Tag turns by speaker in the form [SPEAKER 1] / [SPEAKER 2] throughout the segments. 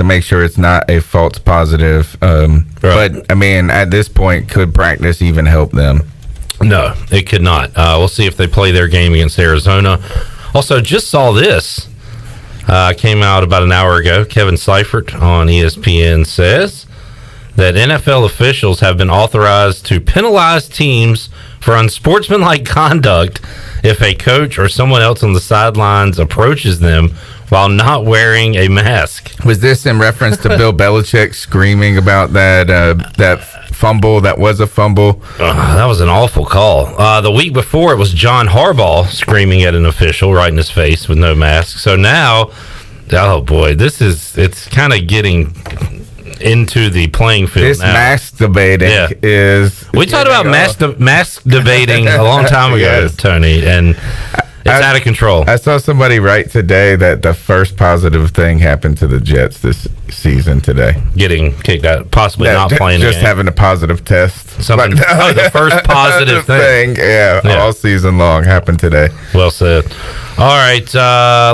[SPEAKER 1] to make sure it's not a false positive. Right. But, I mean, at this point, could practice even help them?
[SPEAKER 2] No, it could not. We'll see if they play their game against Arizona. Also, just saw this. Came out about an hour ago. Kevin Seifert on ESPN says that NFL officials have been authorized to penalize teams for unsportsmanlike conduct if a coach or someone else on the sidelines approaches them while not wearing a mask.
[SPEAKER 1] Was this in reference to Bill Belichick screaming about that fumble that was a fumble?
[SPEAKER 2] That was an awful call. The week before, it was John Harbaugh screaming at an official right in his face with no mask. So now, oh boy, it's kind of getting into the playing field. This now.
[SPEAKER 1] Mask debating is...
[SPEAKER 2] We talked about mask debating a long time ago, Tony, and it's out of control.
[SPEAKER 1] I saw somebody write today that the first positive thing happened to the Jets this season today.
[SPEAKER 2] Getting kicked out, possibly not playing
[SPEAKER 1] just having a positive test.
[SPEAKER 2] Something. The first positive thing.
[SPEAKER 1] All season long happened today.
[SPEAKER 2] Well said. All right,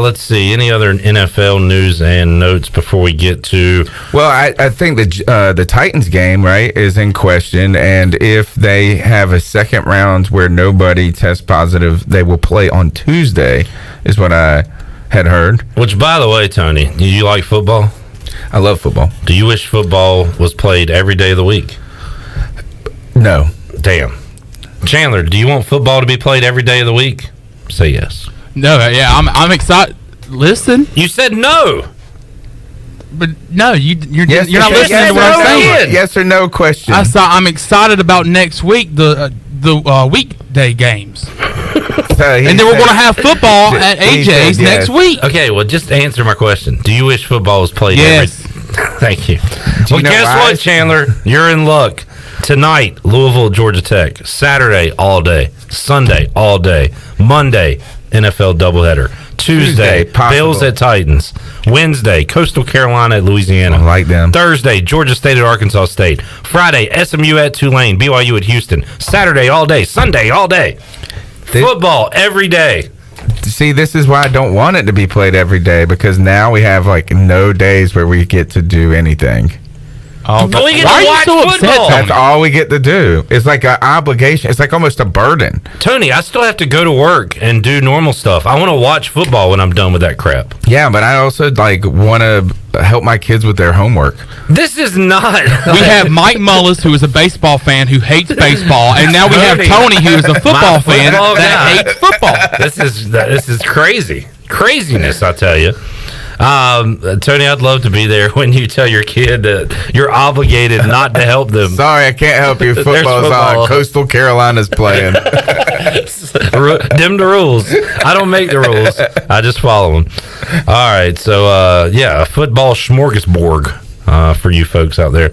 [SPEAKER 2] let's see. Any other NFL news and notes before we get to...
[SPEAKER 1] Well, I think the Titans game, right, is in question, and if they have a second round where nobody tests positive, they will play on Tuesday, is what I had heard.
[SPEAKER 2] Which, by the way, Tony, do you like football?
[SPEAKER 1] I love football.
[SPEAKER 2] Do you wish football was played every day of the week?
[SPEAKER 1] No.
[SPEAKER 2] Damn. Chandler, do you want football to be played every day of the week? Say yes.
[SPEAKER 3] No, I'm excited. Listen.
[SPEAKER 2] You said no.
[SPEAKER 3] But no, you're not listening to what I'm saying.
[SPEAKER 1] Yes or no question.
[SPEAKER 3] I'm excited about next week, the weekday games. And then we're going to have football at AJ's next week.
[SPEAKER 2] Okay, well, just answer my question. Do you wish football was played every... Thank you. Well, guess what, Chandler? You're in luck. Tonight, Louisville, Georgia Tech. Saturday, all day. Sunday, all day. Monday, NFL doubleheader. Tuesday, Bills at Titans. Wednesday, Coastal Carolina at Louisiana.
[SPEAKER 1] I like them.
[SPEAKER 2] Thursday, Georgia State at Arkansas State. Friday, SMU at Tulane. BYU at Houston. Saturday, all day. Sunday, all day. Football every day.
[SPEAKER 1] See, this is why I don't want it to be played every day, because now we have no days where we get to do anything.
[SPEAKER 2] Oh, we get to watch football.
[SPEAKER 1] That's all we get to do. It's like an obligation. It's like almost a burden.
[SPEAKER 2] Tony, I still have to go to work and do normal stuff. I want to watch football when I'm done with that crap.
[SPEAKER 1] Yeah, but I also want to help my kids with their homework.
[SPEAKER 2] This is not.
[SPEAKER 3] We have Mike Mullis, who is a baseball fan who hates baseball, and now we have Tony, who is a football fan that hates football.
[SPEAKER 2] This is craziness, I tell you. Tony, I'd love to be there when you tell your kid that you're obligated not to help them.
[SPEAKER 1] Sorry, I can't help you. Football's on. Coastal Carolina's playing.
[SPEAKER 2] Them the rules. I don't make the rules. I just follow them. All right, so a football smorgasbord for you folks out there.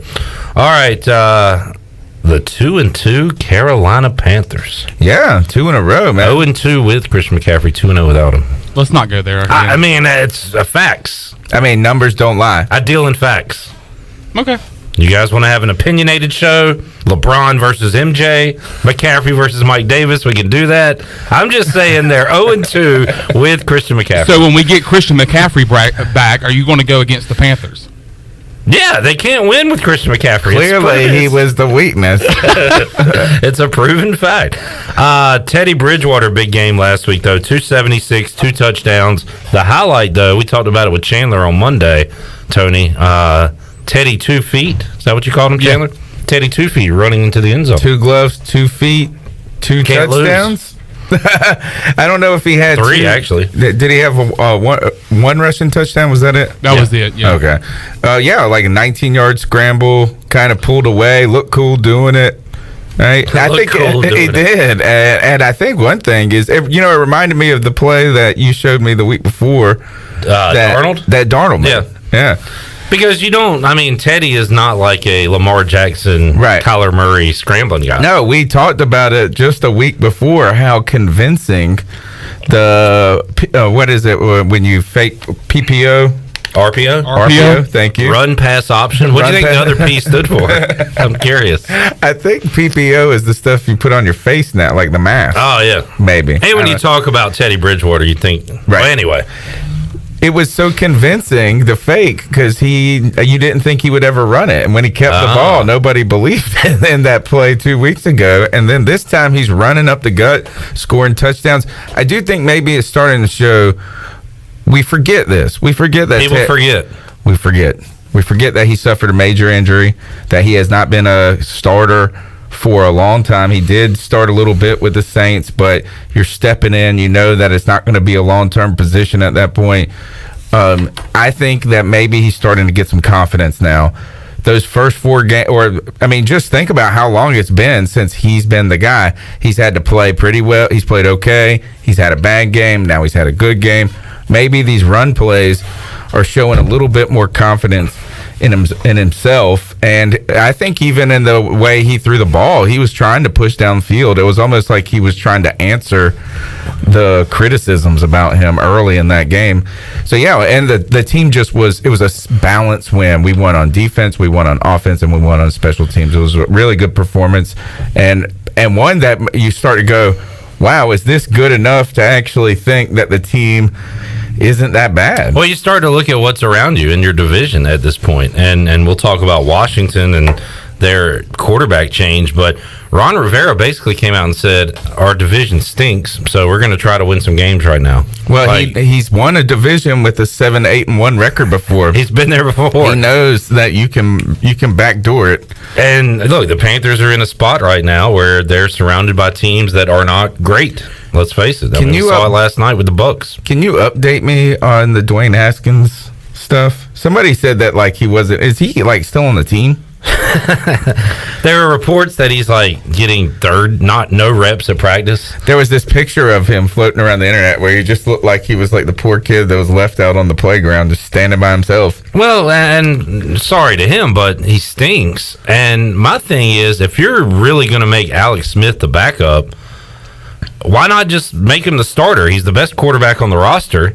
[SPEAKER 2] All right, the 2-2 Carolina Panthers.
[SPEAKER 1] Yeah, 2 in a row, man.
[SPEAKER 2] 0-2 with Christian McCaffrey, 2-0 without him.
[SPEAKER 3] Let's not go there.
[SPEAKER 2] I mean, it's facts.
[SPEAKER 1] I mean, numbers don't lie.
[SPEAKER 2] I deal in facts.
[SPEAKER 3] Okay.
[SPEAKER 2] You guys want to have an opinionated show? LeBron versus MJ, McCaffrey versus Mike Davis. We can do that. I'm just saying they're 0-2 with Christian McCaffrey.
[SPEAKER 3] So when we get Christian McCaffrey back, are you going to go against the Panthers?
[SPEAKER 2] Yeah, they can't win with Christian McCaffrey.
[SPEAKER 1] Clearly, he was the weakness.
[SPEAKER 2] It's a proven fact. Teddy Bridgewater, big game last week, though. 276, 2 touchdowns. The highlight, though, we talked about it with Chandler on Monday, Tony. Teddy 2 feet. Is that what you called him, Chandler? Yeah. Teddy 2 feet running into the end zone.
[SPEAKER 1] 2 gloves, 2 feet, 2
[SPEAKER 2] Can't
[SPEAKER 1] touchdowns. I don't know if he had
[SPEAKER 2] 3, actually.
[SPEAKER 1] Did he have one rushing touchdown? Was that it?
[SPEAKER 3] That was it, yeah.
[SPEAKER 1] Okay. Like a 19-yard scramble, kind of pulled away, looked cool doing it. Right? I think he did. And I think one thing is, it reminded me of the play that you showed me the week before.
[SPEAKER 2] Darnold?
[SPEAKER 1] That Darnold made. Yeah.
[SPEAKER 2] Because Teddy is not like a Lamar Jackson, Kyler Murray scrambling guy.
[SPEAKER 1] No, we talked about it just a week before, how convincing what is it when you fake PPO?
[SPEAKER 2] RPO,
[SPEAKER 1] thank you.
[SPEAKER 2] Run pass option. What do you think the other P stood for? I'm curious.
[SPEAKER 1] I think PPO is the stuff you put on your face now, like the mask.
[SPEAKER 2] Oh, yeah.
[SPEAKER 1] Maybe.
[SPEAKER 2] Hey, when you talk about Teddy Bridgewater, you think, well, anyway.
[SPEAKER 1] it was so convincing, the fake, because you didn't think he would ever run it. And when he kept the ball, nobody believed in that play 2 weeks ago. And then this time he's running up the gut, scoring touchdowns. I do think maybe it's starting to show we forget this. We forget that.
[SPEAKER 2] People forget.
[SPEAKER 1] We forget. We forget that he suffered a major injury, that he has not been a starter for a long time. He did start a little bit with the Saints, but you're stepping in. You know that it's not going to be a long-term position at that point. I think that maybe he's starting to get some confidence now. Those first 4 games, just think about how long it's been since he's been the guy. He's had to play pretty well. He's played okay. He's had a bad game. Now he's had a good game. Maybe these run plays are showing a little bit more confidence in himself. And I think even in the way he threw the ball, he was trying to push downfield. It was almost like he was trying to answer the criticisms about him early in that game. So, yeah, and the team it was a balanced win. We won on defense, we won on offense, and we won on special teams. It was a really good performance. And one that you start to go, wow, is this good enough to actually think that the team isn't that bad?
[SPEAKER 2] Well, you start to look at what's around you in your division at this point, and we'll talk about Washington and their quarterback change, but Ron Rivera basically came out and said our division stinks, so we're going to try to win some games right now.
[SPEAKER 1] Well, he's won a division with a 7-8-1 record before.
[SPEAKER 2] He's been there before.
[SPEAKER 1] He knows that you can backdoor it.
[SPEAKER 2] And look, the Panthers are in a spot right now where they're surrounded by teams that are not great. Let's face it. We saw it last night with the Bucs.
[SPEAKER 1] Can you update me on the Dwayne Haskins stuff? Somebody said that he wasn't. Is he still on the team?
[SPEAKER 2] There are reports that he's getting no reps at practice.
[SPEAKER 1] There was this picture of him floating around the internet where he just looked like he was like the poor kid that was left out on the playground just standing by himself.
[SPEAKER 2] Well, and sorry to him, but he stinks. And my thing is, if you're really going to make Alex Smith the backup, why not just make him the starter? He's the best quarterback on the roster.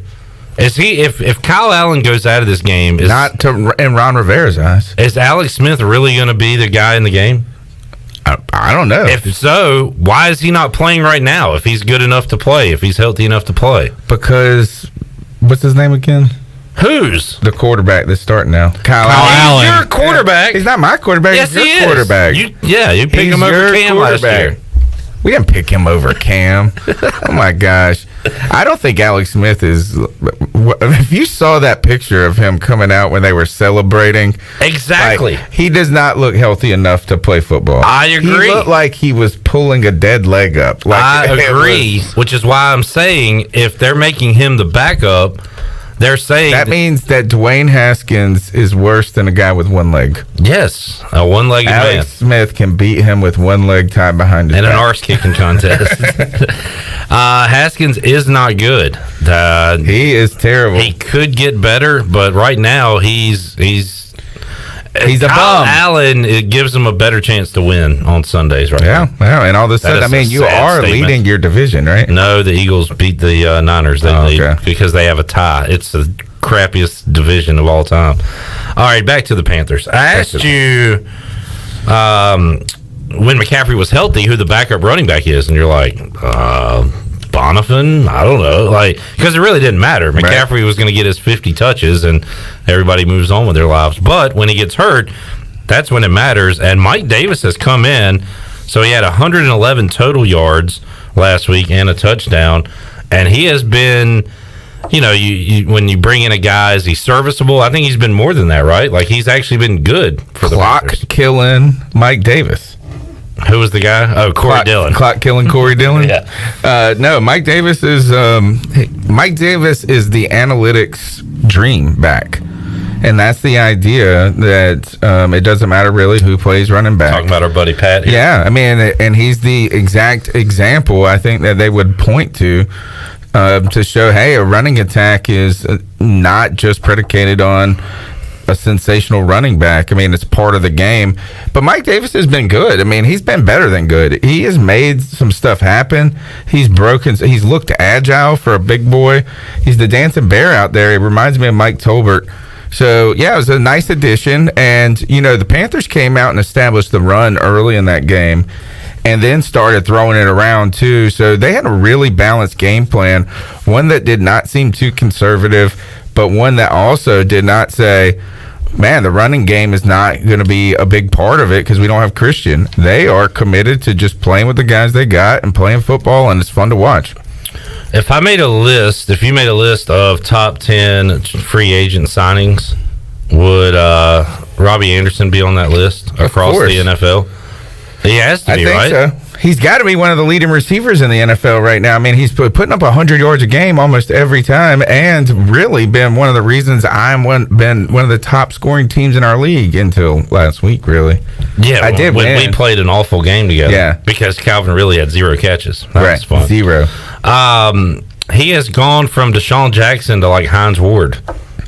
[SPEAKER 2] Is he? If Kyle Allen goes out of this game,
[SPEAKER 1] in Ron Rivera's eyes,
[SPEAKER 2] is Alex Smith really going to be the guy in the game?
[SPEAKER 1] I don't know.
[SPEAKER 2] If so, why is he not playing right now? If he's good enough to play, if he's healthy enough to play,
[SPEAKER 1] because what's his name again?
[SPEAKER 2] Who's
[SPEAKER 1] the quarterback that's starting now?
[SPEAKER 2] Kyle Allen. He's your quarterback.
[SPEAKER 1] He's not my quarterback.
[SPEAKER 2] Yes,
[SPEAKER 1] he's your
[SPEAKER 2] he
[SPEAKER 1] quarterback.
[SPEAKER 2] You picked him over Cam last year.
[SPEAKER 1] We didn't pick him over Cam. Oh, my gosh. I don't think Alex Smith is... If you saw that picture of him coming out when they were celebrating...
[SPEAKER 2] Exactly.
[SPEAKER 1] He does not look healthy enough to play football.
[SPEAKER 2] I agree.
[SPEAKER 1] He looked like he was pulling a dead leg up.
[SPEAKER 2] I agree, which is why I'm saying if they're making him the backup... They're saying
[SPEAKER 1] that means that Dwayne Haskins is worse than a guy with one leg.
[SPEAKER 2] Yes, a one-legged man.
[SPEAKER 1] Alex Smith can beat him with one leg tied behind his back.
[SPEAKER 2] And an arse kicking contest. Haskins is not good.
[SPEAKER 1] He is terrible.
[SPEAKER 2] He could get better, but right now he's a bum. Allen, it gives him a better chance to win on Sundays right now.
[SPEAKER 1] Yeah, and all of a sudden, you are leading your division, right?
[SPEAKER 2] No, the Eagles beat the Niners. Because they have a tie. It's the crappiest division of all time. All right, back to the Panthers. I asked you when McCaffrey was healthy who the backup running back is, and you're like, Bonifan? I don't know. Because it really didn't matter. McCaffrey was going to get his 50 touches, and everybody moves on with their lives. But when he gets hurt, that's when it matters. And Mike Davis has come in, so he had 111 total yards last week and a touchdown. And he has been, when you bring in a guy, is he serviceable? I think he's been more than that, right? He's actually been good for the Panthers.
[SPEAKER 1] Killing Mike Davis.
[SPEAKER 2] Who was the guy? Oh, Corey Dillon.
[SPEAKER 1] Clock killing Corey Dillon.
[SPEAKER 2] Yeah.
[SPEAKER 1] No, Mike Davis is the analytics dream back, and that's the idea that it doesn't matter really who plays running back.
[SPEAKER 2] Talking about our buddy Pat here.
[SPEAKER 1] Yeah, and he's the exact example I think that they would point to show, hey, a running attack is not just predicated on a sensational running back. It's part of the game. But Mike Davis has been good. He's been better than good. He has made some stuff happen. He's looked agile for a big boy. He's the dancing bear out there. It reminds me of Mike Tolbert. So, yeah, it was a nice addition. And, the Panthers came out and established the run early in that game and then started throwing it around, too. So they had a really balanced game plan, one that did not seem too conservative, but one that also did not say, man, the running game is not going to be a big part of it because we don't have Christian. They are committed to just playing with the guys they got and playing football, and it's fun to watch.
[SPEAKER 2] If you made a list of top 10 free agent signings, would Robbie Anderson be on that list across the NFL? He has to be, right?
[SPEAKER 1] I think so. He's got to be one of the leading receivers in the NFL right now. I mean, he's putting up 100 yards a game almost every time, and really been one of the reasons been one of the top scoring teams in our league until last week, really.
[SPEAKER 2] Yeah, I did when we played an awful game together.
[SPEAKER 1] Yeah.
[SPEAKER 2] Because Calvin really had 0 catches. That was fun.
[SPEAKER 1] 0.
[SPEAKER 2] He has gone from Deshaun Jackson to like Hines Ward.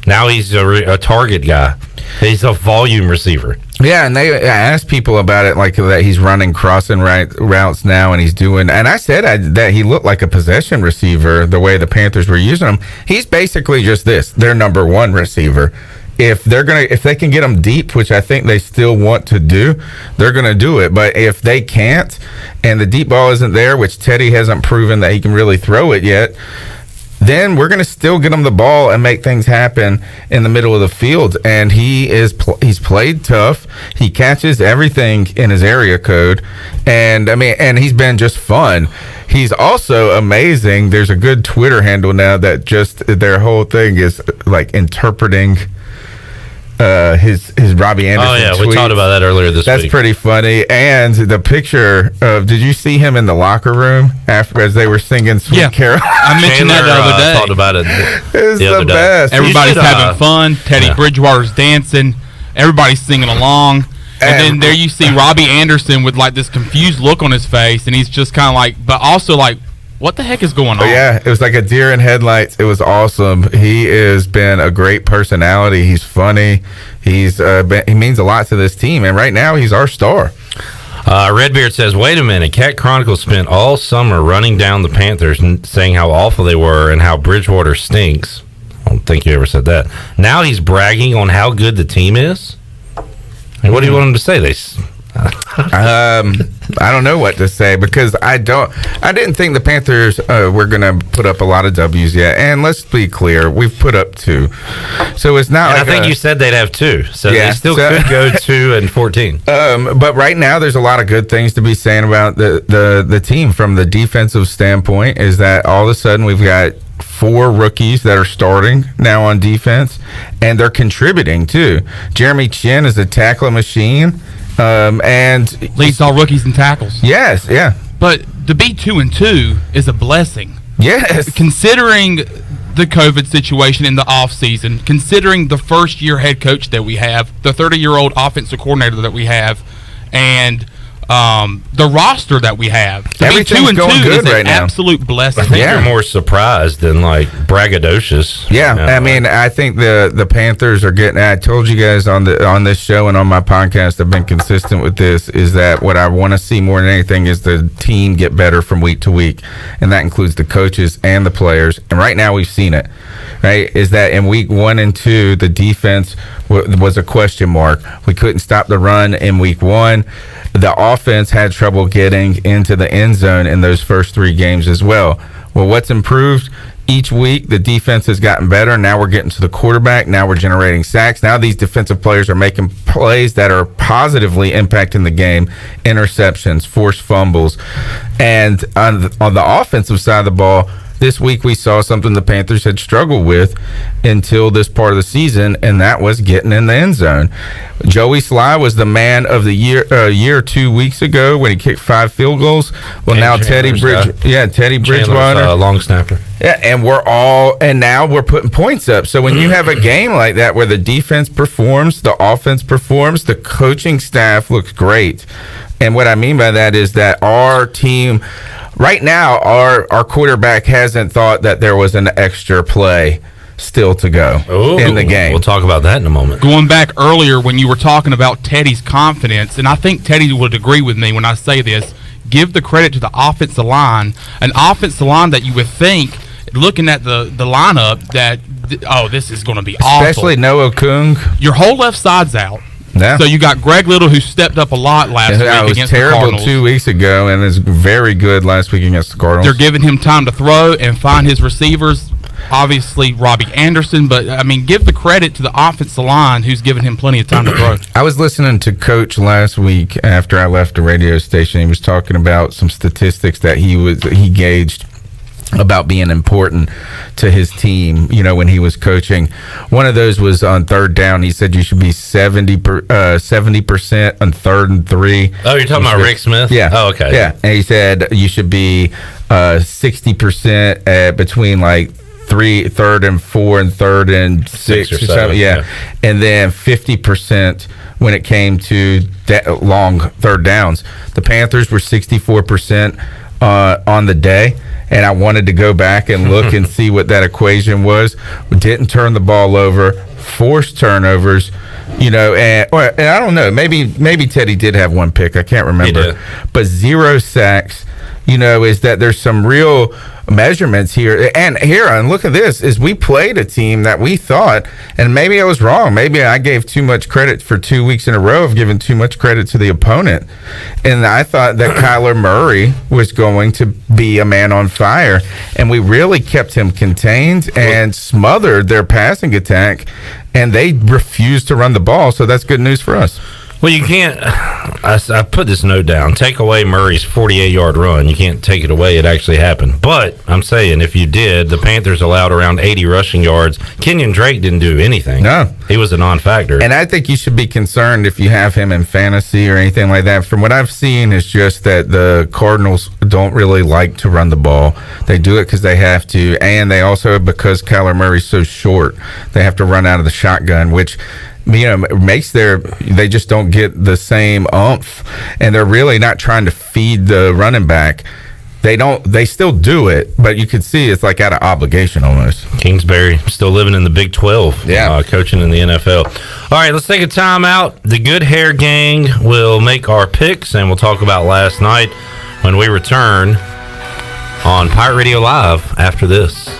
[SPEAKER 2] Now he's a target guy. He's a volume receiver.
[SPEAKER 1] Yeah, and I asked people about it, like that he's running crossing routes now, and he's doing. And I said that he looked like a possession receiver the way the Panthers were using him. He's basically just their number one receiver. If they can get him deep, which I think they still want to do, they're gonna do it. But if they can't, and the deep ball isn't there, which Teddy hasn't proven that he can really throw it yet, then we're going to still get him the ball and make things happen in the middle of the field. And he's played tough. He catches everything in his area code. And and he's been just fun. He's also amazing. There's a good Twitter handle now that just their whole thing is like interpreting his Robbie Anderson.
[SPEAKER 2] Oh yeah,
[SPEAKER 1] tweets.
[SPEAKER 2] We talked about that earlier this week.
[SPEAKER 1] That's pretty funny. And the picture of, did you see him in the locker room as they were singing Sweet Carol?
[SPEAKER 3] I mentioned that the other day.
[SPEAKER 2] Talked about it.
[SPEAKER 1] It's the best.
[SPEAKER 3] Everybody's having fun. Teddy Bridgewater's dancing. Everybody's singing along. And then there you see Robbie Anderson with like this confused look on his face, and he's just kind of like, but also like, what the heck is going on?
[SPEAKER 1] Yeah, it was like a deer in headlights. It was awesome. He has been a great personality. He's funny. He means a lot to this team, and right now he's our star.
[SPEAKER 2] Redbeard says, wait a minute. Cat Chronicles spent all summer running down the Panthers and saying how awful they were and how Bridgewater stinks. I don't think you ever said that. Now he's bragging on how good the team is? And what do you want him to say?
[SPEAKER 1] I don't know what to say because I didn't think the Panthers were going to put up a lot of W's yet. And let's be clear, we've put up 2. So it's not
[SPEAKER 2] I think you said they'd have 2. So they still could go 2-14.
[SPEAKER 1] But right now there's a lot of good things to be saying about the team from the defensive standpoint, is that all of a sudden we've got 4 rookies that are starting now on defense, and they're contributing too. Jeremy Chin is a tackling machine. And
[SPEAKER 3] leads all rookies in tackles.
[SPEAKER 1] Yes, yeah.
[SPEAKER 3] But to be 2-2 is a blessing.
[SPEAKER 1] Yes.
[SPEAKER 3] Considering the COVID situation in the offseason, considering the first-year head coach that we have, the 30-year-old offensive coordinator that we have, and the roster that we have. To be 2-2 is an absolute blessing.
[SPEAKER 2] I think you're more surprised than like braggadocious.
[SPEAKER 1] Yeah, I mean, I think the Panthers are getting. I told you guys on this show and on my podcast, I've been consistent with this. Is that what I want to see more than anything is the team get better from week to week, and that includes the coaches and the players. And right now, we've seen it. Right, is that in week 1 and 2, the defense was a question mark. We couldn't stop the run in week 1. The offense had trouble getting into the end zone in those first 3 games as well. Well, what's improved? Each week, the defense has gotten better. Now we're getting to the quarterback. Now we're generating sacks. Now these defensive players are making plays that are positively impacting the game. Interceptions, forced fumbles. And on the offensive side of the ball, this week we saw something the Panthers had struggled with until this part of the season, and that was getting in the end zone. Joey Sly was the man of the year 2 weeks ago when he kicked 5 field goals. Well, and now Teddy Bridgewater,
[SPEAKER 2] long snapper.
[SPEAKER 1] Yeah, and now we're putting points up. So when you have a game like that where the defense performs, the offense performs, the coaching staff looks great. And what I mean by that is that our team. Right now, our quarterback hasn't thought that there was an extra play still to go in the game.
[SPEAKER 2] We'll talk about that in a moment.
[SPEAKER 3] Going back earlier when you were talking about Teddy's confidence, and I think Teddy would agree with me when I say this, give the credit to the offensive line, an offensive line that you would think, looking at the lineup, that, this is going to be awful.
[SPEAKER 1] Especially Noah Kung.
[SPEAKER 3] Your whole left side's out.
[SPEAKER 1] Yeah.
[SPEAKER 3] So you got Greg Little, who stepped up a lot last week against the Cardinals.
[SPEAKER 1] It was terrible 2 weeks ago, and is very good last week against the Cardinals.
[SPEAKER 3] They're giving him time to throw and find his receivers. obviously Robbie Anderson, but, I mean, give the credit to the offensive line who's given him plenty of time to throw.
[SPEAKER 1] I was listening to Coach last week after I left the radio station. He was talking about some statistics that he gauged about being important to his team, when he was coaching. One of those was on third down. He said you should be 70% on 3rd and 3.
[SPEAKER 2] Oh, you're talking about Rick Smith?
[SPEAKER 1] Yeah.
[SPEAKER 2] Oh, okay.
[SPEAKER 1] Yeah. And he said you should be 60% between like 3rd and 4 and 3rd and 6 or 7. Yeah. And then 50% when it came to long third downs. The Panthers were 64% on the day. And I wanted to go back and look and see what that equation was. We didn't turn the ball over, forced turnovers, and I don't know. Maybe Teddy did have one pick. I can't remember. But 0 sacks. Is that there's some real measurements here. And look at this, is we played a team that we thought, and maybe I was wrong. Maybe I gave too much credit for 2 weeks in a row of giving too much credit to the opponent. And I thought that Kyler Murray was going to be a man on fire. And we really kept him contained and smothered their passing attack. And they refused to run the ball. So that's good news for us.
[SPEAKER 2] Well, you can't, I put this note down, take away Murray's 48-yard run. You can't take it away. It actually happened. But I'm saying if you did, the Panthers allowed around 80 rushing yards. Kenyon Drake didn't do anything.
[SPEAKER 1] No.
[SPEAKER 2] He was a non-factor.
[SPEAKER 1] And I think you should be concerned if you have him in fantasy or anything like that. From what I've seen, it's just that the Cardinals don't really like to run the ball. They do it because they have to, and they also, because Kyler Murray's so short, they have to run out of the shotgun, which makes they just don't get the same oomph, and they're really not trying to feed the running back. They still do it, but you can see it's like out of obligation almost.
[SPEAKER 2] Kingsbury still living in the Big 12, coaching in the NFL. All right, let's take a time out. The Good Hair Gang will make our picks, and we'll talk about last night when we return on Pirate Radio Live after this.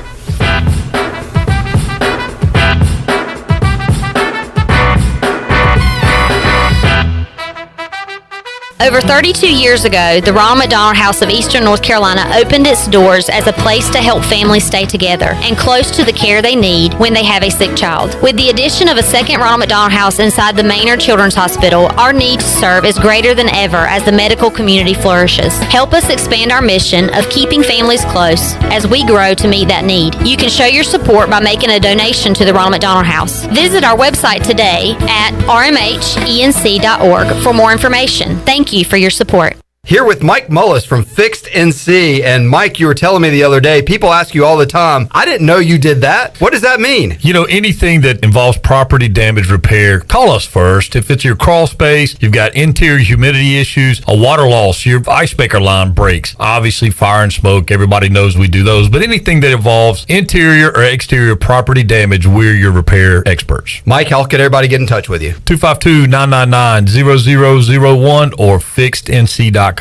[SPEAKER 4] Over 32 years ago, the Ronald McDonald House of Eastern North Carolina opened its doors as a place to help families stay together and close to the care they need when they have a sick child. With the addition of a second Ronald McDonald House inside the Maynard Children's Hospital, our need to serve is greater than ever as the medical community flourishes. Help us expand our mission of keeping families close as we grow to meet that need. You can show your support by making a donation to the Ronald McDonald House. Visit our website today at rmhenc.org for more information. Thank you for your support.
[SPEAKER 5] Here with Mike Mullis from Fixed NC. And Mike, you were telling me the other day, people ask you all the time, I didn't know you did that. What does that mean?
[SPEAKER 6] Anything that involves property damage repair, call us first. If it's your crawl space, you've got interior humidity issues, a water loss, your ice maker line breaks, obviously fire and smoke, everybody knows we do those. But anything that involves interior or exterior property damage, we're your repair experts.
[SPEAKER 5] Mike, how can everybody get in touch with you?
[SPEAKER 6] 252-999-0001 or fixednc.com.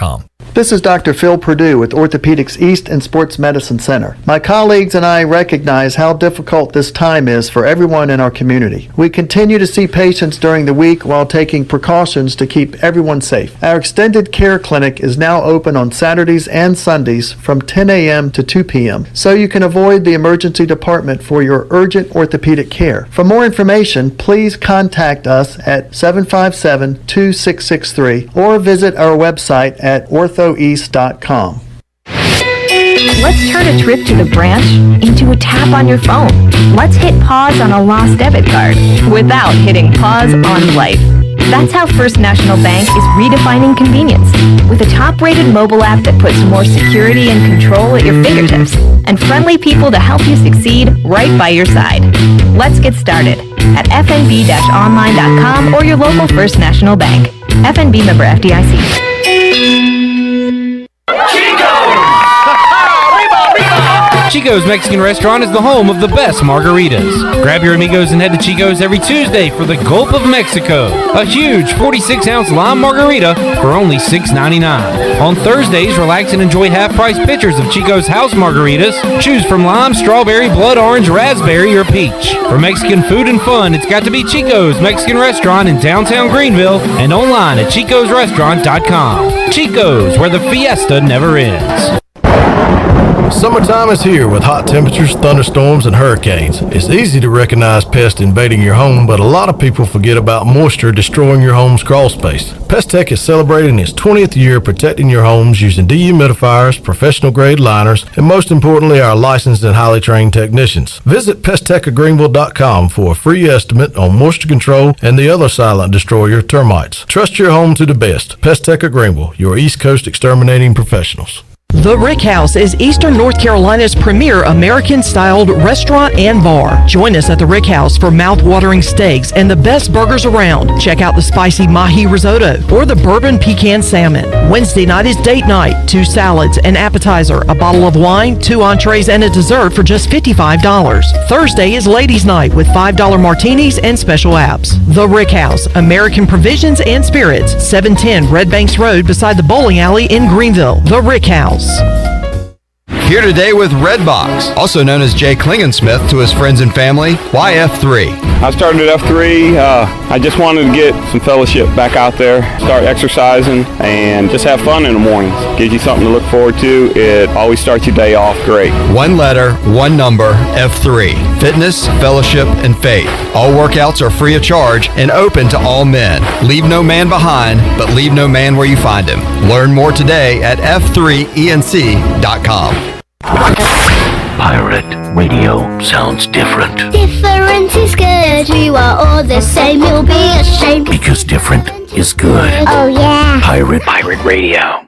[SPEAKER 7] This is Dr. Phil Perdue with Orthopedics East and Sports Medicine Center. My colleagues and I recognize how difficult this time is for everyone in our community. We continue to see patients during the week while taking precautions to keep everyone safe. Our extended care clinic is now open on Saturdays and Sundays from 10 a.m. to 2 p.m. so you can avoid the emergency department for your urgent orthopedic care. For more information, please contact us at 757-2663 or visit our website at orthoeast.com.
[SPEAKER 8] Let's turn a trip to the branch into a tap on your phone. Let's hit pause on a lost debit card without hitting pause on life. That's how First National Bank is redefining convenience with a top-rated mobile app that puts more security and control at your fingertips and friendly people to help you succeed right by your side. Let's get started at fnb-online.com or your local First National Bank. FNB member FDIC.
[SPEAKER 9] Chico's Mexican Restaurant is the home of the best margaritas. Grab your amigos and head to Chico's every Tuesday for the Gulf of Mexico, a huge 46-ounce lime margarita for only $6.99. On Thursdays, relax and enjoy half-price pitchers of Chico's house margaritas. Choose from lime, strawberry, blood orange, raspberry, or peach. For Mexican food and fun, it's got to be Chico's Mexican Restaurant in downtown Greenville and online at chicosrestaurant.com. Chico's, where the fiesta never ends.
[SPEAKER 6] Summertime is here with hot temperatures, thunderstorms, and hurricanes. It's easy to recognize pests invading your home, but a lot of people forget about moisture destroying your home's crawl space. Pest Tech is celebrating its 20th year protecting your homes using dehumidifiers, professional-grade liners, and most importantly, our licensed and highly trained technicians. Visit pesttechofgreenville.com for a free estimate on moisture control and the other silent destroyer, termites. Trust your home to the best. Pest Tech of Greenville, your East Coast exterminating professionals.
[SPEAKER 10] The Rick House is Eastern North Carolina's premier American-styled restaurant and bar. Join us at the Rick House for mouth-watering steaks and the best burgers around. Check out the spicy mahi risotto or the bourbon pecan salmon. Wednesday night is date night. 2 salads, an appetizer, a bottle of wine, 2 entrees, and a dessert for just $55. Thursday is ladies' night with $5 martinis and special apps. The Rick House, American Provisions and Spirits, 710 Red Banks Road beside the bowling alley in Greenville. The Rick House.
[SPEAKER 5] Here today with Redbox, also known as Jay Klingensmith to his friends and family. Why F3?
[SPEAKER 11] I started at F3. I just wanted to get some fellowship back out there, start exercising, and just have fun in the mornings. Gives you something to look forward to. It always starts your day off great.
[SPEAKER 5] 1 letter, 1 number, F3. Fitness, fellowship, and faith. All workouts are free of charge and open to all men. Leave no man behind, but leave no man where you find him. Learn more today at f3enc.com.
[SPEAKER 12] Pirate radio sounds different.
[SPEAKER 13] Different is good. We are all the same. You'll be ashamed.
[SPEAKER 12] Because different is good.
[SPEAKER 13] Oh, yeah.
[SPEAKER 12] Pirate radio.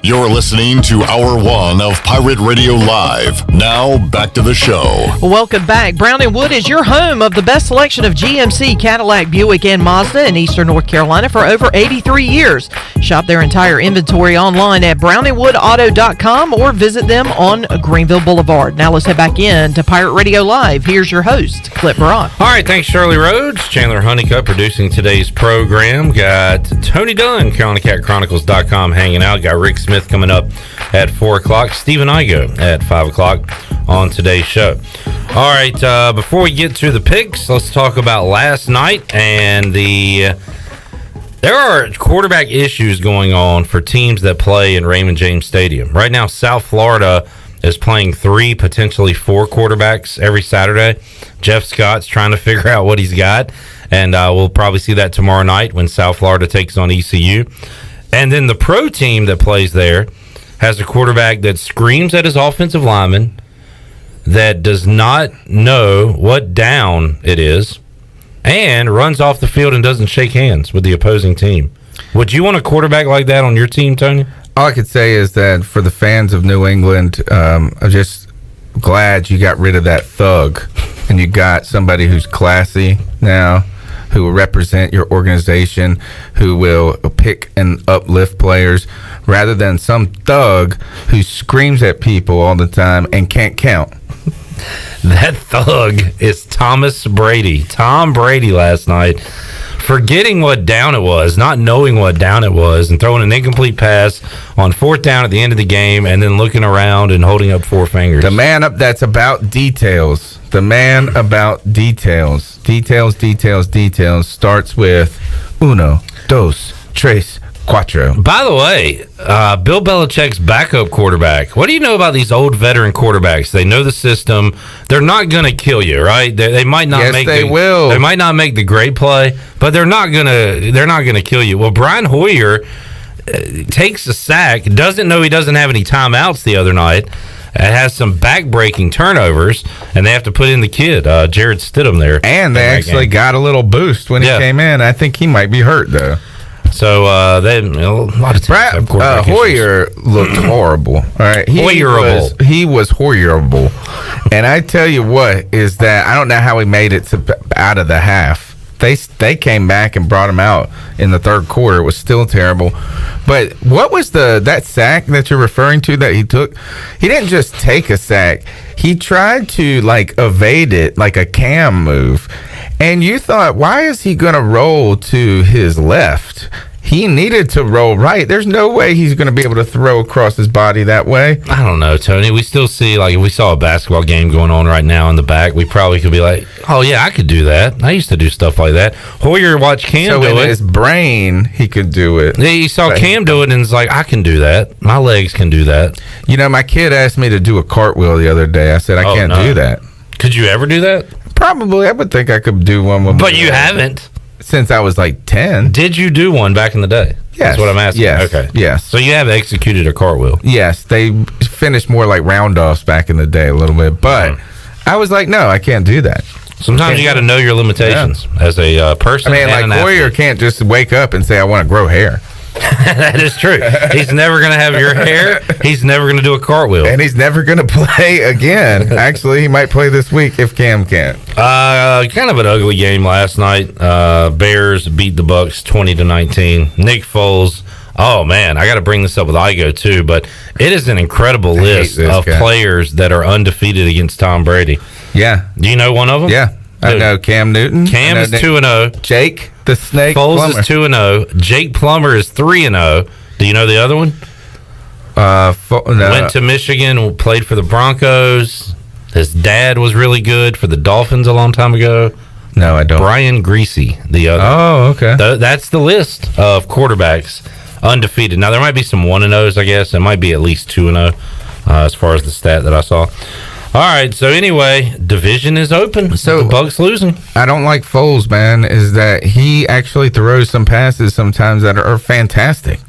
[SPEAKER 14] You're listening to Hour 1 of Pirate Radio Live. Now, back to the show.
[SPEAKER 10] Welcome back. Brown & Wood is your home of the best selection of GMC, Cadillac, Buick, and Mazda in Eastern North Carolina for over 83 years. Shop their entire inventory online at brownandwoodauto.com or visit them on Greenville Boulevard. Now let's head back in to Pirate Radio Live. Here's your host, Clip Brock.
[SPEAKER 2] All right, thanks, Shirley Rhodes. Chandler Honeycutt producing today's program. Got Tony Dunn, Chronicles.com hanging out. Got Rick Smith coming up at 4 o'clock. Stephen Igoe at 5 o'clock on today's show. All right, before we get to the picks, let's talk about last night and there are quarterback issues going on for teams that play in Raymond James Stadium. Right now, South Florida is playing 3, potentially 4 quarterbacks every Saturday. Jeff Scott's trying to figure out what he's got, and we'll probably see that tomorrow night when South Florida takes on ECU. And then the pro team that plays there has a quarterback that screams at his offensive lineman, that does not know what down it is, and runs off the field and doesn't shake hands with the opposing team. Would you want a quarterback like that on your team, Tony?
[SPEAKER 1] All I could say is that for the fans of New England, I'm just glad you got rid of that thug and you got somebody who's classy now, who will represent your organization, who will pick and uplift players, rather than some thug who screams at people all the time and can't count.
[SPEAKER 2] That thug is Thomas Brady. Tom Brady last night, forgetting what down it was, not knowing what down it was, and throwing an incomplete pass on 4th down at the end of the game, and then looking around and holding up 4 fingers.
[SPEAKER 1] The man up that's about details. The man about details. Details starts with uno, dos, tres, cuatro.
[SPEAKER 2] By the way, Bill Belichick's backup quarterback. What do you know about these old veteran quarterbacks? They know the system. They're not going to kill you, right? They might not.
[SPEAKER 1] Yes, they will.
[SPEAKER 2] They might not make the great play, but they're not gonna kill you. Well, Brian Hoyer takes a sack. Doesn't know he doesn't have any timeouts the other night. It has some back-breaking turnovers, and they have to put in the kid, Jared Stidham, there.
[SPEAKER 1] And they actually got a little boost when he came in. I think he might be hurt, though.
[SPEAKER 2] So a lot of times
[SPEAKER 1] Hoyer looked horrible. All right, he was Hoyerable, and I tell you what is that I don't know how he made it out of the half. They came back and brought him out in the 3rd quarter. It was still terrible. But what was that sack that you're referring to that he took? He didn't just take a sack. He tried to evade it like a cam move. And you thought, why is he going to roll to his left? he needed to roll right. There's no way he's going to be able to throw across his body that way.
[SPEAKER 2] I don't know, Tony. We still see, like, if we saw a basketball game going on right now in the back, we probably could be like, oh, yeah, I could do that. I used to do stuff like that. Hoyer watched Cam do it.
[SPEAKER 1] So in his brain, he could do it.
[SPEAKER 2] Yeah, he saw Cam do it and was like, I can do that. My legs can do that.
[SPEAKER 1] You know, my kid asked me to do a cartwheel the other day. I said, I can't do that.
[SPEAKER 2] Could you ever do that?
[SPEAKER 1] Probably. I would think I could do one.
[SPEAKER 2] But you haven't.
[SPEAKER 1] Since I was like 10.
[SPEAKER 2] Did you do one back in the day?
[SPEAKER 1] Yes.
[SPEAKER 2] That's what I'm asking.
[SPEAKER 1] Yes.
[SPEAKER 2] Okay.
[SPEAKER 1] Yes.
[SPEAKER 2] So you have executed a cartwheel?
[SPEAKER 1] Yes. They finished more like round-offs back in the day a little bit. But I was like, no, I can't do that.
[SPEAKER 2] Sometimes you got to know your limitations as a person.
[SPEAKER 1] I mean,
[SPEAKER 2] and
[SPEAKER 1] like Hoyer can't just wake up and say, I want to grow hair.
[SPEAKER 2] That is true. He's never going to have your hair. He's never going to do a cartwheel.
[SPEAKER 1] And he's never going to play again. Actually, he might play this week if Cam can't.
[SPEAKER 2] Kind of an ugly game last night. Bears beat the Bucs 20-19. Nick Foles. Oh, man, I got to bring this up with Igoe, too, but it is an incredible list of players that are undefeated against Tom Brady.
[SPEAKER 1] Yeah.
[SPEAKER 2] Do you know one of them?
[SPEAKER 1] Yeah. I know Cam Newton.
[SPEAKER 2] Cam is 2-0.
[SPEAKER 1] Jake, the Snake
[SPEAKER 2] Foles
[SPEAKER 1] Plumber.
[SPEAKER 2] is 2-0. Jake Plummer is 3-0. Do you know the other one?
[SPEAKER 1] No.
[SPEAKER 2] Went to Michigan, played for the Broncos. His dad was really good for the Dolphins a long time ago.
[SPEAKER 1] No, I don't.
[SPEAKER 2] Brian Greasy, the other.
[SPEAKER 1] Oh, okay.
[SPEAKER 2] That's the list of quarterbacks undefeated. Now, there might be some 1-0s, I guess. It might be at least 2-0 as far as the stat that I saw. All right, so anyway, division is open. So the Bucs losing.
[SPEAKER 1] I don't like Foles, man, is that he actually throws some passes sometimes that are fantastic.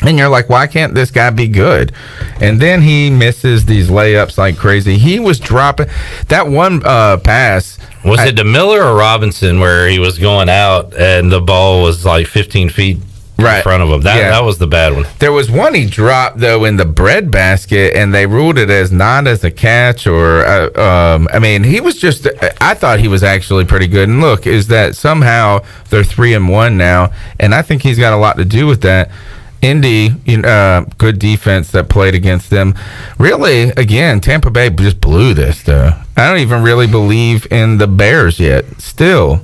[SPEAKER 1] And you're like, why can't this guy be good? And then he misses these layups like crazy. He was dropping that one pass.
[SPEAKER 2] Was it to Miller or Robinson where he was going out and the ball was like 15 feet in front of him? That was the bad one.
[SPEAKER 1] There was one he dropped, though, in the bread basket, and they ruled it as not as a catch. Or, I mean, he was just, I thought he was actually pretty good. And look, is that somehow they're 3-1 now, and I think he's got a lot to do with that. Indy, good defense that played against them. Really, again, Tampa Bay just blew this, though. I don't even really believe in the Bears yet, still.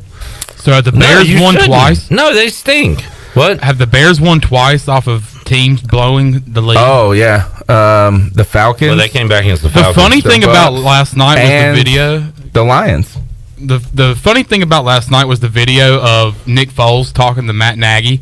[SPEAKER 3] So have the Bears won twice?
[SPEAKER 2] No, they stink. What?
[SPEAKER 3] Have the Bears won twice off of teams blowing the lead?
[SPEAKER 1] Oh, yeah. The Falcons.
[SPEAKER 2] Well, they came back against the Falcons.
[SPEAKER 3] The funny thing about last night was the video.
[SPEAKER 1] The Lions.
[SPEAKER 3] The funny thing about last night was the video of Nick Foles talking to Matt Nagy,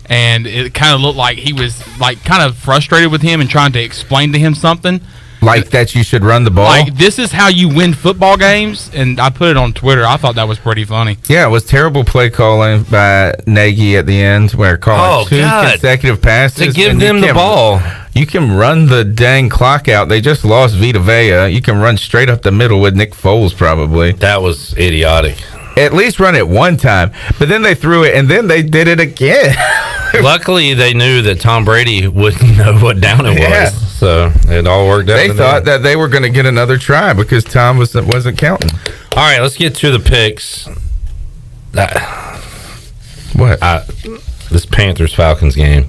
[SPEAKER 3] and it kind of looked like he was like kind of frustrated with him and trying to explain to him something.
[SPEAKER 1] Like that you should run the ball?
[SPEAKER 3] Like, this is how you win football games, and I put it on Twitter. I thought that was pretty funny.
[SPEAKER 1] Yeah, it was terrible play calling by Nagy at the end, where calling two consecutive passes.
[SPEAKER 2] To give them the ball.
[SPEAKER 1] You can run the dang clock out. They just lost Vita Vea. You can run straight up the middle with Nick Foles, probably.
[SPEAKER 2] That was idiotic.
[SPEAKER 1] At least run it one time, but then they threw it, and then they did it again.
[SPEAKER 2] Luckily, they knew that Tom Brady wouldn't know what down it was, so it all worked out.
[SPEAKER 1] They thought that they were going to get another try because Tom wasn't counting.
[SPEAKER 2] All right, let's get to the picks.
[SPEAKER 1] What?
[SPEAKER 2] This Panthers-Falcons game.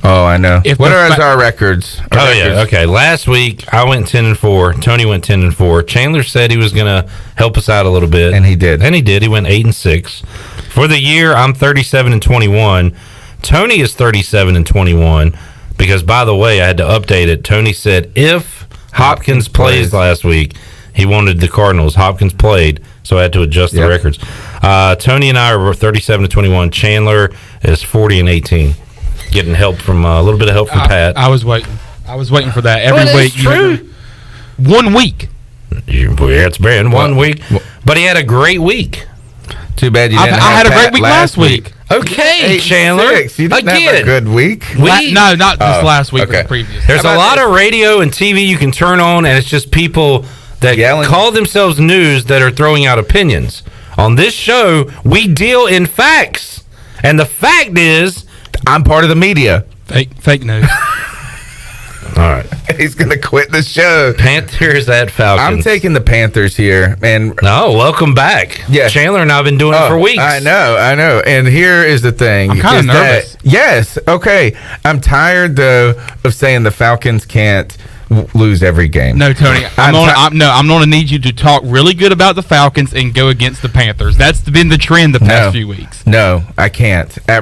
[SPEAKER 1] Oh, I know. What are our records?
[SPEAKER 2] Okay. Last week, I went 10-4. Tony went 10-4. Chandler said he was going to help us out a little bit.
[SPEAKER 1] And he did.
[SPEAKER 2] He went 8-6. For the year, I'm 37-21. Tony is 37-21 because, by the way, I had to update it. Tony said if Hopkins plays last week, he wanted the Cardinals. Hopkins played, so I had to adjust the records. Tony and I are 37-21. Chandler is 40-18. Getting help from a little bit of help from Pat.
[SPEAKER 3] I was waiting for that every week.
[SPEAKER 2] True.
[SPEAKER 3] 1 week.
[SPEAKER 2] It's been 1 week, but he had a great week.
[SPEAKER 1] Too bad you didn't.
[SPEAKER 3] I had a great week last week.
[SPEAKER 2] Okay, Chandler.
[SPEAKER 1] You didn't have a good week.
[SPEAKER 3] No, not this last week. But previous.
[SPEAKER 2] There's a lot of radio and TV you can turn on, and it's just people that call themselves news that are throwing out opinions. On this show, we deal in facts, and the fact is,
[SPEAKER 1] I'm part of the media.
[SPEAKER 3] Fake news.
[SPEAKER 2] All right.
[SPEAKER 1] He's going to quit the show.
[SPEAKER 2] Panthers at Falcons.
[SPEAKER 1] I'm taking the Panthers here. And
[SPEAKER 2] welcome back.
[SPEAKER 1] Yeah.
[SPEAKER 2] Chandler and I have been doing it for weeks.
[SPEAKER 1] I know. And here is the thing.
[SPEAKER 3] I'm kind of nervous.
[SPEAKER 1] Yes. Okay. I'm tired, though, of saying the Falcons can't lose every game.
[SPEAKER 3] No, Tony, I'm going to need you to talk really good about the Falcons and go against the Panthers. That's been the trend the past few weeks.
[SPEAKER 1] No, I can't. I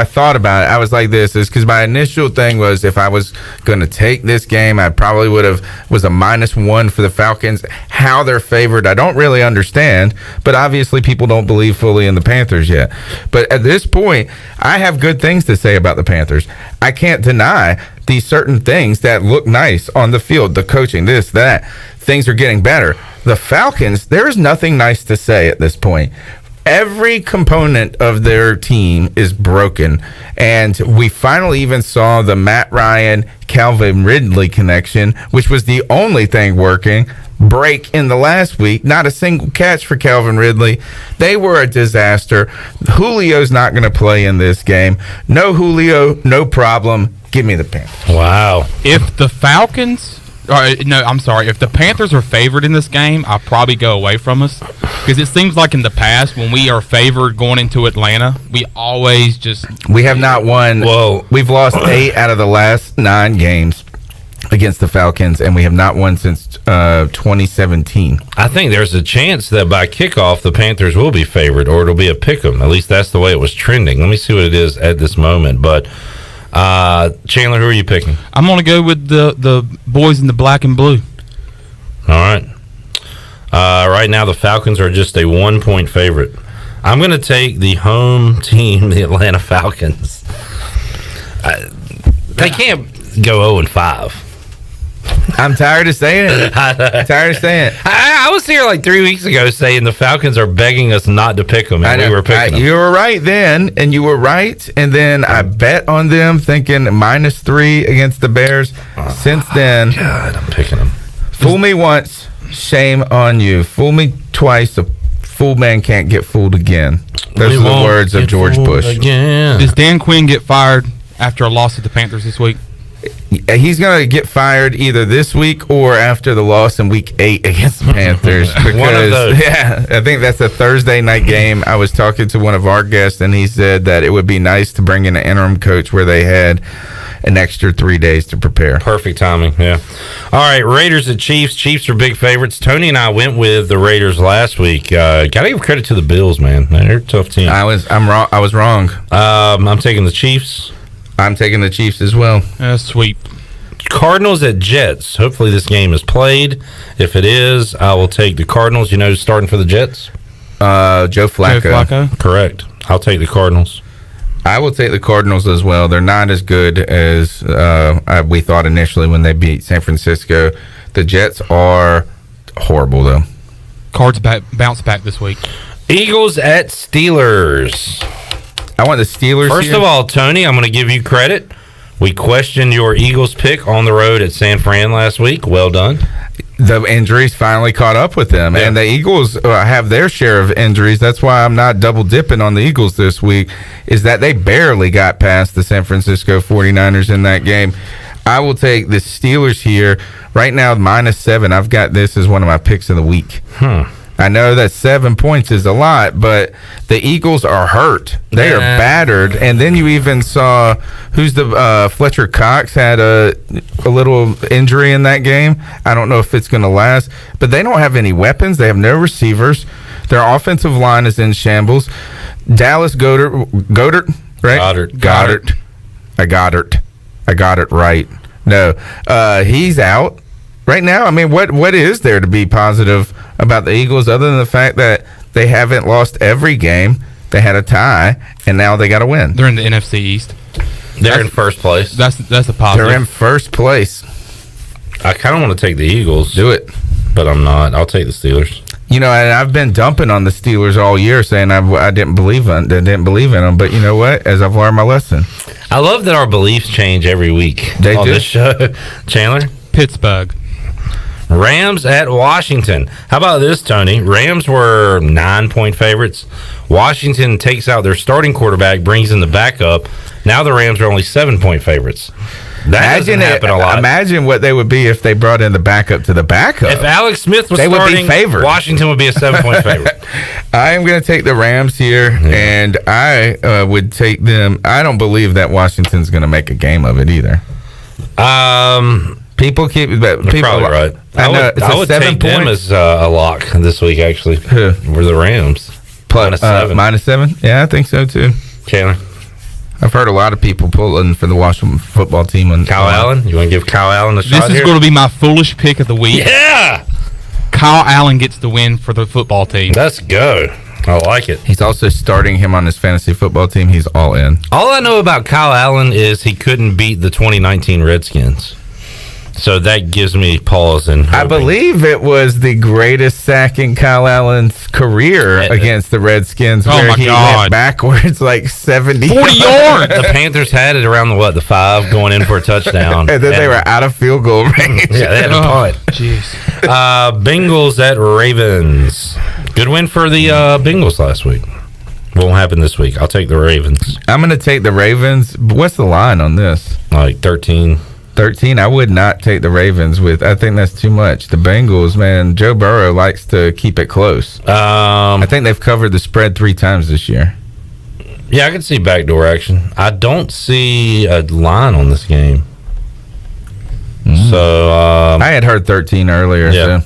[SPEAKER 1] thought about it. I was like this is because my initial thing was if I was going to take this game, I probably was a -1 for the Falcons. How they're favored, I don't really understand, but obviously people don't believe fully in the Panthers yet. But at this point, I have good things to say about the Panthers. I can't deny these certain things that look nice on the field, the coaching, this, that. Things are getting better. The Falcons, there is nothing nice to say at this point. Every component of their team is broken, and we finally even saw the Matt Ryan, Calvin Ridley connection, which was the only thing working, break in the last week. Not a single catch for Calvin Ridley. They were a disaster. Julio's not going to play in this game. No Julio, no problem. Give me the Panthers.
[SPEAKER 2] Wow.
[SPEAKER 3] If the Falcons... if the Panthers are favored in this game, I'll probably go away from us. Because it seems like in the past, when we are favored going into Atlanta, we always just...
[SPEAKER 1] We have not won. Well, we've lost 8 out of the last 9 games against the Falcons, and we have not won since 2017.
[SPEAKER 2] I think there's a chance that by kickoff, the Panthers will be favored, or it'll be a pick'em. At least that's the way it was trending. Let me see what it is at this moment, but... Chandler, who are you picking?
[SPEAKER 3] I'm going to go with the boys in the black and blue.
[SPEAKER 2] All right. Right now, the Falcons are just a 1-point favorite. I'm going to take the home team, the Atlanta Falcons. They can't go 0-5.
[SPEAKER 1] I'm tired of saying it.
[SPEAKER 2] I was here like 3 weeks ago saying the Falcons are begging us not to pick them, and we were picking them.
[SPEAKER 1] You were right then, and you were right, and then I bet on them thinking -3 against the Bears. Since then,
[SPEAKER 2] God, I'm picking them.
[SPEAKER 1] Fool me once, shame on you. Fool me twice, a fool man can't get fooled again. Those are the words of George Bush.
[SPEAKER 2] Again.
[SPEAKER 3] Does Dan Quinn get fired after a loss to the Panthers this week?
[SPEAKER 1] He's going to get fired either this week or after the loss in Week 8 against the Panthers. Because,
[SPEAKER 2] one of those.
[SPEAKER 1] Yeah, I think that's a Thursday night game. I was talking to one of our guests, and he said that it would be nice to bring in an interim coach where they had an extra 3 days to prepare.
[SPEAKER 2] Perfect timing, yeah. All right, Raiders at Chiefs. Chiefs are big favorites. Tony and I went with the Raiders last week. Got to give credit to the Bills, man. They're a tough team.
[SPEAKER 1] I was wrong.
[SPEAKER 2] I'm taking the Chiefs.
[SPEAKER 1] I'm taking the Chiefs as well.
[SPEAKER 3] Sweep.
[SPEAKER 2] Cardinals at Jets. Hopefully this game is played. If it is, I will take the Cardinals. You know who's starting for the Jets?
[SPEAKER 1] Joe Flacco.
[SPEAKER 2] Correct. I'll take the Cardinals.
[SPEAKER 1] I will take the Cardinals as well. They're not as good as we thought initially when they beat San Francisco. The Jets are horrible, though.
[SPEAKER 3] Cards bounce back this week.
[SPEAKER 2] Eagles at Steelers.
[SPEAKER 1] I want the Steelers.
[SPEAKER 2] First of all, Tony, I'm going to give you credit. We questioned your Eagles pick on the road at San Fran last week. Well done.
[SPEAKER 1] The injuries finally caught up with them, and the Eagles have their share of injuries. That's why I'm not double dipping on the Eagles this week, is that they barely got past the San Francisco 49ers in that game. I will take the Steelers here. Right now, -7. I've got this as one of my picks of the week. I know that 7 points is a lot, but the Eagles are hurt. They are battered. And then you even saw Fletcher Cox had a little injury in that game. I don't know if it's going to last, but they don't have any weapons. They have no receivers. Their offensive line is in shambles. Dallas Goedert, right?
[SPEAKER 2] Goddard.
[SPEAKER 1] I got it right. No, he's out. Right now, I mean, what is there to be positive about the Eagles other than the fact that they haven't lost every game? They had a tie, and now they got to win.
[SPEAKER 3] They're in the NFC East.
[SPEAKER 2] They're in first place.
[SPEAKER 3] That's a positive.
[SPEAKER 1] They're in first place.
[SPEAKER 2] I kind of want to take the Eagles.
[SPEAKER 1] Do it.
[SPEAKER 2] But I'm not. I'll take the Steelers.
[SPEAKER 1] You know, and I've been dumping on the Steelers all year, saying I didn't believe in them. But you know what? As I've learned my lesson.
[SPEAKER 2] I love that our beliefs change every week
[SPEAKER 1] they
[SPEAKER 2] on
[SPEAKER 1] do.
[SPEAKER 2] this show. Chandler?
[SPEAKER 3] Pittsburgh.
[SPEAKER 2] Rams at Washington. How about this, Tony? Rams were 9-point favorites. Washington takes out their starting quarterback, brings in the backup. Now the Rams are only 7-point favorites. That doesn't happen a lot.
[SPEAKER 1] Imagine what they would be if they brought in the backup to the backup.
[SPEAKER 2] If Alex Smith was starting,
[SPEAKER 1] would be favored.
[SPEAKER 2] Washington would be a 7-point favorite.
[SPEAKER 1] I am going to take the Rams here, and I would take them. I don't believe that Washington's going to make a game of it either. People keep.
[SPEAKER 2] You're probably right. I would take them as a lock this week. Actually, were the Rams
[SPEAKER 1] -7? Yeah, I think so too.
[SPEAKER 2] Chandler,
[SPEAKER 1] I've heard a lot of people pulling for the Washington football team. On
[SPEAKER 2] Kyle Allen, you want to give Kyle Allen a shot?
[SPEAKER 3] This is going to be my foolish pick of the week.
[SPEAKER 2] Yeah,
[SPEAKER 3] Kyle Allen gets the win for the football team.
[SPEAKER 2] Let's go. I like it.
[SPEAKER 1] He's also starting him on his fantasy football team. He's all in.
[SPEAKER 2] All I know about Kyle Allen is he couldn't beat the 2019 Redskins. So that gives me pause.
[SPEAKER 1] I believe it was the greatest sack in Kyle Allen's career against the Redskins, where he went backwards like 40
[SPEAKER 3] yards.
[SPEAKER 2] The Panthers had it around the 5 going in for a touchdown.
[SPEAKER 1] And then they were out of field goal range.
[SPEAKER 2] Yeah, they had a punt.
[SPEAKER 3] Jeez.
[SPEAKER 2] Bengals at Ravens. Good win for the Bengals last week. Won't happen this week. I'll take the Ravens.
[SPEAKER 1] I'm going to take the Ravens. What's the line on this?
[SPEAKER 2] Like 13.
[SPEAKER 1] 13. I would not take the Ravens I think that's too much. The Bengals, man, Joe Burrow likes to keep it close. I think they've covered the spread 3 times this year.
[SPEAKER 2] Yeah, I can see backdoor action. I don't see a line on this game. So
[SPEAKER 1] I had heard 13 earlier.
[SPEAKER 2] Yeah.
[SPEAKER 1] So.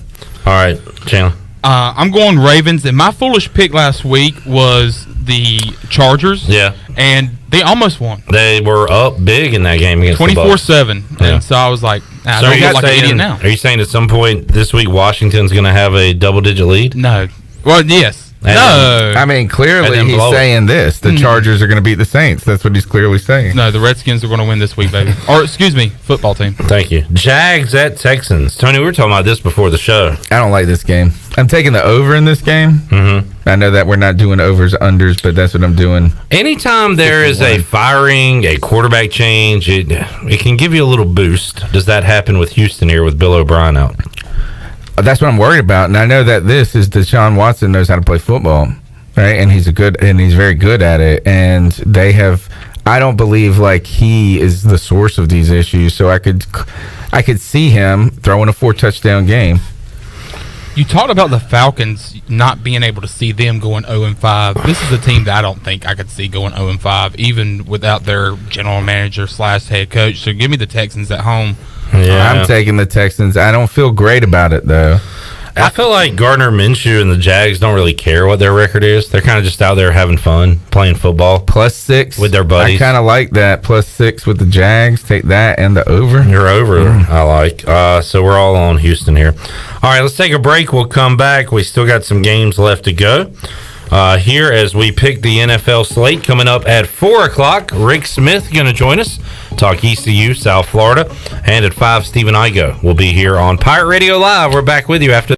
[SPEAKER 2] All right, Chandler.
[SPEAKER 3] I'm going Ravens, and my foolish pick last week was the Chargers.
[SPEAKER 2] Yeah.
[SPEAKER 3] And they almost won.
[SPEAKER 2] They were up big in that game against
[SPEAKER 3] 24-7.
[SPEAKER 2] Yeah.
[SPEAKER 3] And so I was like,
[SPEAKER 2] so are you like an idiot now. Are you saying at some point this week Washington's going to have a double-digit lead?
[SPEAKER 3] No. Well, yes.
[SPEAKER 1] No. I mean, clearly he's saying this. The Chargers are going to beat the Saints. That's what he's clearly saying.
[SPEAKER 3] No, the Redskins are going to win this week, baby. Or, excuse me, football team.
[SPEAKER 2] Thank you. Jags at Texans. Tony, we were talking about this before the show.
[SPEAKER 1] I don't like this game. I'm taking the over in this game.
[SPEAKER 2] Mm-hmm.
[SPEAKER 1] I know that we're not doing overs, unders, but that's what I'm doing.
[SPEAKER 2] Anytime there is a firing, a quarterback change, it can give you a little boost. Does that happen with Houston here with Bill O'Brien out?
[SPEAKER 1] That's what I'm worried about, and I know that this is Deshaun Watson knows how to play football, right? And he's very good at it. And they have, I don't believe like he is the source of these issues. So I could see him throwing a 4-touchdown game.
[SPEAKER 3] You talked about the Falcons not being able to see them going 0-5. This is a team that I don't think I could see going 0-5, even without their general manager / head coach. So give me the Texans at home.
[SPEAKER 2] Yeah.
[SPEAKER 1] I'm taking the Texans. I don't feel great about it, though.
[SPEAKER 2] I feel like Gardner Minshew and the Jags don't really care what their record is. They're kind of just out there having fun, playing football.
[SPEAKER 1] +6
[SPEAKER 2] with their buddies.
[SPEAKER 1] I kind of like that. +6 with the Jags. Take that and the over.
[SPEAKER 2] You're over. I like. So we're all on Houston here. All right, let's take a break. We'll come back. We still got some games left to go. Here as we pick the NFL slate coming up at 4 o'clock. Rick Smith going to join us, talk ECU, South Florida. And at 5, Stephen Igoe will be here on Pirate Radio Live. We're back with you after.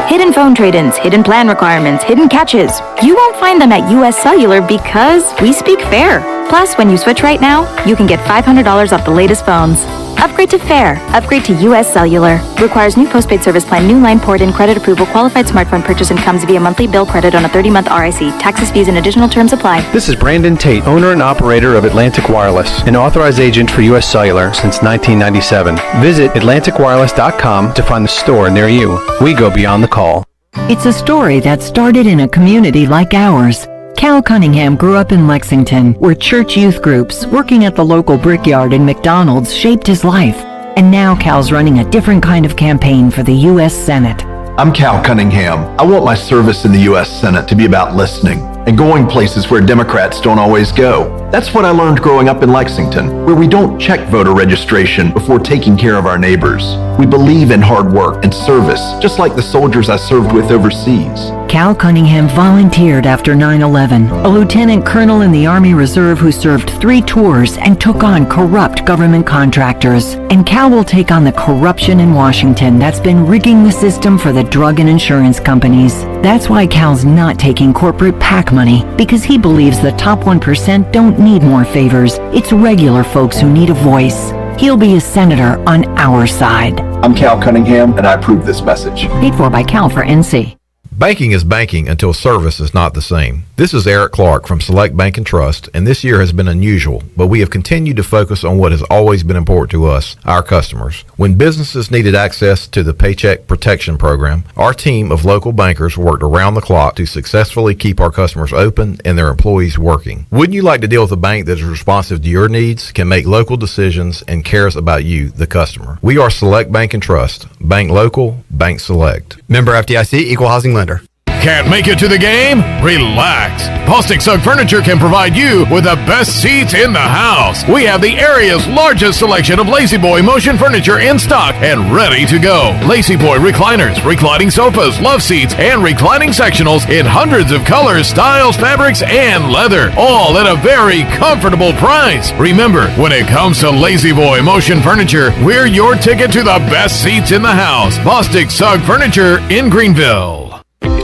[SPEAKER 8] Hidden phone trade-ins, hidden plan requirements, hidden catches. You won't find them at US Cellular because we speak fair. Plus, when you switch right now, you can get $500 off the latest phones. Upgrade to Fair. Upgrade to US Cellular. Requires new postpaid service plan, new line port in, credit approval, qualified smartphone purchase, and comes via monthly bill credit on a 30-month RIC. Taxes, fees, and additional terms apply.
[SPEAKER 15] This is Brandon Tate, owner and operator of Atlantic Wireless, an authorized agent for US Cellular since 1997. Visit AtlanticWireless.com to find the store near you. We go beyond the call.
[SPEAKER 16] It's a story that started in a community like ours. Cal Cunningham grew up in Lexington, where church youth groups working at the local brickyard and McDonald's shaped his life. And now Cal's running a different kind of campaign for the U.S. Senate.
[SPEAKER 17] I'm Cal Cunningham. I want my service in the U.S. Senate to be about listening and going places where Democrats don't always go. That's what I learned growing up in Lexington, where we don't check voter registration before taking care of our neighbors. We believe in hard work and service, just like the soldiers I served with overseas.
[SPEAKER 16] Cal Cunningham volunteered after 9/11, a lieutenant colonel in the Army Reserve who served 3 tours and took on corrupt government contractors. And Cal will take on the corruption in Washington that's been rigging the system for the drug and insurance companies. That's why Cal's not taking corporate PAC money, because he believes the top 1% don't need more favors. It's regular folks who need a voice. He'll be a senator on our side.
[SPEAKER 17] I'm Cal Cunningham, and I approve this message.
[SPEAKER 16] Paid for by Cal for NC.
[SPEAKER 18] Banking is banking until service is not the same. This is Eric Clark from Select Bank and Trust, and this year has been unusual, but we have continued to focus on what has always been important to us, our customers. When businesses needed access to the Paycheck Protection Program, our team of local bankers worked around the clock to successfully keep our customers open and their employees working. Wouldn't you like to deal with a bank that is responsive to your needs, can make local decisions, and cares about you, the customer? We are Select Bank and Trust. Bank local, bank select.
[SPEAKER 5] Member FDIC, Equal Housing Lender.
[SPEAKER 14] Can't make it to the game? Relax. Bostic Sugg Furniture can provide you with the best seats in the house. We have the area's largest selection of Lazy Boy motion furniture in stock and ready to go. Lazy Boy recliners, reclining sofas, love seats, and reclining sectionals in hundreds of colors, styles, fabrics, and leather, all at a very comfortable price. Remember, when it comes to Lazy Boy motion furniture, we're your ticket to the best seats in the house. Bostic Sugg Furniture in Greenville.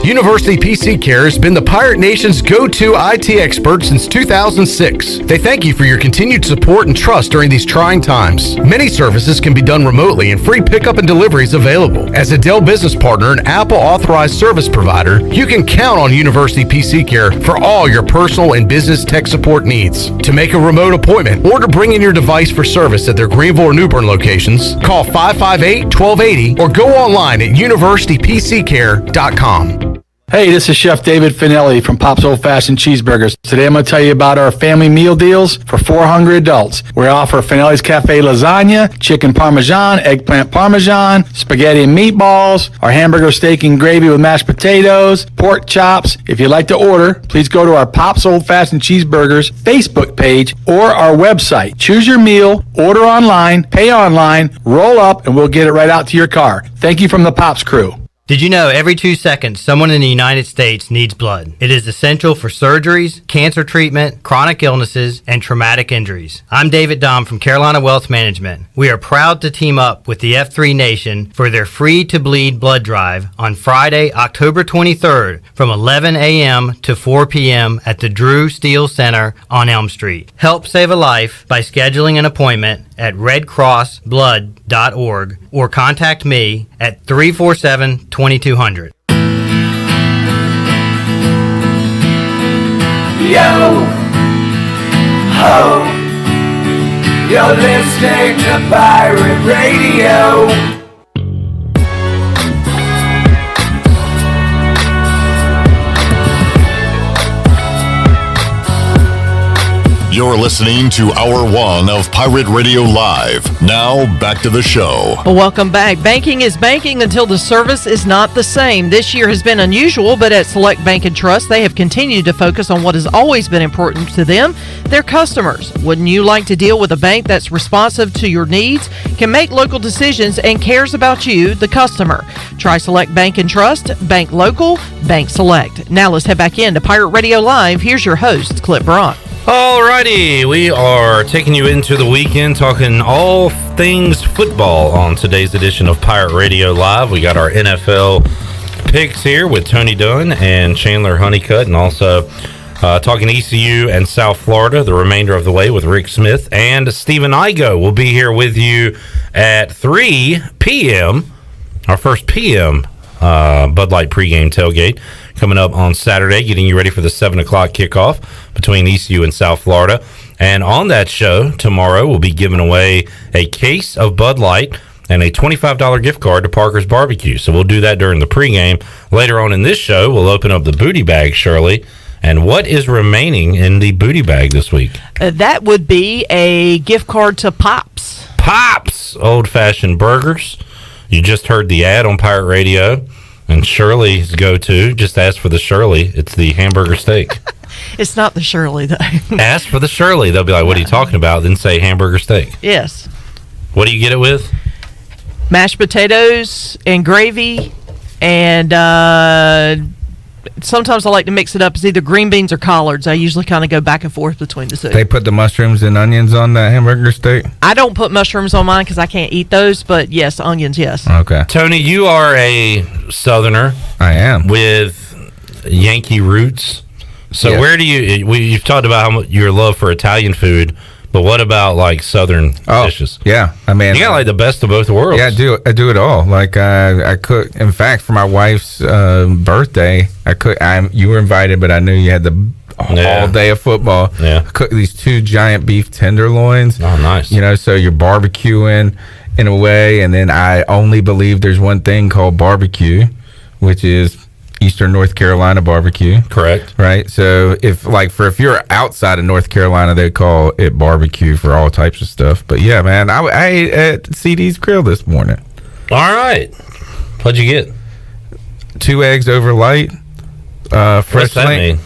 [SPEAKER 19] University PC Care has been the Pirate Nation's go-to IT expert since 2006. They thank you for your continued support and trust during these trying times. Many services can be done remotely and free pickup and delivery is available. As a Dell business partner and Apple authorized service provider, you can count on University PC Care for all your personal and business tech support needs. To make a remote appointment or to bring in your device for service at their Greenville or New Bern locations, call 558-1280 or go online at universitypccare.com.
[SPEAKER 20] Hey, this is Chef David Finelli from Pop's Old Fashioned Cheeseburgers. Today I'm going to tell you about our family meal deals for 4 hungry adults. We offer Finelli's Cafe lasagna, chicken parmesan, eggplant parmesan, spaghetti and meatballs, our hamburger steak and gravy with mashed potatoes, pork chops. If you'd like to order, please go to our Pop's Old Fashioned Cheeseburgers Facebook page or our website. Choose your meal, order online, pay online, roll up, and we'll get it right out to your car. Thank you from the Pops crew.
[SPEAKER 21] Did you know every 2 seconds someone in the United States needs blood? It is essential for surgeries, cancer treatment, chronic illnesses, and traumatic injuries. I'm David Dom from Carolina Wealth Management. We are proud to team up with the F3 Nation for their Free to Bleed blood drive on Friday, October 23rd from 11 a.m. to 4 p.m. at the Drew Steele Center on Elm Street. Help save a life by scheduling an appointment at redcrossblood.org or contact me at 347-2200.
[SPEAKER 22] Yo ho, you're listening to Pirate Radio.
[SPEAKER 14] You're listening to Hour 1 of Pirate Radio Live. Now, back to the show.
[SPEAKER 10] Welcome back. Banking is banking until the service is not the same. This year has been unusual, but at Select Bank and Trust, they have continued to focus on what has always been important to them, their customers. Wouldn't you like to deal with a bank that's responsive to your needs, can make local decisions, and cares about you, the customer? Try Select Bank and Trust, bank local, bank select. Now let's head back into Pirate Radio Live. Here's your host, Clip Brock.
[SPEAKER 2] Alrighty, we are taking you into the weekend, talking all things football on today's edition of Pirate Radio Live. We got our NFL picks here with Tony Dunn and Chandler Honeycutt, and also talking ECU and South Florida the remainder of the way with Rick Smith. And Stephen Igoe will be here with you at 3 p.m., our first p.m. Bud Light pregame tailgate coming up on Saturday, getting you ready for the 7 o'clock kickoff between ECU and South Florida. And on that show tomorrow, we'll be giving away a case of Bud Light and a $25 gift card to Parker's Barbecue. So we'll do that during the pregame. Later on in this show, we'll open up the booty bag, Shirley. And what is remaining in the booty bag this week?
[SPEAKER 10] That would be a gift card to Pops.
[SPEAKER 2] Pops! Old-fashioned burgers. You just heard the ad on Pirate Radio. And Shirley's go-to, just ask for the Shirley. It's the hamburger steak.
[SPEAKER 10] It's not the Shirley, though.
[SPEAKER 2] Ask for the Shirley. They'll be like, what are you talking about? Then say hamburger steak.
[SPEAKER 10] Yes.
[SPEAKER 2] What do you get it with?
[SPEAKER 10] Mashed potatoes and gravy. And sometimes I like to mix it up. It's either green beans or collards. I usually kind of go back and forth between the two.
[SPEAKER 1] They put the mushrooms and onions on that hamburger steak?
[SPEAKER 10] I don't put mushrooms on mine because I can't eat those, but yes, onions, yes.
[SPEAKER 1] Okay.
[SPEAKER 2] Tony, you are a Southerner.
[SPEAKER 1] I am.
[SPEAKER 2] With Yankee roots. So
[SPEAKER 1] yes.
[SPEAKER 2] Where do you've talked about your love for Italian food, But what about like Southern dishes?
[SPEAKER 1] Yeah, I mean,
[SPEAKER 2] you got like the best of both worlds.
[SPEAKER 1] Yeah, I do it all. Like I cook. In fact, for my wife's birthday, I cook. You were invited, but I knew you had the all day of football.
[SPEAKER 2] Yeah,
[SPEAKER 1] I cook these 2 giant beef tenderloins.
[SPEAKER 2] Oh, nice.
[SPEAKER 1] You know, so you're barbecuing in a way, and then I only believe there's one thing called barbecue, which is Eastern North Carolina barbecue.
[SPEAKER 2] Correct.
[SPEAKER 1] Right. So if you're outside of North Carolina, they call it barbecue for all types of stuff. But yeah, man, I ate at CD's Grill this morning.
[SPEAKER 2] All right. What'd you get?
[SPEAKER 1] 2 eggs over light. Fresh
[SPEAKER 2] What's that mean?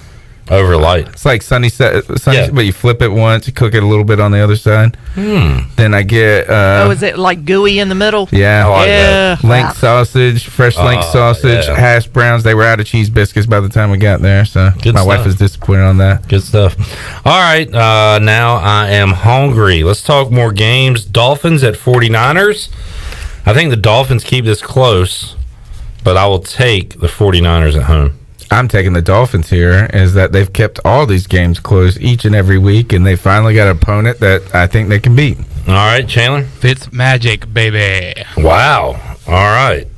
[SPEAKER 2] Over light.
[SPEAKER 1] It's like sunny, but you flip it once, you cook it a little bit on the other side. Then I get.
[SPEAKER 10] Is it like gooey in the middle?
[SPEAKER 1] Yeah,
[SPEAKER 10] yeah.
[SPEAKER 1] Link sausage, fresh link sausage, hash browns. They were out of cheese biscuits by the time we got there, so my wife was disappointed on that.
[SPEAKER 2] Good stuff. All right, now I am hungry. Let's talk more games. Dolphins at 49ers. I think the Dolphins keep this close, but I will take the 49ers at home.
[SPEAKER 1] I'm taking the Dolphins here, is that they've kept all these games close each and every week, and they finally got an opponent that I think they can beat.
[SPEAKER 2] All right, Chandler?
[SPEAKER 3] Fitz magic, baby.
[SPEAKER 2] Wow. All right.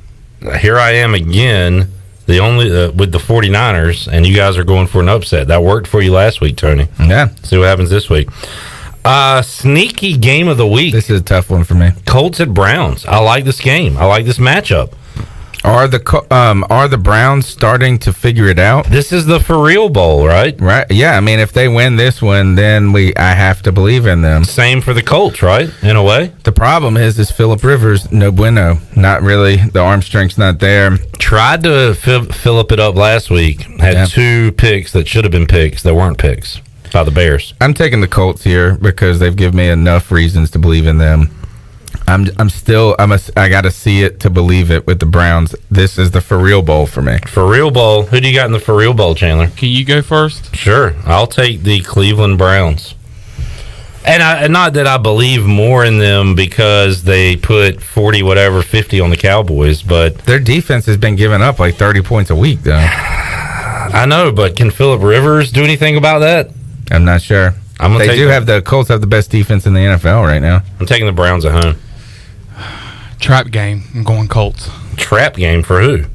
[SPEAKER 2] Here I am again, the only with the 49ers, and you guys are going for an upset. That worked for you last week, Tony.
[SPEAKER 1] Yeah.
[SPEAKER 2] See what happens this week. Sneaky game of the week.
[SPEAKER 1] This is a tough one for me.
[SPEAKER 2] Colts at Browns. I like this game. I like this matchup.
[SPEAKER 1] Are the Browns starting to figure it out?
[SPEAKER 2] This is the for real bowl, right?
[SPEAKER 1] Right. Yeah. I mean, if they win this one, then I have to believe in them.
[SPEAKER 2] Same for the Colts, right? In a way.
[SPEAKER 1] The problem is Phillip Rivers no bueno. Not really. The arm strength's not there.
[SPEAKER 2] Tried to Phillip it up last week. Had 2 picks that should have been picks that weren't picks by the Bears.
[SPEAKER 1] I'm taking the Colts here because they've given me enough reasons to believe in them. I got to see it to believe it with the Browns. This is the for real bowl for me.
[SPEAKER 2] For real bowl. Who do you got in the for real bowl, Chandler?
[SPEAKER 3] Can you go first?
[SPEAKER 2] Sure. I'll take the Cleveland Browns. And not that I believe more in them because they put 50 on the Cowboys, but
[SPEAKER 1] their defense has been giving up like 30 points a week, though.
[SPEAKER 2] I know, but can Phillip Rivers do anything about that?
[SPEAKER 1] I'm not sure. The Colts have the best defense in the NFL right now.
[SPEAKER 2] I'm taking the Browns at home.
[SPEAKER 3] Trap game. I'm going Colts.
[SPEAKER 2] Trap game for who?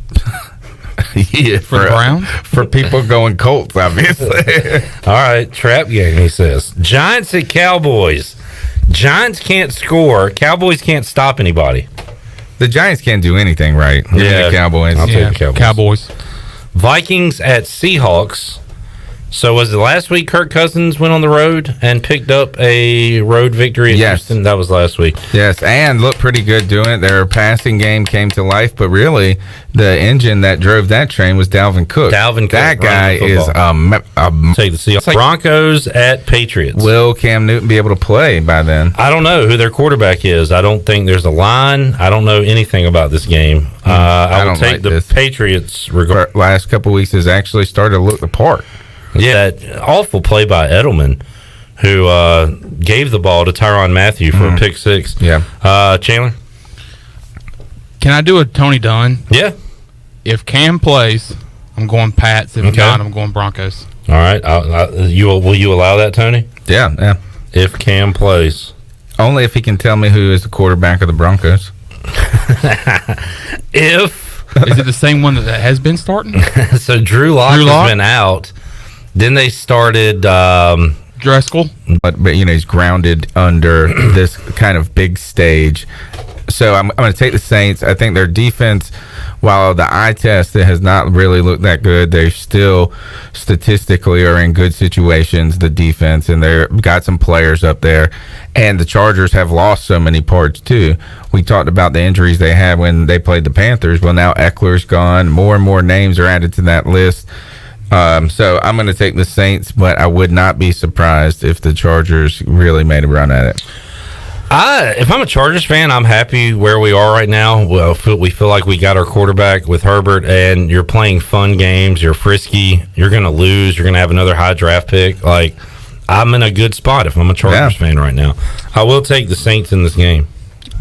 [SPEAKER 1] Yeah,
[SPEAKER 3] for the Browns?
[SPEAKER 1] For people going Colts, obviously.
[SPEAKER 2] All right, trap game, he says. Giants at Cowboys. Giants can't score. Cowboys can't stop anybody.
[SPEAKER 1] The Giants can't do anything right.
[SPEAKER 2] Yeah,
[SPEAKER 1] the Cowboys.
[SPEAKER 2] I'll take the
[SPEAKER 3] Cowboys.
[SPEAKER 2] Vikings at Seahawks. So was it last week Kirk Cousins went on the road and picked up a road victory at Houston? That was last week.
[SPEAKER 1] Yes, and looked pretty good doing it. Their passing game came to life, but really the engine that drove that train was Dalvin Cook. That guy is
[SPEAKER 2] take the Seahawks. Broncos at Patriots.
[SPEAKER 1] Will Cam Newton be able to play by then?
[SPEAKER 2] I don't know who their quarterback is. I don't think there's a line. I don't know anything about this game. I will take the Patriots.
[SPEAKER 1] Last couple of weeks has actually started to look the part.
[SPEAKER 2] Yeah, that awful play by Edelman, who gave the ball to Tyrann Mathieu for a pick 6.
[SPEAKER 1] Yeah.
[SPEAKER 2] Chandler?
[SPEAKER 3] Can I do a Tony Dunn?
[SPEAKER 2] Yeah.
[SPEAKER 3] If Cam plays, I'm going Pats. If not, I'm going Broncos.
[SPEAKER 2] All right. Will you allow that, Tony?
[SPEAKER 1] Yeah.
[SPEAKER 2] If Cam plays.
[SPEAKER 1] Only if he can tell me who is the quarterback of the Broncos.
[SPEAKER 3] Is it the same one that has been starting?
[SPEAKER 2] So Drew Lock has been out. Then they started
[SPEAKER 3] Driscoll,
[SPEAKER 1] but he's grounded under this kind of big stage. So I'm going to take the Saints. I think their defense, while the eye test has not really looked that good, they still statistically are in good situations. The defense, and they've got some players up there. And the Chargers have lost so many parts too. We talked about the injuries they had when they played the Panthers. Well, now Eckler's gone. More and more names are added to that list. So I'm going to take the Saints, but I would not be surprised if the Chargers really made a run at it.
[SPEAKER 2] If I'm a Chargers fan, I'm happy where we are right now. Well, we feel like we got our quarterback with Herbert, and you're playing fun games. You're frisky. You're going to lose. You're going to have another high draft pick. Like, I'm in a good spot if I'm a Chargers fan right now. I will take the Saints in this game.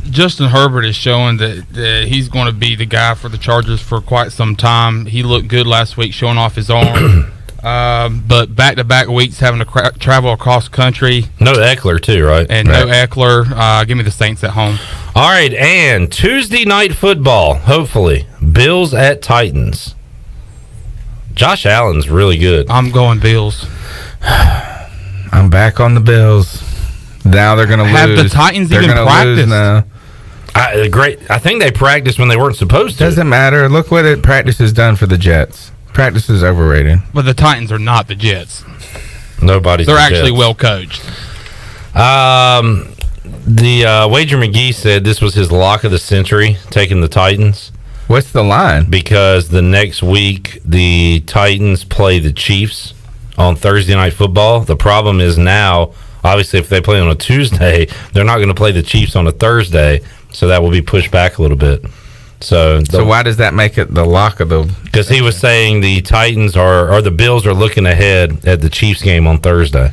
[SPEAKER 3] Justin Herbert is showing that he's going to be the guy for the Chargers for quite some time. He looked good last week, showing off his arm. But back-to-back weeks having to travel across country.
[SPEAKER 2] No Eckler, too, right?
[SPEAKER 3] And no Eckler. Give me the Saints at home.
[SPEAKER 2] All right, and Tuesday night football, hopefully. Bills at Titans. Josh Allen's really good.
[SPEAKER 3] I'm going Bills.
[SPEAKER 1] I'm back on the Bills. Now they're going to lose.
[SPEAKER 3] Have the Titans even practiced?
[SPEAKER 1] Now.
[SPEAKER 2] I think they practiced when they weren't supposed to.
[SPEAKER 1] Doesn't matter. Look what practice has done for the Jets. Practice is overrated.
[SPEAKER 3] But the Titans are not the Jets.
[SPEAKER 2] They're
[SPEAKER 3] actually well coached.
[SPEAKER 2] The Wager McGee said this was his lock of the century, taking the Titans.
[SPEAKER 1] What's the line?
[SPEAKER 2] Because the next week the Titans play the Chiefs on Thursday Night Football. The problem is now, obviously, if they play on a Tuesday, they're not going to play the Chiefs on a Thursday, so that will be pushed back a little bit. So
[SPEAKER 1] why does that make it the lock of the?
[SPEAKER 2] Because he was saying the Titans or the Bills are looking ahead at the Chiefs game on Thursday.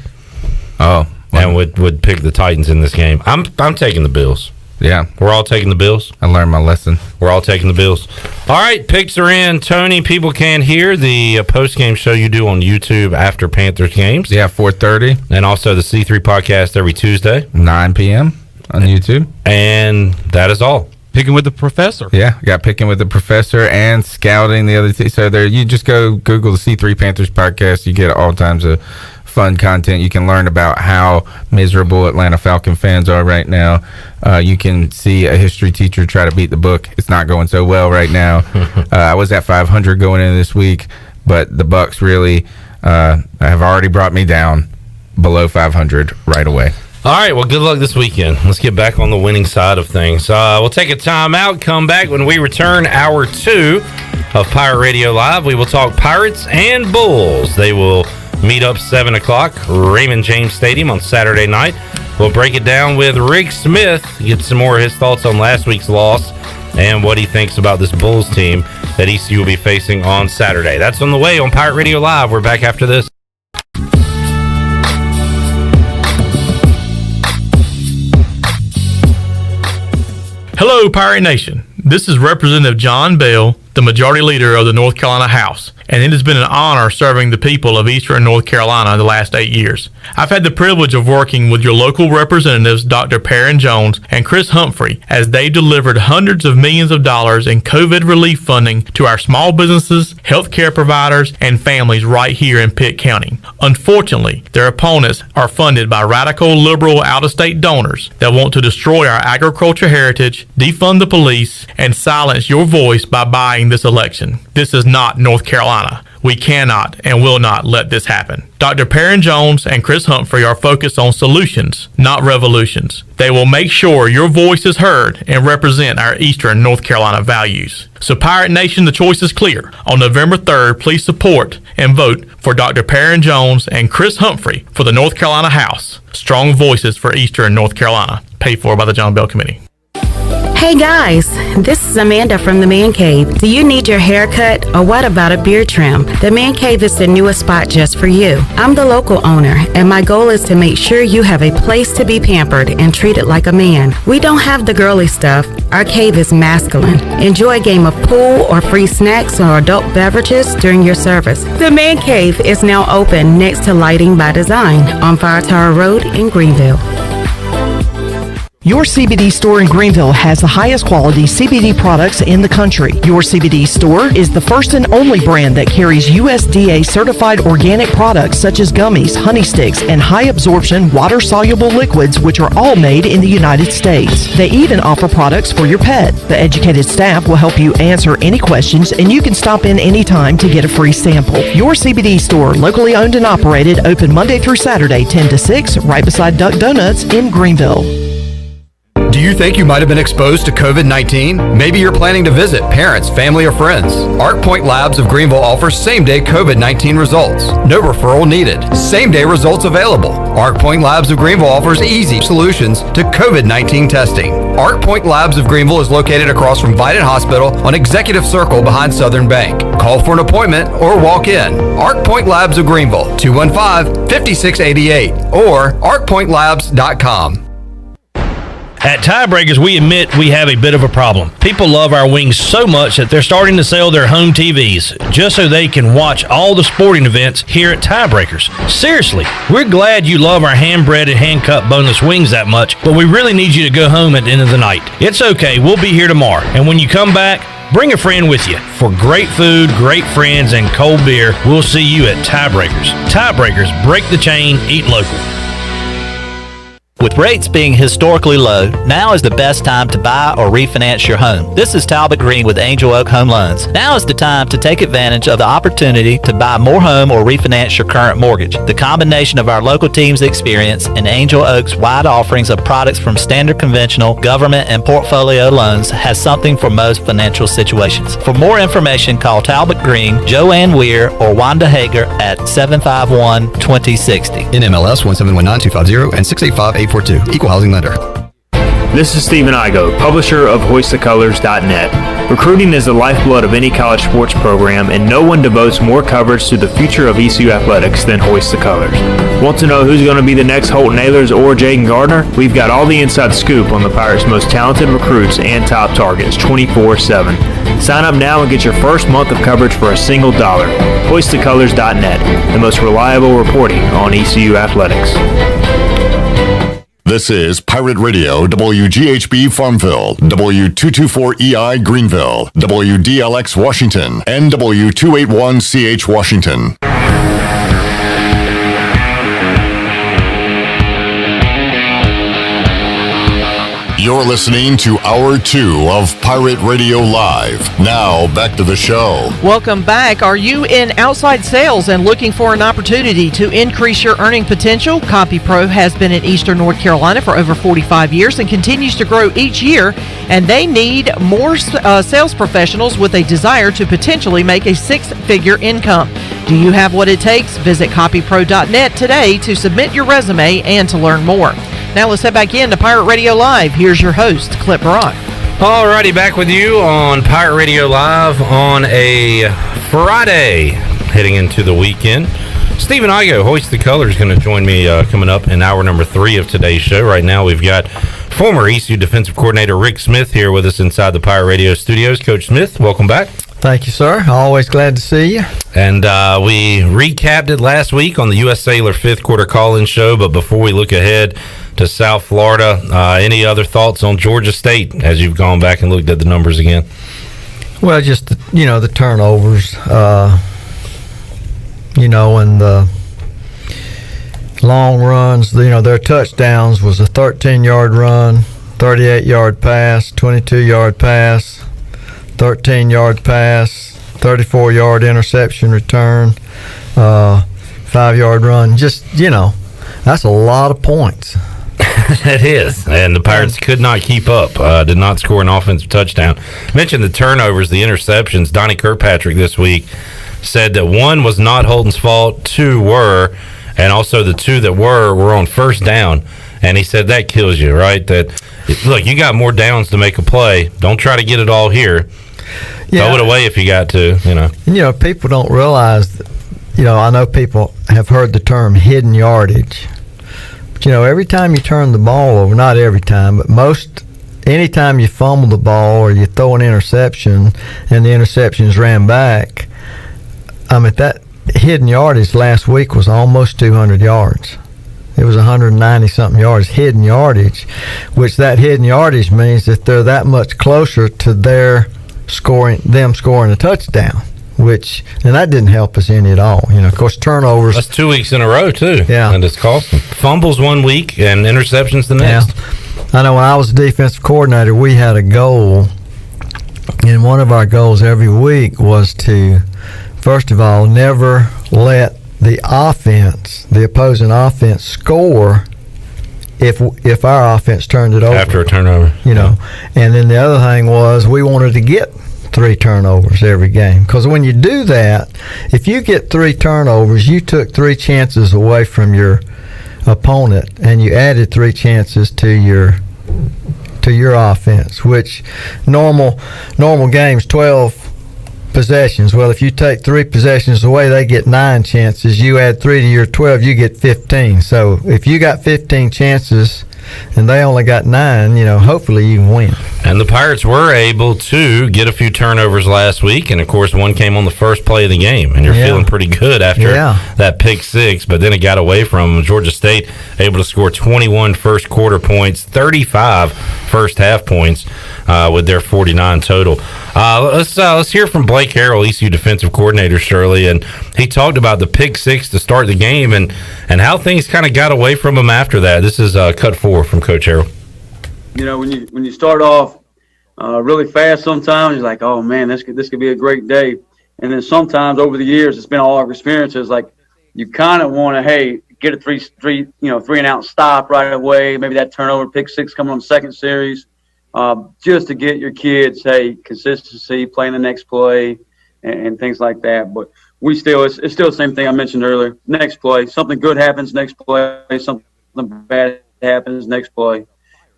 [SPEAKER 1] Oh,
[SPEAKER 2] and would pick the Titans in this game. I'm taking the Bills.
[SPEAKER 1] Yeah,
[SPEAKER 2] we're all taking the Bills.
[SPEAKER 1] I learned my lesson.
[SPEAKER 2] We're all taking the Bills. All right, picks are in. Tony, people can hear the post-game show you do on YouTube after Panthers games.
[SPEAKER 1] Yeah, 4:30.
[SPEAKER 2] And also the C3 podcast every Tuesday.
[SPEAKER 1] 9 p.m. on YouTube.
[SPEAKER 2] And that is all.
[SPEAKER 3] Picking with the Professor.
[SPEAKER 1] Yeah, got Picking with the Professor and Scouting the other so there you just go Google the C3 Panthers podcast. You get all kinds of fun content. You can learn about how miserable Atlanta Falcon fans are right now. You can see a history teacher try to beat the book. It's not going so well right now. I was at 500 going into this week, but the Bucks really have already brought me down below 500 right away.
[SPEAKER 2] All right, well, good luck this weekend. Let's get back on the winning side of things. We'll take a time out, come back when we return hour 2 of Pirate Radio Live. We will talk Pirates and Bulls. They will meet up 7 o'clock, Raymond James Stadium on Saturday night. We'll break it down with Rick Smith, get some more of his thoughts on last week's loss and what he thinks about this Bulls team that ECU will be facing on Saturday. That's on the way on Pirate Radio Live. We're back after this.
[SPEAKER 6] Hello, Pirate Nation. This is Representative John Bell, the Majority Leader of the North Carolina House, and it has been an honor serving the people of Eastern North Carolina the last 8 years. I've had the privilege of working with your local representatives, Dr. Perrin Jones and Chris Humphrey, as they delivered hundreds of millions of dollars in COVID relief funding to our small businesses, healthcare providers, and families right here in Pitt County. Unfortunately, their opponents are funded by radical liberal out-of-state donors that want to destroy our agriculture heritage, defund the police, and silence your voice by buying this election. This is not North Carolina. We cannot and will not let this happen. Dr. Perrin Jones and Chris Humphrey are focused on solutions, not revolutions. They will make sure your voice is heard and represent our Eastern North Carolina values. So Pirate Nation, the choice is clear. On November 3rd, please support and vote for Dr. Perrin Jones and Chris Humphrey for the North Carolina House. Strong voices for Eastern North Carolina. Paid for by the John Bell Committee.
[SPEAKER 4] Hey guys, this is Amanda from the Man Cave. Do you need your hair cut or what about a beard trim? The Man Cave is the newest spot just for you. I'm the local owner and my goal is to make sure you have a place to be pampered and treated like a man. We don't have the girly stuff. Our cave is masculine. Enjoy a game of pool or free snacks or adult beverages during your service. The Man Cave is now open next to Lighting by Design on Fire Tower Road in Greenville.
[SPEAKER 10] Your CBD store in Greenville has the highest quality CBD products in the country. Your CBD store is the first and only brand that carries USDA certified organic products such as gummies, honey sticks, and high absorption water soluble liquids, which are all made in the United States. They even offer products for your pet. The educated staff will help you answer any questions, and you can stop in anytime to get a free sample. Your CBD store, locally owned and operated, open Monday through Saturday, 10 to 6, right beside Duck Donuts in Greenville.
[SPEAKER 5] Do you think you might have been exposed to COVID-19? Maybe you're planning to visit parents, family, or friends. Arc Point Labs of Greenville offers same-day COVID-19 results. No referral needed. Same-day results available. Arc Point Labs of Greenville offers easy solutions to COVID-19 testing. Arc Point Labs of Greenville is located across from Vidant Hospital on Executive Circle behind Southern Bank. Call for an appointment or walk in. Arc Point Labs of Greenville, 215-5688 or arcpointlabs.com.
[SPEAKER 7] At Tiebreakers, we admit we have a bit of a problem. People love our wings so much that they're starting to sell their home TVs just so they can watch all the sporting events here at Tiebreakers. Seriously, we're glad you love our hand-breaded, hand-cut boneless wings that much, but we really need you to go home at the end of the night. It's okay, we'll be here tomorrow. And when you come back, bring a friend with you. For great food, great friends, and cold beer, we'll see you at Tiebreakers. Tiebreakers, break the chain, eat local.
[SPEAKER 9] With rates being historically low, now is the best time to buy or refinance your home. This is Talbot Green with Angel Oak Home Loans. Now is the time to take advantage of the opportunity to buy more home or refinance your current mortgage. The combination of our local team's experience and Angel Oak's wide offerings of products from standard conventional, government, and portfolio loans has something for most financial situations. For more information, call Talbot Green, Joanne Weir, or Wanda Hager at 751-2060.
[SPEAKER 5] NMLS 1719250 and 685-842. Equal housing lender.
[SPEAKER 23] This is Stephen Igoe, publisher of HoistTheColors.net. Recruiting is the lifeblood of any college sports program, and no one devotes more coverage to the future of ECU athletics than Hoist the Colors. Want to know who's going to be the next Holton Ahlers or Jaden Gardner? We've got all the inside scoop on the Pirates' most talented recruits and top targets 24/7. Sign up now and get your first month of coverage for a single $1. HoistTheColors.net, the most reliable reporting on ECU athletics.
[SPEAKER 24] This is Pirate Radio, WGHB Farmville, W224EI Greenville, WDLX Washington, and W281CH Washington. You're listening to Hour 2 of Pirate Radio Live. Now, back to the show.
[SPEAKER 10] Welcome back. Are you in outside sales and looking for an opportunity to increase your earning potential? CopyPro has been in Eastern North Carolina for over 45 years and continues to grow each year, and they need more sales professionals with a desire to potentially make a six-figure income. Do you have what it takes? Visit copypro.net today to submit your resume and to learn more. Now let's head back in to Pirate Radio Live. Here's your host, Clip Brock.
[SPEAKER 2] Alrighty, back with you on Pirate Radio Live on a Friday, heading into the weekend. Stephen Igoe, Hoist the Colors, going to join me coming up in hour number 3 of today's show. Right now we've got former ECU defensive coordinator Rick Smith here with us inside the Pirate Radio studios. Coach Smith, welcome back.
[SPEAKER 25] Thank you, sir. Always glad to see you.
[SPEAKER 2] And we recapped it last week on the U.S. Sailor 5th quarter call-in show, but before we look ahead to South Florida, any other thoughts on Georgia State as you've gone back and looked at the numbers again?
[SPEAKER 25] Well, just, the turnovers, and the long runs, their touchdowns was a 13-yard run, 38-yard pass, 22-yard pass, 13-yard pass, 34-yard interception return, 5-yard run. Just, that's a lot of points.
[SPEAKER 2] It is. And the Pirates could not keep up, did not score an offensive touchdown. Mentioned the turnovers, the interceptions. Donnie Kirkpatrick this week said that one was not Holton's fault, 2 were, and also the 2 that were on first down. And he said that kills you, right? That, look, you got more downs to make a play. Don't try to get it all here. Yeah. Throw it away if you got to,
[SPEAKER 25] people don't realize that, I know people have heard the term hidden yardage. But, every time you turn the ball over, not every time, but anytime you fumble the ball or you throw an interception and the interception's ran back, that hidden yardage last week was almost 200 yards. It was 190-something yards, hidden yardage, which that hidden yardage means that they're that much closer to them scoring a touchdown, and that didn't help us any at all. Of course, turnovers.
[SPEAKER 2] That's 2 weeks in a row, too.
[SPEAKER 25] Yeah.
[SPEAKER 2] And it's cost them. Fumbles 1 week and interceptions the next.
[SPEAKER 25] Yeah. I know when I was a defensive coordinator, we had a goal, and one of our goals every week was to, first of all, never let the opposing offense score if our offense turned it over.
[SPEAKER 2] After a turnover.
[SPEAKER 25] And then the other thing was we wanted to get 3 turnovers every game. Because when you do that, if you get 3 turnovers, you took 3 chances away from your opponent and you added 3 chances to your offense, which normal games 12 possessions. Well, if you take 3 possessions away, they get 9 chances. You add 3 to your 12, you get 15. So if you got 15 chances and they only got 9, hopefully you can win.
[SPEAKER 2] And the Pirates were able to get a few turnovers last week, and of course one came on the first play of the game, and you're feeling pretty good after that pick six, but then it got away from Georgia State, able to score 21 first quarter points, 35 first half points with their 49 total. Let's hear from Blake Harrell, ECU defensive coordinator, Shirley, and he talked about the pick six to start the game and how things kind of got away from him after that. This is cut 4 from Coach Harrell.
[SPEAKER 8] When you start off really fast, sometimes you're like, oh man, this could be a great day. And then sometimes over the years, it's been all our experiences. Like you kind of want to, get a three and out stop right away. Maybe that turnover, pick six coming on the second series, just to get your kids, consistency, playing the next play, and things like that. But it's still the same thing I mentioned earlier. Next play, something good happens. Next play, something bad happens. Next play.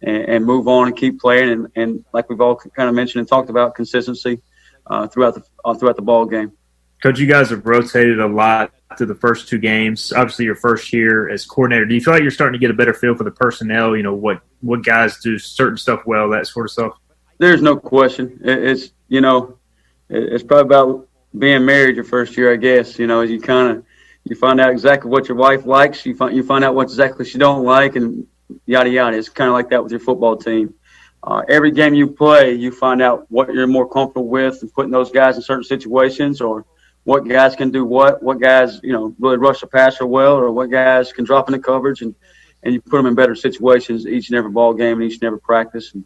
[SPEAKER 8] And move on and keep playing, and like we've all kind of mentioned and talked about, consistency throughout the ball game.
[SPEAKER 23] Coach, you guys have rotated a lot through the first 2 games. Obviously, your first year as coordinator. Do you feel like you're starting to get a better feel for the personnel? What guys do certain stuff well, that sort of stuff.
[SPEAKER 8] There's no question. It's probably about being married your first year, I guess. You find out exactly what your wife likes. You find out what exactly she don't like, and yada yada. It's kind of like that with your football team. Every game you play, you find out what you're more comfortable with and putting those guys in certain situations, or what guys can do what guys really rush the passer well, or what guys can drop into coverage, and you put them in better situations each and every ball game and each and every practice. And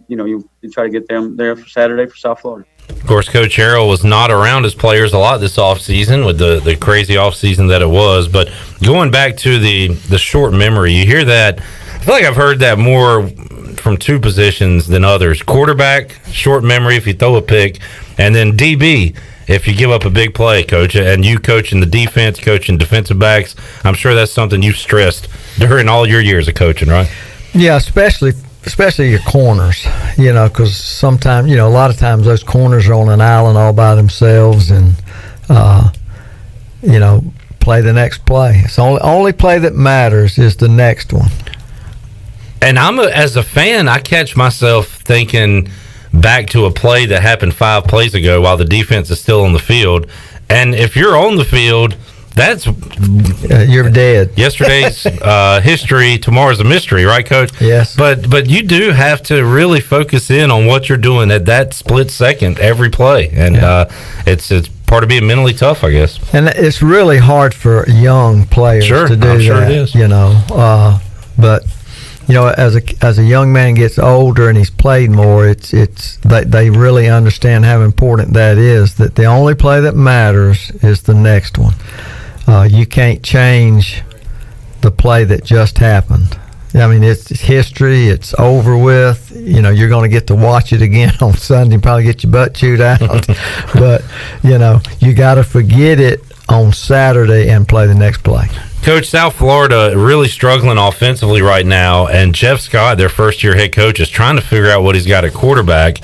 [SPEAKER 8] you try to get them there for Saturday for South Florida.
[SPEAKER 2] Of course, Coach Harrell was not around his players a lot this offseason with the crazy offseason that it was. But going back to the short memory, you hear that. I feel like I've heard that more from 2 positions than others. Quarterback, short memory if you throw a pick, and then DB if you give up a big play, Coach. And you coaching the defense, coaching defensive backs, I'm sure that's something you've stressed during all your years of coaching, right?
[SPEAKER 25] Yeah, especially your corners, because sometimes, a lot of times those corners are on an island all by themselves, and, play the next play. It's only play that matters is the next one.
[SPEAKER 2] And as a fan, I catch myself thinking back to a play that happened 5 plays ago while the defense is still on the field. And if you're on the field, that's
[SPEAKER 25] you're dead.
[SPEAKER 2] Yesterday's history, tomorrow's a mystery, right, Coach?
[SPEAKER 25] Yes.
[SPEAKER 2] But you do have to really focus in on what you're doing at that split second every play, and it's part of being mentally tough, I guess.
[SPEAKER 25] And it's really hard for young players to do
[SPEAKER 2] I'm sure
[SPEAKER 25] that.
[SPEAKER 2] It is.
[SPEAKER 25] But as a young man gets older and he's played more, they really understand how important that is. That the only play that matters is the next one. You can't change the play that just happened. I mean, it's history. It's over with. You're going to get to watch it again on Sunday and probably get your butt chewed out. But, you got to forget it on Saturday and play the next play.
[SPEAKER 2] Coach, South Florida really struggling offensively right now, and Jeff Scott, their first-year head coach, is trying to figure out what he's got at quarterback.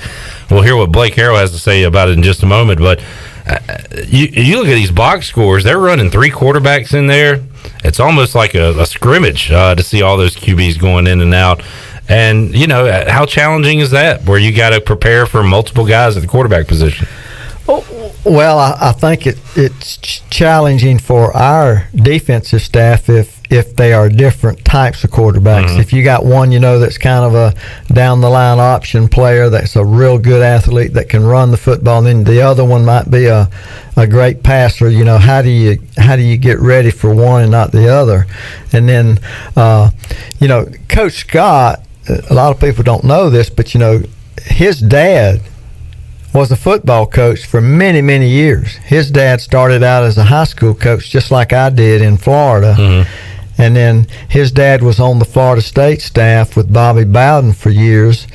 [SPEAKER 2] We'll hear what Blake Harrell has to say about it in just a moment, but you look at these box scores, they're running 3 quarterbacks in there. It's almost like a scrimmage to see all those QBs going in and out. And, how challenging is that, where you got to prepare for multiple guys at the quarterback position?
[SPEAKER 25] Well, I think it's challenging for our defensive staff if they are different types of quarterbacks. Mm-hmm. If you got one, that's kind of a down-the-line option player that's a real good athlete that can run the football, and then the other one might be a great passer. How do you get ready for one and not the other? And then, Coach Scott, a lot of people don't know this, but, his dad was a football coach for many, many years. His dad started out as a high school coach just like I did in Florida. Mm-hmm. And then his dad was on the Florida State staff with Bobby Bowden for years.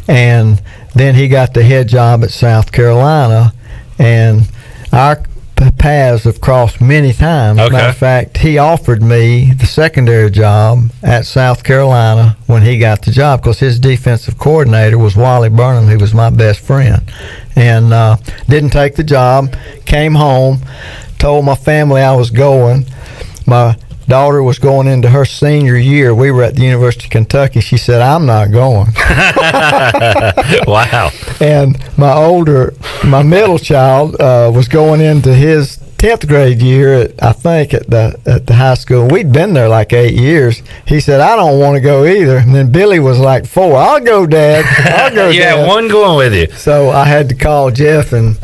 [SPEAKER 25] And then he got the head job at South Carolina. And our paths have crossed many times.
[SPEAKER 2] Okay.
[SPEAKER 25] Matter of fact, he offered me the secondary job at South Carolina when he got the job, because his defensive coordinator was Wally Burnham, who was my best friend. And didn't take the job, came home, told my family I was going. My daughter was going into her senior year. We were at the University of Kentucky. She said, "I'm not going."
[SPEAKER 2] Wow.
[SPEAKER 25] And my middle child was going into his 10th grade year at the high school. We'd been there like 8 years. He said, "I don't want to go either." And then Billy was like 4. "I'll go, Dad. I'll go,
[SPEAKER 2] Yeah,
[SPEAKER 25] Dad."
[SPEAKER 2] one going with you.
[SPEAKER 25] So I had to call Jeff and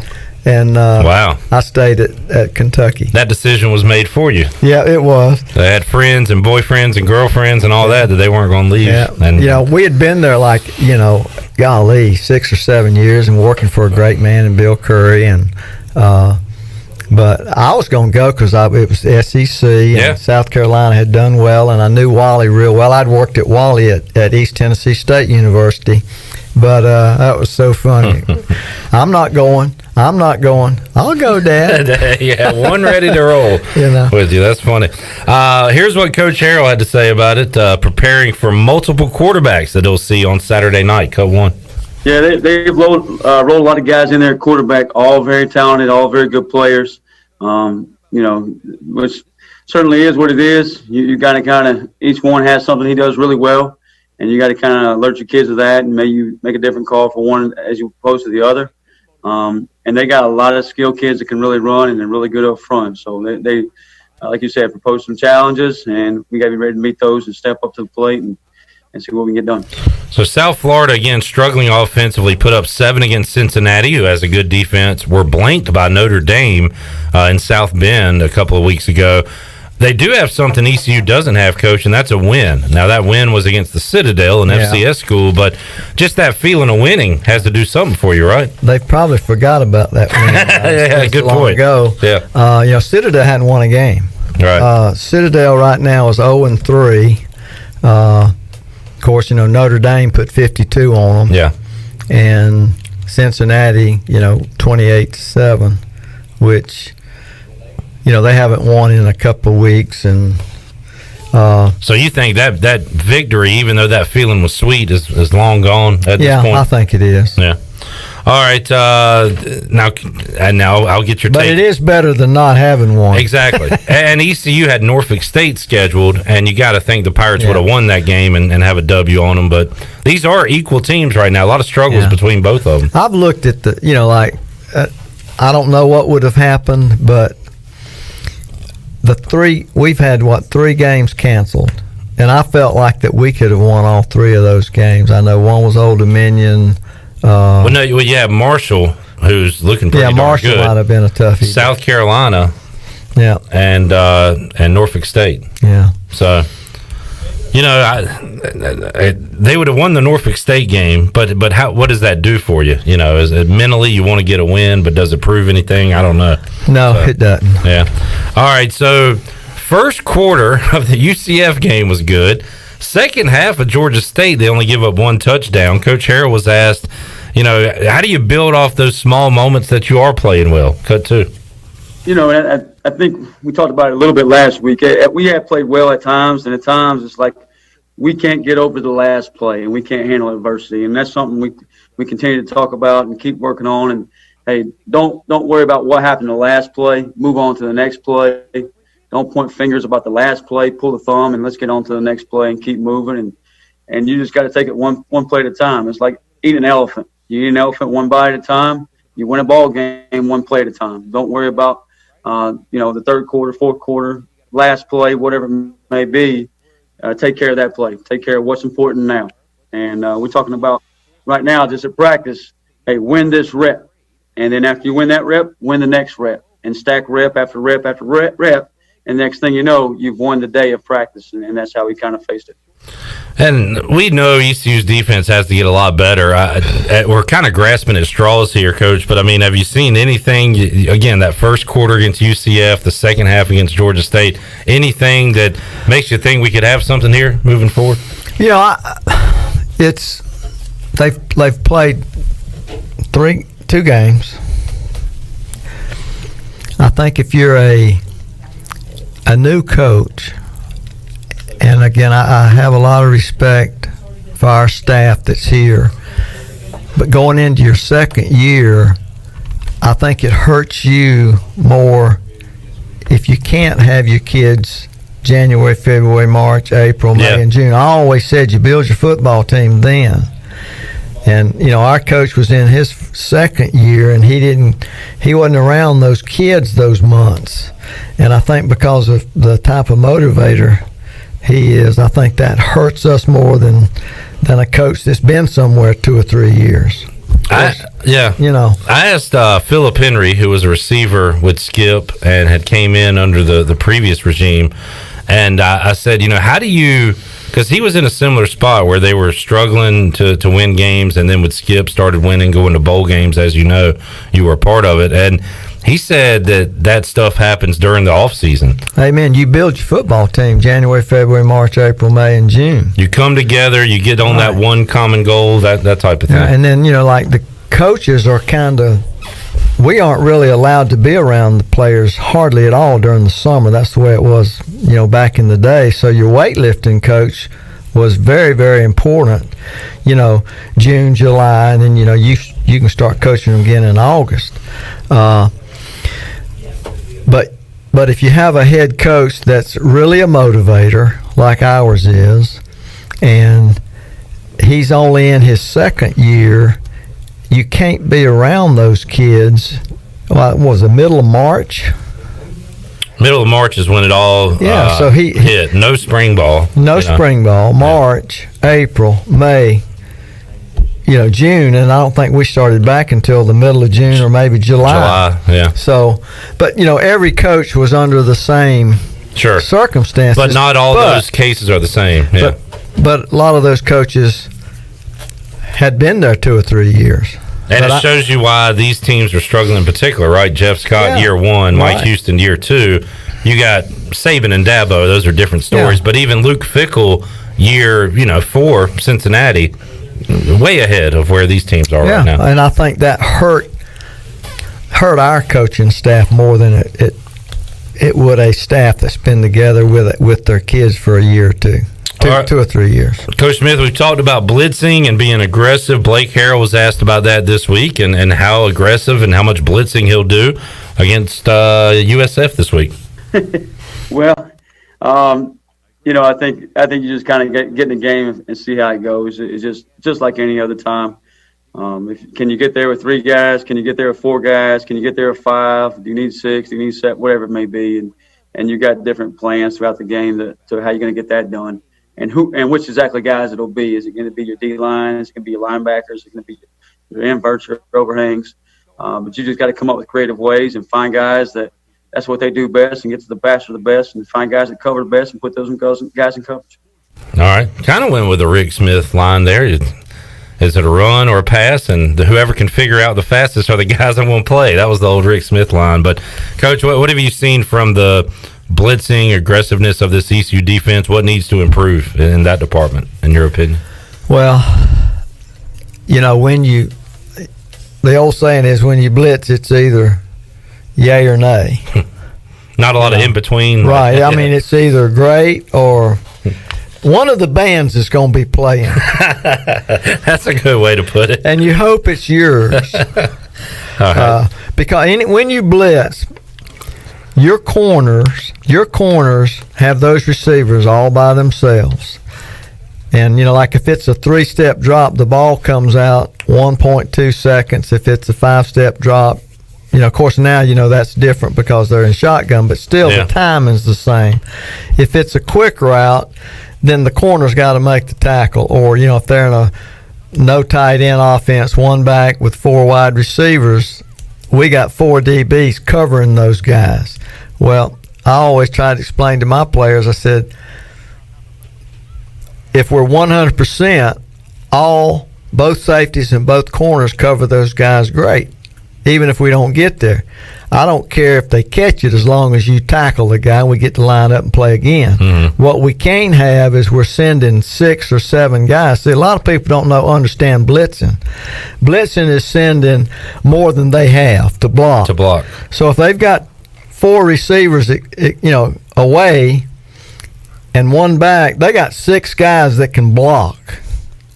[SPEAKER 2] wow.
[SPEAKER 25] I stayed at Kentucky.
[SPEAKER 2] That decision was made for you.
[SPEAKER 25] Yeah, it was.
[SPEAKER 2] They had friends and boyfriends and girlfriends and all that they weren't going to leave.
[SPEAKER 25] Yeah.
[SPEAKER 2] And
[SPEAKER 25] We had been there like, golly, 6 or 7 years and working for a great man in Bill Curry. But I was going to go because it was SEC and South Carolina had done well, and I knew Wally real well. I'd worked at Wally at East Tennessee State University. But that was so funny. I'm not going. I'll go, Dad.
[SPEAKER 2] Yeah, one ready to roll with you. That's funny. Here's what Coach Harrell had to say about it, preparing for multiple quarterbacks that he'll see on Saturday night, Cut 1.
[SPEAKER 8] Yeah, they've rolled a lot of guys in there at quarterback, all very talented, all very good players. Which certainly is what it is. You got to kind of, each one has something he does really well. And you got to kind of alert your kids to that, and maybe you make a different call for one as you opposed to the other. And they got a lot of skilled kids that can really run and they're really good up front. So they like you said, propose some challenges, and we got to be ready to meet those and step up to the plate and see what we can get done.
[SPEAKER 2] So South Florida, again, struggling offensively, put up 7 against Cincinnati, who has a good defense. Were blanked by Notre Dame in South Bend a couple of weeks ago. They do have something ECU doesn't have, Coach, and that's a win. Now, that win was against the Citadel, an FCS school, but just that feeling of winning has to do something for you, right?
[SPEAKER 25] They probably forgot about that win.
[SPEAKER 2] Yeah, good point.
[SPEAKER 25] Ago.
[SPEAKER 2] Yeah.
[SPEAKER 25] Citadel hadn't won a game.
[SPEAKER 2] Right.
[SPEAKER 25] Citadel right now is 0-3. Of course, Notre Dame put 52 on them.
[SPEAKER 2] Yeah.
[SPEAKER 25] And Cincinnati, 28-7, which they haven't won in a couple of weeks, and
[SPEAKER 2] so you think that victory, even though that feeling was sweet, is long gone at this point?
[SPEAKER 25] Yeah, I think it is.
[SPEAKER 2] Yeah. All right. Now I'll get your take.
[SPEAKER 25] But it is better than not having one.
[SPEAKER 2] Exactly. And ECU had Norfolk State scheduled, and you got to think the Pirates would have won that game and have a W on them. But these are equal teams right now. A lot of struggles between both of them.
[SPEAKER 25] I've looked at I don't know what would have happened, but we've had 3 games canceled, and I felt like that we could have won all 3 of those games. I know one was Old Dominion.
[SPEAKER 2] Marshall, who's looking pretty darn
[SPEAKER 25] Marshall
[SPEAKER 2] good.
[SPEAKER 25] might have been a toughie.
[SPEAKER 2] South Carolina, and Norfolk State.
[SPEAKER 25] Yeah.
[SPEAKER 2] So, they would have won the Norfolk State game, but what does that do for you? Is it mentally you want to get a win, but does it prove anything? I don't know.
[SPEAKER 25] No, it doesn't.
[SPEAKER 2] Yeah. All right. So, first quarter of the UCF game was good. Second half of Georgia State, they only give up 1 touchdown. Coach Harrell was asked, how do you build off those small moments that you are playing well? Cut 2.
[SPEAKER 8] I think we talked about it a little bit last week. We have played well at times, and at times it's like we can't get over the last play, and we can't handle adversity. And that's something we continue to talk about and keep working on. And, hey, don't worry about what happened the last play. Move on to the next play. Don't point fingers about the last play. Pull the thumb, and let's get on to the next play and keep moving. And you just got to take it one play at a time. It's like eating an elephant. You eat an elephant one bite at a time. You win a ball game one play at a time. Don't worry about the third quarter, fourth quarter, last play, whatever it may be. Take care of that play. Take care of what's important now. And we're talking about right now, just at practice, hey, win this rep. And then after you win that rep, win the next rep. And stack rep after rep after rep. And next thing you know, you've won the day of practice. And that's how we kind of faced it.
[SPEAKER 2] And we know ECU's defense has to get a lot better. We're kind of grasping at straws here, Coach. But, have you seen anything, again, that first quarter against UCF, the second half against Georgia State, anything that makes you think we could have something here moving forward?
[SPEAKER 25] They've played 2 games. I think if you're a new coach, and again, I have a lot of respect for our staff that's here, but going into your second year, I think it hurts you more if you can't have your kids January, February, March, April, May, and June. I always said you build your football team then. And, our coach was in his second year, and he wasn't around those kids those months. And I think because of the type of motivator he is, I think that hurts us more than a coach that's been somewhere 2 or 3 years.
[SPEAKER 2] I asked Philip Henry, who was a receiver with Skip and had came in under the previous regime, and I said, how do you, because he was in a similar spot where they were struggling to win games, and then with Skip started winning, going to bowl games, as you know, you were a part of it, and he said that stuff happens during the off season.
[SPEAKER 25] Hey man, you build your football team January, February, March, April, May, and June.
[SPEAKER 2] You come together, you get on that one common goal, that type of thing.
[SPEAKER 25] And then like the coaches are we aren't really allowed to be around the players hardly at all during the summer. That's the way it was, back in the day. So your weightlifting coach was very, very important. June, July, and then you can start coaching them again in August. But if you have a head coach that's really a motivator, like ours is, and he's only in his second year, you can't be around those kids. What was the middle of March?
[SPEAKER 2] Middle of March is when it all
[SPEAKER 25] so he
[SPEAKER 2] hit. No spring ball.
[SPEAKER 25] No spring ball. March, April, May, June, and I don't think we started back until the middle of June or maybe July.
[SPEAKER 2] Yeah.
[SPEAKER 25] So, but every coach was under the same circumstances.
[SPEAKER 2] But not all those cases are the same. Yeah.
[SPEAKER 25] But a lot of those coaches had been there 2 or 3 years.
[SPEAKER 2] And it shows you why these teams are struggling in particular, right? Jeff Scott, year 1, Mike Houston, year 2. You got Saban and Dabo; those are different stories. But even Luke Fickell, year 4, Cincinnati, way ahead of where these teams are right now.
[SPEAKER 25] And I think that hurt our coaching staff more than it would a staff that's been together with their kids for a year or two. 2 or 3 years.
[SPEAKER 2] Coach Smith, we've talked about blitzing and being aggressive. Blake Harrell was asked about that this week and how aggressive and how much blitzing he'll do against USF this week.
[SPEAKER 8] Well, I think you just kind of get in the game and see how it goes. It's just like any other time. Can you get there with 3 guys? Can you get there with 4 guys? Can you get there with 5? Do you need 6? Do you need 7? Whatever it may be. And you got different plans throughout the game to how you're going to get that done. And which exactly guys it'll be. Is it going to be your D-line? Is it going to be your linebackers? Is it going to be your inverts, your overhangs? But you just got to come up with creative ways and find guys that's what they do best and get to the best of the best and find guys that cover the best and put those guys in coverage.
[SPEAKER 2] All right. Kind of went with the Rick Smith line there. Is it a run or a pass? And whoever can figure out the fastest are the guys that won't play. That was the old Rick Smith line. But, Coach, what have you seen from the blitzing, aggressiveness of this ECU defense? What needs to improve in that department, in your opinion?
[SPEAKER 25] Well, the old saying is when you blitz, it's either yay or nay.
[SPEAKER 2] Not a lot of in between.
[SPEAKER 25] Right. I mean, it's either great or one of the bands is going to be playing.
[SPEAKER 2] That's a good way to put it.
[SPEAKER 25] And you hope it's yours. Because when you blitz, your corners have those receivers all by themselves. And, like if it's a 3-step drop, the ball comes out 1.2 seconds. If it's a 5-step drop, of course now, that's different because they're in shotgun, but still the timing's the same. If it's a quick route, then the corner's got to make the tackle. Or, if they're in a no tight end offense, 1 back with 4 wide receivers, we got 4 DBs covering those guys. Well, I always try to explain to my players, I said, if we're 100%, both safeties and both corners cover those guys great, even if we don't get there. I don't care if they catch it as long as you tackle the guy and we get to line up and play again. Mm-hmm. What we can't have is we're sending 6 or 7 guys. See, a lot of people don't understand blitzing. Blitzing is sending more than they have to block. So if they've got 4 receivers, away and 1 back, they got 6 guys that can block.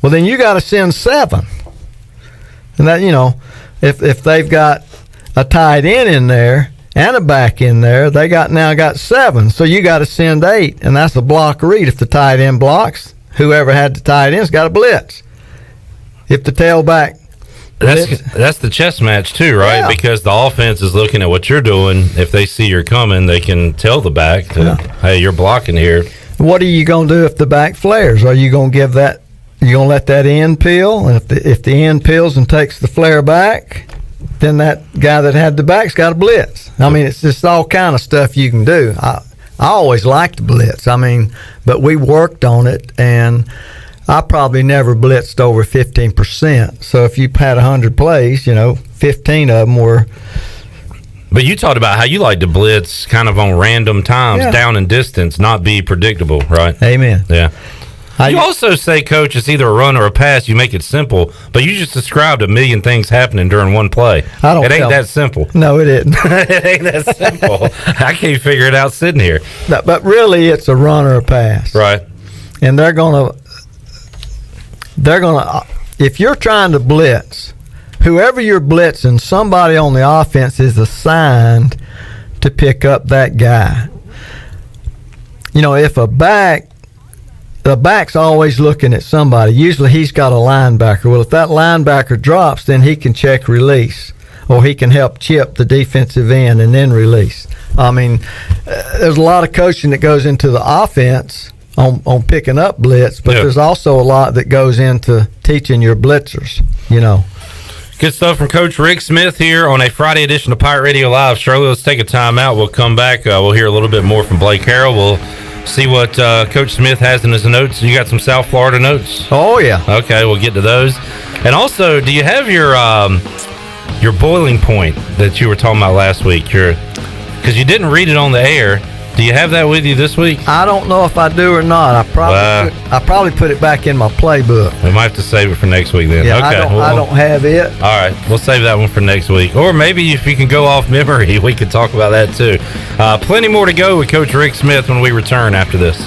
[SPEAKER 25] Well, then you got to send 7. And that, if they've got a tight end in there and a back in there, they now got 7. So you got to send 8, and that's a block read. If the tight end blocks, whoever had the tight end's got a blitz. If the tailback,
[SPEAKER 2] that's the chess match too, right? Yeah. Because the offense is looking at what you're doing. If they see you're coming, they can tell the back, hey, you're blocking here.
[SPEAKER 25] What are you going to do if the back flares? Are you going to give that? You going to let that end peel? And if the end peels and takes the flare back, then that guy that had the back's got a blitz. I mean, it's just all kind of stuff you can do. I always liked the blitz. I mean, but we worked on it, and I probably never blitzed over 15%. So if you had 100 plays, 15 of them were.
[SPEAKER 2] But you talked about how you like to blitz kind of on random times, down in distance, not be predictable, right?
[SPEAKER 25] Amen.
[SPEAKER 2] Yeah. You also say, Coach, it's either a run or a pass. You make it simple, but you just described a million things happening during one play. It ain't that simple.
[SPEAKER 25] No, it isn't.
[SPEAKER 2] It ain't that simple. I can't figure it out sitting here.
[SPEAKER 25] No, but really, it's a run or a pass.
[SPEAKER 2] Right.
[SPEAKER 25] And they're gonna. If you're trying to blitz, whoever you're blitzing, somebody on the offense is assigned to pick up that guy. If the back's always looking at somebody. Usually he's got a linebacker. Well, if that linebacker drops, then he can check release, or he can help chip the defensive end and then release. I mean, there's a lot of coaching that goes into the offense on picking up blitz, but there's also a lot that goes into teaching your blitzers,
[SPEAKER 2] Good stuff from Coach Rick Smith here on a Friday edition of Pirate Radio Live. Shirley, let's take a time out. We'll come back. We'll hear a little bit more from Blake Harrell. We'll see what Coach Smith has in his notes. You got some South Florida notes?
[SPEAKER 25] Oh, yeah.
[SPEAKER 2] Okay, we'll get to those. And also, do you have your boiling point that you were talking about last week? Because you didn't read it on the air. Do you have that with you this week?
[SPEAKER 25] I don't know if I do or not. I probably put it back in my playbook.
[SPEAKER 2] We might have to save it for next week then.
[SPEAKER 25] Yeah,
[SPEAKER 2] okay.
[SPEAKER 25] I don't have it.
[SPEAKER 2] All right, we'll save that one for next week. Or maybe if you can go off memory, we could talk about that too. Plenty more to go with Coach Rick Smith when we return after this.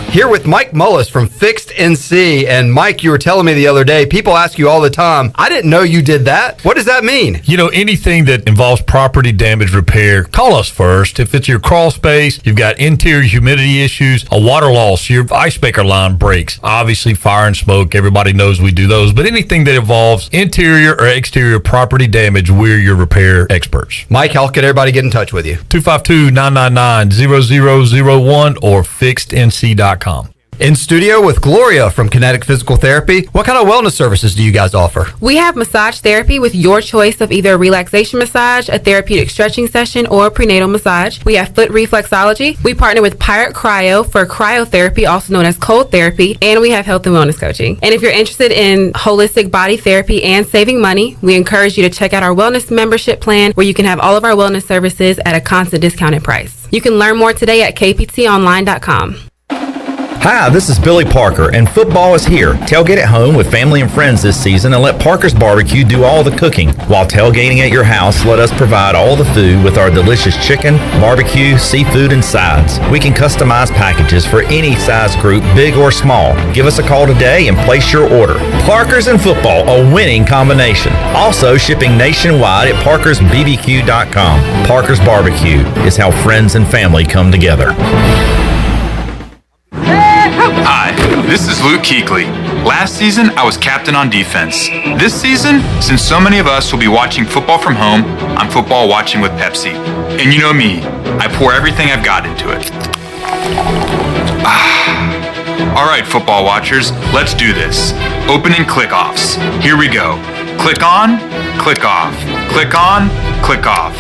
[SPEAKER 5] Here with Mike Mullis from Fixed NC. And Mike, you were telling me the other day, people ask you all the time, I didn't know you did that. What does that mean?
[SPEAKER 6] Anything that involves property damage repair, call us first. If it's your crawl space, you've got interior humidity issues, a water loss, your ice maker line breaks, obviously fire and smoke, everybody knows we do those, but anything that involves interior or exterior property damage, we're your repair experts.
[SPEAKER 5] Mike, how can everybody get in touch with you?
[SPEAKER 6] 252-999-0001 or fixednc.com.
[SPEAKER 5] In studio with Gloria from Kinetic Physical Therapy. What kind of wellness services do you guys offer?
[SPEAKER 11] We have massage therapy with your choice of either a relaxation massage, a therapeutic stretching session, or a prenatal massage. We have foot reflexology. We partner with Pirate Cryo for cryotherapy, also known as cold therapy, and we have health and wellness coaching. And if you're interested in holistic body therapy and saving money, we encourage you to check out our wellness membership plan, where you can have all of our wellness services at a constant discounted price. You can learn more today at kptonline.com.
[SPEAKER 12] Hi, this is Billy Parker, and football is here. Tailgate at home with family and friends this season and let Parker's Barbecue do all the cooking. While tailgating at your house, let us provide all the food with our delicious chicken, barbecue, seafood, and sides. We can customize packages for any size group, big or small. Give us a call today and place your order. Parker's and football, a winning combination. Also shipping nationwide at parkersbbq.com. Parker's Barbecue is how friends and family come together.
[SPEAKER 13] Hi, this is Luke Kuechly. Last season, I was captain on defense. This season, since so many of us will be watching football from home, I'm football watching with Pepsi. And you know me, I pour everything I've got into it. All right, football watchers, let's do this. Opening click-offs. Here we go. Click on, click off. Click on, click off.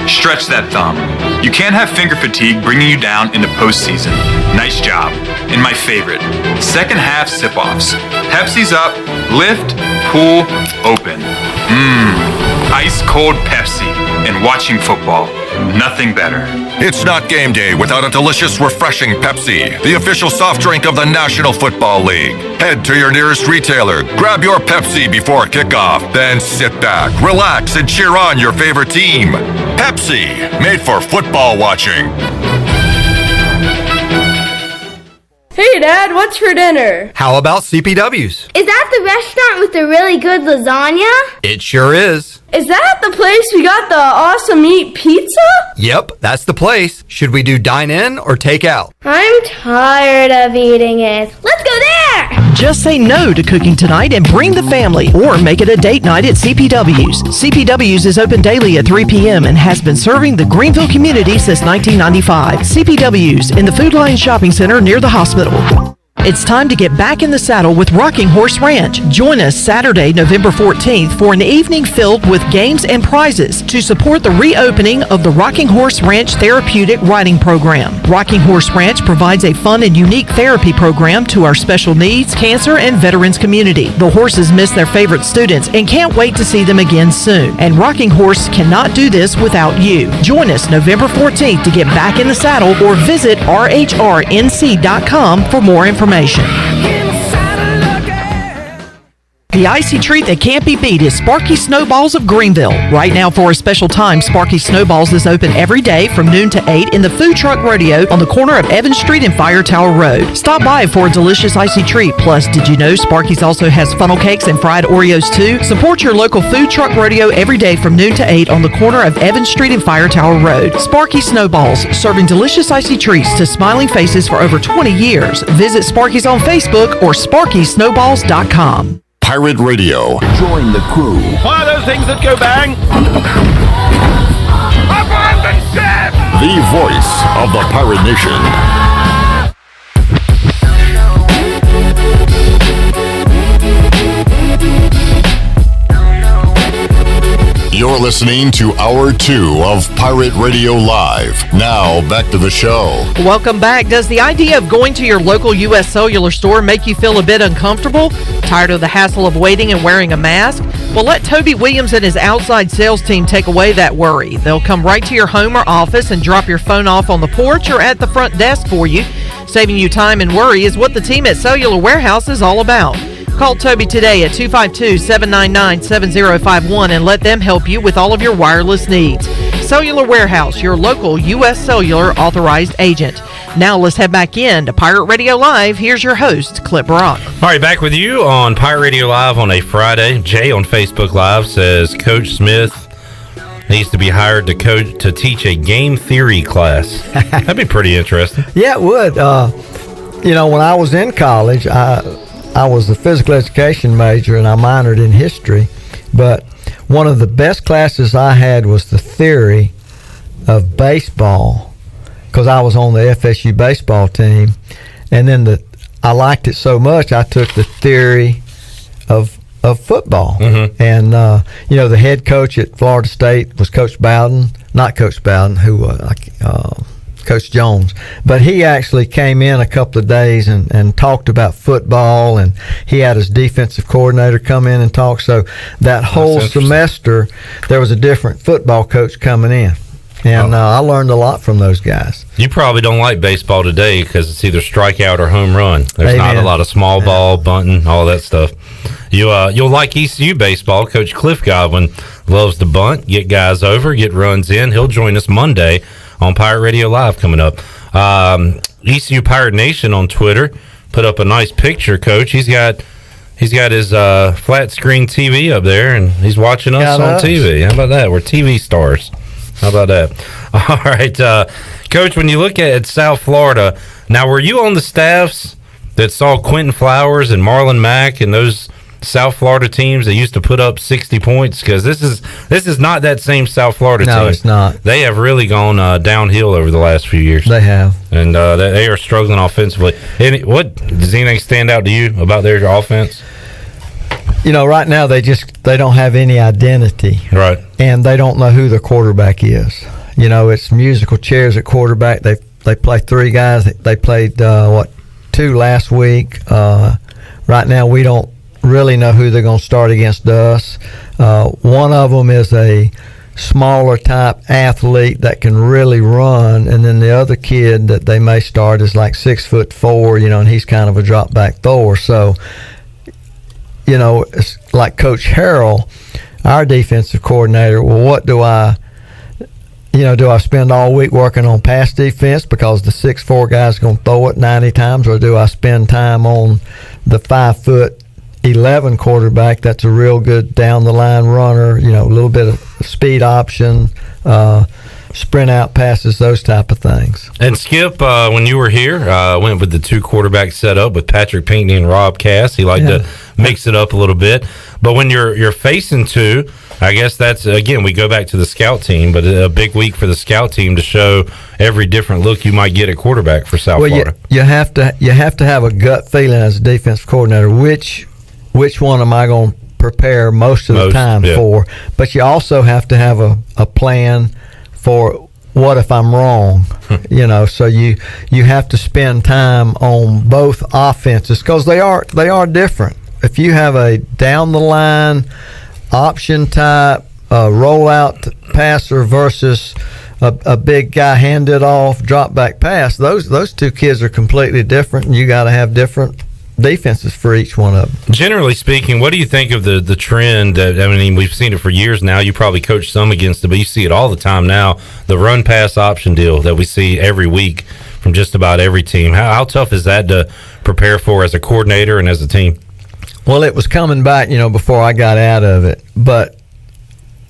[SPEAKER 13] Stretch that thumb. You can't have finger fatigue bringing you down in the postseason. Nice job. And my favorite, second half sip-offs. Pepsi's up, lift, pull, open. Ice cold Pepsi and watching football. Nothing better.
[SPEAKER 24] It's not game day without a delicious, refreshing Pepsi, the official soft drink of the National Football League. Head to your nearest retailer, grab your Pepsi before kickoff, then sit back, relax, and cheer on your favorite team. Pepsi, made for football watching.
[SPEAKER 15] Hey, Dad, what's for dinner?
[SPEAKER 5] How about CPW's?
[SPEAKER 15] Is that the restaurant with the really good lasagna?
[SPEAKER 5] It sure is.
[SPEAKER 15] Is that the place we got the awesome meat pizza?
[SPEAKER 5] Yep, that's the place. Should we do dine in or take out?
[SPEAKER 15] I'm tired of eating it. Let's go there!
[SPEAKER 10] Just say no to cooking tonight and bring the family, or make it a date night at CPW's. CPW's is open daily at 3 p.m. and has been serving the Greenville community since 1995. CPW's in the Food Lion Shopping Center near the hospital. It's time to get back in the saddle with Rocking Horse Ranch. Join us Saturday, November 14th for an evening filled with games and prizes to support the reopening of the Rocking Horse Ranch Therapeutic Riding Program. Rocking Horse Ranch provides a fun and unique therapy program to our special needs, cancer, and veterans community. The horses miss their favorite students and can't wait to see them again soon. And Rocking Horse cannot do this without you. Join us November 14th to get back in the saddle or visit rhrnc.com for more information. The icy treat that can't be beat is Sparky Snowballs of Greenville. Right now, for a special time, Sparky Snowballs is open every day from noon to 8 in the Food Truck Rodeo on the corner of Evans Street and Fire Tower Road. Stop by for a delicious icy treat. Plus, did you know Sparky's also has funnel cakes and fried Oreos too? Support your local Food Truck Rodeo every day from noon to 8 on the corner of Evans Street and Fire Tower Road. Sparky Snowballs, serving delicious icy treats to smiling faces for over 20 years. Visit Sparky's on Facebook or SparkySnowballs.com.
[SPEAKER 24] Pirate Radio.
[SPEAKER 16] Join the crew.
[SPEAKER 17] One of those things that go bang. Abandon ship!
[SPEAKER 24] The voice of the Pirate Nation. You're listening to Hour 2 of Pirate Radio Live. Now, back to the show.
[SPEAKER 10] Welcome back. Does the idea of going to your local U.S. Cellular store make you feel a bit uncomfortable? Tired of the hassle of waiting and wearing a mask? Well, let Toby Williams and his outside sales team take away that worry. They'll come right to your home or office and drop your phone off on the porch or at the front desk for you. Saving you time and worry is what the team at Cellular Warehouse is all about. Call Toby today at 252-799-7051 and let them help you with all of your wireless needs. Cellular Warehouse, your local U.S. Cellular authorized agent. Now let's head back in to Pirate Radio Live. Here's your host, Clip Brock.
[SPEAKER 2] All right, back with you on Pirate Radio Live on a Friday. Jay on Facebook Live says Coach Smith needs to be hired to teach a game theory class. That'd be pretty interesting.
[SPEAKER 25] Yeah, it would. When I was in college, I was a physical education major and I minored in history, but one of the best classes I had was the theory of baseball, because I was on the FSU baseball team, and then I liked it so much I took the theory of football. Mm-hmm. And the head coach at Florida State was Coach Bowden, not Coach Bowden, who Coach Jones, but he actually came in a couple of days and talked about football, and he had his defensive coordinator come in and talk. So that whole semester there was a different football coach coming in, and I learned a lot from those guys.
[SPEAKER 2] You probably don't like baseball today because it's either strikeout or home run. There's
[SPEAKER 25] Amen.
[SPEAKER 2] Not a lot of small ball, bunting, all that stuff. You'll like ECU baseball. Coach Cliff Godwin loves to bunt, get guys over, get runs in. He'll join us Monday on Pirate Radio Live coming up. ECU Pirate Nation on Twitter put up a nice picture, Coach. He's got his flat screen TV up there, and he's watching us on TV. How about that? We're TV stars. How about that? All right, Coach, when you look at South Florida, now were you on the staffs that saw Quentin Flowers and Marlon Mack and those South Florida teams that used to put up 60 points? Because this is not that same South Florida team.
[SPEAKER 25] No, it's not.
[SPEAKER 2] They have really gone downhill over the last few years.
[SPEAKER 25] They have.
[SPEAKER 2] And they are struggling offensively. Does anything stand out to you about their offense?
[SPEAKER 25] Right now they don't have any identity.
[SPEAKER 2] Right.
[SPEAKER 25] And they don't know who their quarterback is. It's musical chairs at quarterback. They play three guys. They played, 2 last week. Right now we don't really know who they're going to start against us. One of them is a smaller type athlete that can really run, and then the other kid that they may start is like 6'4", and he's kind of a drop back thrower. So, it's like Coach Harrell, our defensive coordinator. Well, what do I do I spend all week working on pass defense because the 6'4" guy's going to throw it 90 times, or do I spend time on the 5'11" quarterback that's a real good down the line runner, a little bit of speed option, sprint out passes, those type of things.
[SPEAKER 2] And Skip, when you were here, went with the 2 quarterback setup with Patrick Pinckney and Rob Cass. He liked to mix it up a little bit. But when you're facing 2, I guess that's, again, we go back to the scout team, but a big week for the scout team to show every different look you might get at quarterback for South Florida.
[SPEAKER 25] You have to have a gut feeling as a defensive coordinator which one am I going to prepare most of the time for. But you also have to have a plan for what if I'm wrong, so you have to spend time on both offenses because they are different. If you have a down the line option type rollout passer versus a big guy hand it off drop back pass, those 2 kids are completely different, and you got to have different defenses for each one of them.
[SPEAKER 2] Generally speaking, what do you think of the trend? We've seen it for years now. You probably coach some against it, but you see it all the time now. The run pass option deal that we see every week from just about every team. How tough is that to prepare for as a coordinator and as a team?
[SPEAKER 25] Well, it was coming back, before I got out of it. But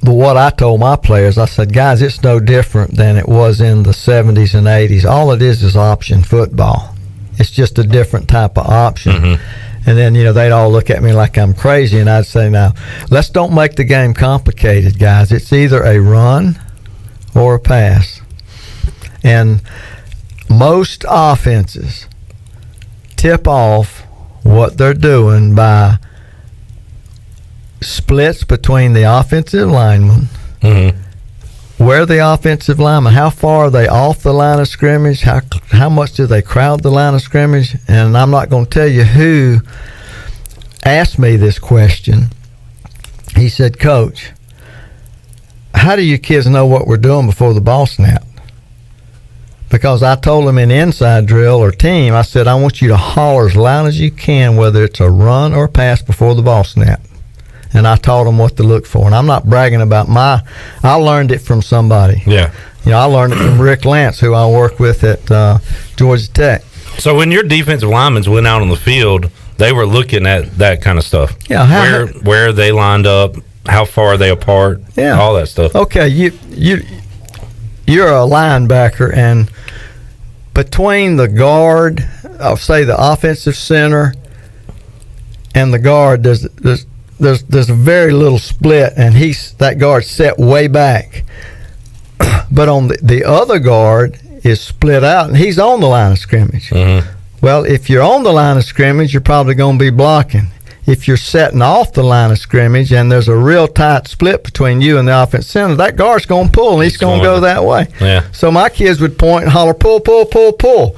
[SPEAKER 25] what I told my players, I said, guys, it's no different than it was in the 70s and 80s. All it is option football. It's just a different type of option. Mm-hmm. And then, they'd all look at me like I'm crazy, and I'd say, now, let's don't make the game complicated, guys. It's either a run or a pass. And most offenses tip off what they're doing by splits between the offensive linemen, where the offensive linemen, how far are they off the line of scrimmage, how much do they crowd the line of scrimmage. And I'm not going to tell you who asked me this question. He said, Coach, how do you kids know what we're doing before the ball snapped? Because I told them in inside drill or team, I said, I want you to holler as loud as you can, whether it's a run or a pass before the ball snap. And I taught them what to look for. And I'm not bragging about I learned it from somebody.
[SPEAKER 2] Yeah.
[SPEAKER 25] I learned it from Rick Lance, who I work with at Georgia Tech.
[SPEAKER 2] So when your defensive linemen went out on the field, they were looking at that kind of stuff.
[SPEAKER 25] Yeah.
[SPEAKER 2] Where they lined up, how far are they apart, all that stuff.
[SPEAKER 25] Okay, you're a linebacker, and between the guard, I'll say the offensive center, and the guard, there's a very little split, and that guard's set way back. But on the other guard is split out, and he's on the line of scrimmage. Mm-hmm. Well, if you're on the line of scrimmage, you're probably going to be blocking. If you're setting off the line of scrimmage and there's a real tight split between you and the offensive center, that guard's going to pull, and he's going to go that way.
[SPEAKER 2] Yeah.
[SPEAKER 25] So my kids would point and holler, pull, pull, pull, pull.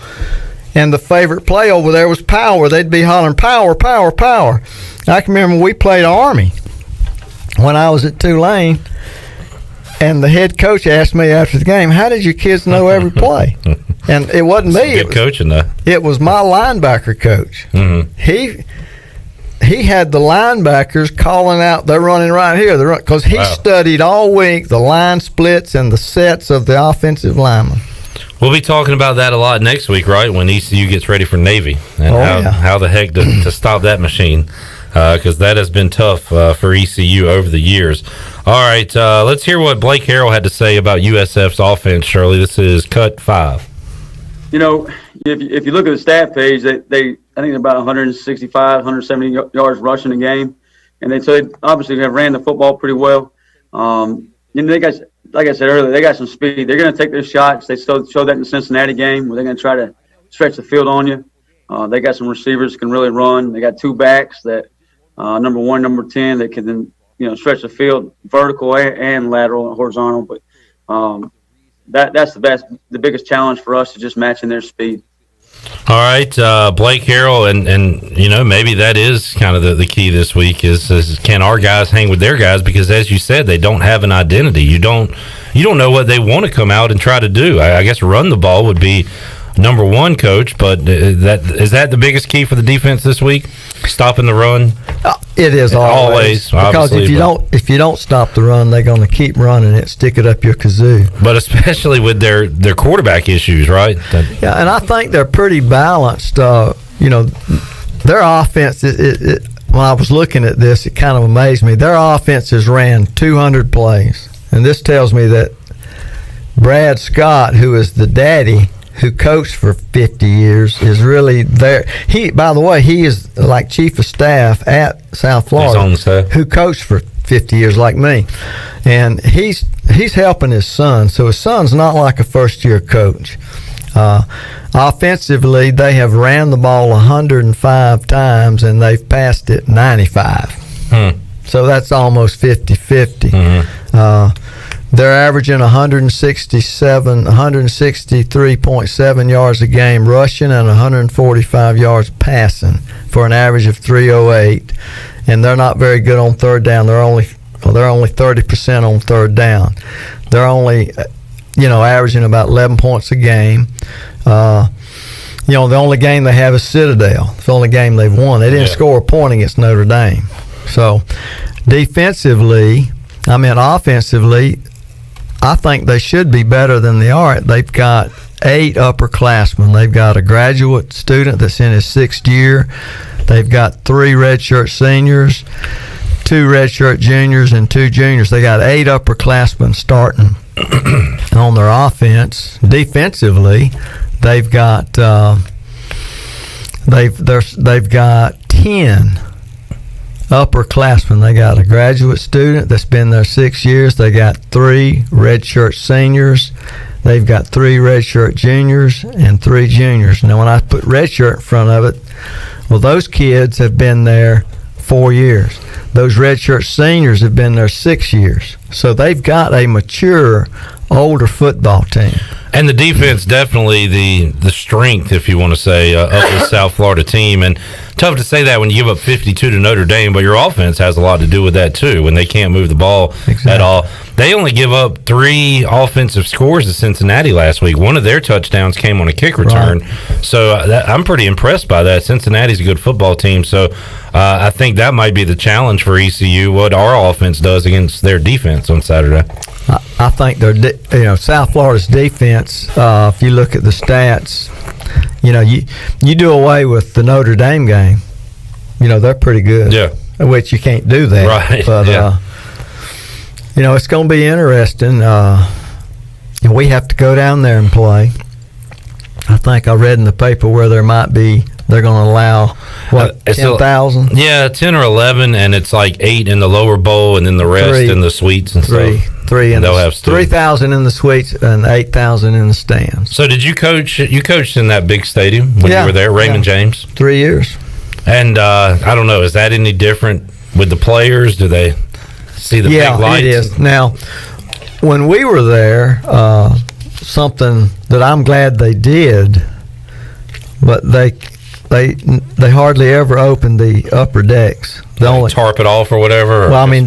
[SPEAKER 25] And the favorite play over there was power. They'd be hollering, power, power, power. I can remember we played Army when I was at Tulane, and the head coach asked me after the game, how did your kids know every play? And it wasn't me.
[SPEAKER 2] Good coaching, though.
[SPEAKER 25] It was my linebacker coach. Mm-hmm. He had the linebackers calling out, they're running right here, because he studied all week the line splits and the sets of the offensive linemen.
[SPEAKER 2] We'll be talking about that a lot next week, right, when ECU gets ready for Navy, and how the heck to stop that machine, because that has been tough for ECU over the years. All right, let's hear what Blake Harrell had to say about USF's offense, Shirley. This is cut 5.
[SPEAKER 8] If you look at the stat page, they I think about 165, 170 yards rushing a game, and they obviously have ran the football pretty well. They got, like I said earlier, they got some speed. They're going to take their shots. They showed that in the Cincinnati game where they're going to try to stretch the field on you. They got some receivers that can really run. They got 2 backs that number 1, number 10 that can then stretch the field vertical and lateral and horizontal. But that's the biggest challenge for us is just matching their speed.
[SPEAKER 2] All right, Blake Harrell, and maybe that is kind of the key this week is can our guys hang with their guys, because as you said, they don't have an identity. You don't know what they want to come out and try to do. I guess run the ball would be number one coach, but is that the biggest key for the defense this week? Stopping the run.
[SPEAKER 25] It is always because if you don't stop the run, they're going to keep running it, stick it up your kazoo.
[SPEAKER 2] But especially with their quarterback issues, right?
[SPEAKER 25] Yeah, and I think they're pretty balanced. Their offense. When I was looking at this, it kind of amazed me. Their offense has ran 200 plays, and this tells me that Brad Scott, who is the daddy, who coached for 50 years, is really there. By the way, he is like chief of staff at South Florida,
[SPEAKER 2] on the staff,
[SPEAKER 25] who coached for 50 years like me, and he's helping his son. So his son's not like a first-year coach. Offensively, they have ran the ball 105 times, and they've passed it 95. So that's almost 50-50. They're averaging 163.7 yards a game rushing and 145 yards passing for an average of 308. And they're not very good on third down. They're only 30% on third down. They're only averaging about 11 points a game. The only game they have is Citadel. It's the only game they've won. They didn't score a point against Notre Dame. So offensively, I think they should be better than they are. They've got 8 upperclassmen. They've got a graduate student that's in his 6th year. They've got 3 redshirt seniors, 2 redshirt juniors, and 2 juniors. They got 8 upperclassmen starting on their offense. Defensively, they've got 10 upperclassmen. They got a graduate student that's been there 6 years. They got 3 redshirt seniors. They've got 3 redshirt juniors and 3 juniors. Now, when I put redshirt in front of it, well, those kids have been there 4 years. Those redshirt seniors have been there 6 years. So they've got a mature, older football team.
[SPEAKER 2] And the defense definitely the strength, if you want to say, of the South Florida team. And tough to say that when you give up 52 to Notre Dame, but your offense has a lot to do with that too. When they can't move the ball at all, they only give up 3 offensive scores to Cincinnati last week. One of their touchdowns came on a kick return. Right. So I'm pretty impressed by that. Cincinnati's a good football team, so I think that might be the challenge for ECU. What our offense does against their defense on Saturday.
[SPEAKER 25] I think South Florida's defense. If you look at the stats, you do away with the Notre Dame game. They're pretty good.
[SPEAKER 2] Yeah.
[SPEAKER 25] Which you can't do that.
[SPEAKER 2] Right.
[SPEAKER 25] But it's going to be interesting. We have to go down there and play. I think I read in the paper where they're going to allow 10,000.
[SPEAKER 2] Yeah, 10 or 11, and it's like 8 in the lower bowl, and then the rest in the suites and stuff.
[SPEAKER 25] 3,000 in the suites and 8,000 in the stands.
[SPEAKER 2] So did you coach? You coached in that big stadium when you were there, Raymond James?
[SPEAKER 25] 3 years.
[SPEAKER 2] And I don't know, is that any different with the players? Do they see the big lights?
[SPEAKER 25] Yeah, it is. Now, when we were there, something that I'm glad they did, but they hardly ever opened the upper decks.
[SPEAKER 2] Only tarp it off or whatever.
[SPEAKER 25] Well, I mean,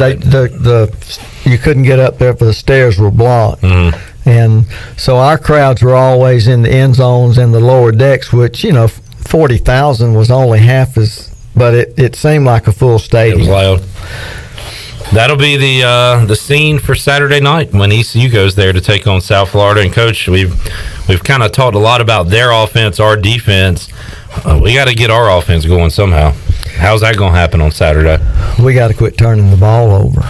[SPEAKER 25] you couldn't get up there, for the stairs were blocked, and so our crowds were always in the end zones and the lower decks, which 40,000 was only half as, but it seemed like a full stadium.
[SPEAKER 2] It was loud. That'll be the scene for Saturday night when ECU goes there to take on South Florida. And Coach, we've kind of talked a lot about their offense, our defense. We got to get our offense going somehow. How's that going to happen on Saturday?
[SPEAKER 25] We got to quit turning the ball over.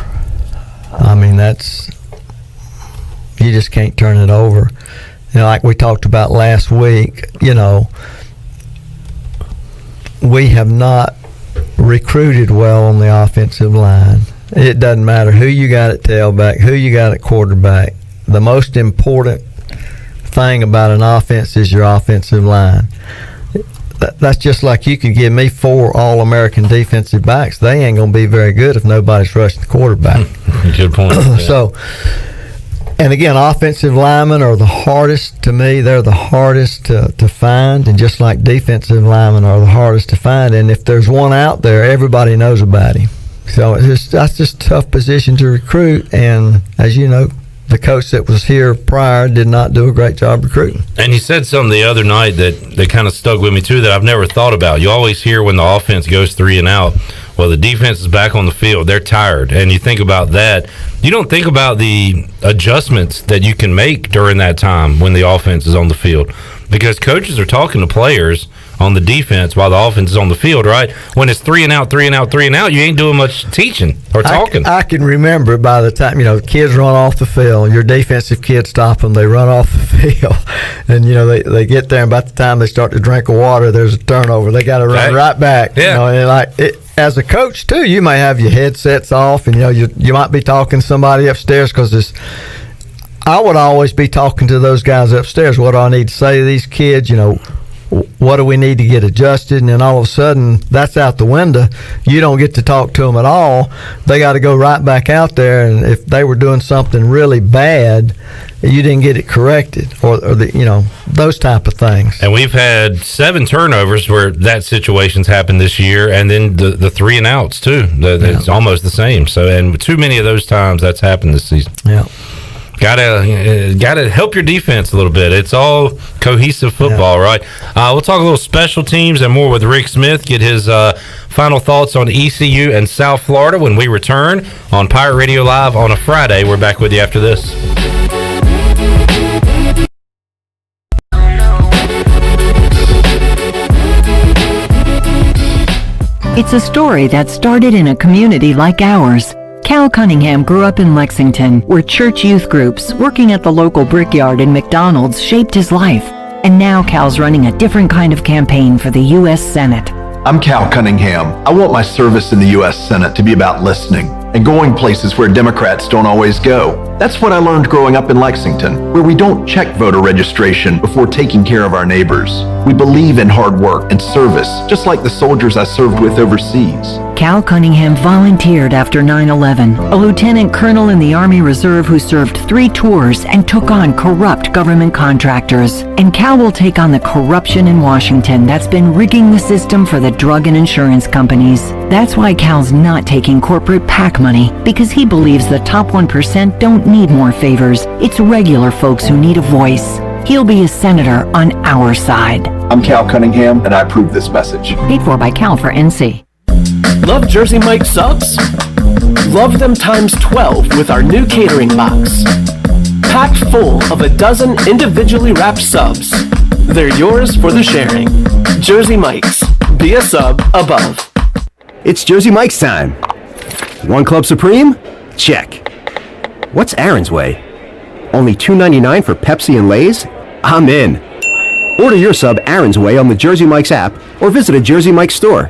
[SPEAKER 25] I mean, you just can't turn it over. Like we talked about last week, we have not recruited well on the offensive line. It doesn't matter who you got at tailback, who you got at quarterback. The most important thing about an offense is your offensive line. That's just like you could give me 4 All-American defensive backs. They ain't going to be very good if nobody's rushing the quarterback.
[SPEAKER 2] Good point.
[SPEAKER 25] So, and again, offensive linemen are the hardest to me. They're the hardest to find, and just like defensive linemen are the hardest to find. And if there's one out there, everybody knows about him. So that's just a tough position to recruit. And as you know, the coach that was here prior did not do a great job recruiting.
[SPEAKER 2] And you said something the other night that kind of stuck with me too that I've never thought about. You always hear when the offense goes 3 and out, well, the defense is back on the field. They're tired. And you think about that. You don't think about the adjustments that you can make during that time when the offense is on the field, because coaches are talking to players on the defense while the offense is on the field, right? When it's 3 and out, 3 and out, 3 and out, you ain't doing much teaching or talking.
[SPEAKER 25] I can remember by the time, kids run off the field, your defensive kids stop them, they run off the field, and, they get there, and by the time they start to drink of water, there's a turnover. They got to run right back.
[SPEAKER 2] Yeah.
[SPEAKER 25] And as a coach, too, you may have your headsets off, and, you might be talking to somebody upstairs because I would always be talking to those guys upstairs. What do I need to say to these kids? What do we need to get adjusted? And then all of a sudden, that's out the window. You don't get to talk to them at all. They got to go right back out there. And if they were doing something really bad, you didn't get it corrected, or those type of things.
[SPEAKER 2] And we've had 7 turnovers where that situation's happened this year, and then the 3 and outs too. It's almost the same. So, and too many of those times that's happened this season.
[SPEAKER 25] Yeah.
[SPEAKER 2] Gotta help your defense a little bit. It's all cohesive football, right? We'll talk a little special teams and more with Rick Smith. Get his final thoughts on ECU and South Florida when we return on Pirate Radio Live on a Friday. We're back with you after this.
[SPEAKER 16] It's a story that started in a community like ours. Cal Cunningham grew up in Lexington, where church youth groups working at the local brickyard and McDonald's shaped his life. And now Cal's running a different kind of campaign for the U.S. Senate.
[SPEAKER 18] I'm Cal Cunningham. I want my service in the U.S. Senate to be about listening and going places where Democrats don't always go. That's what I learned growing up in Lexington, where we don't check voter registration before taking care of our neighbors. We believe in hard work and service, just like the soldiers I served with overseas.
[SPEAKER 16] Cal Cunningham volunteered after 9/11, a lieutenant colonel in the Army Reserve who served 3 tours and took on corrupt government contractors. And Cal will take on the corruption in Washington that's been rigging the system for the drug and insurance companies. That's why Cal's not taking corporate PAC money, because he believes the top 1% don't need more favors. It's regular folks who need a voice. He'll be a senator on our side.
[SPEAKER 18] I'm Cal Cunningham, and I approve this message.
[SPEAKER 16] Paid for by Cal for NC.
[SPEAKER 19] Love Jersey Mike's subs? Love them times 12 with our new catering box. Packed full of a dozen individually wrapped subs. They're yours for the sharing. Jersey Mike's. Be a sub above.
[SPEAKER 20] It's Jersey Mike's time. One Club Supreme? Check. What's Aaron's Way? Only $2.99 for Pepsi and Lay's? I'm in. Order your sub Aaron's Way on the Jersey Mike's app or visit a Jersey Mike's store.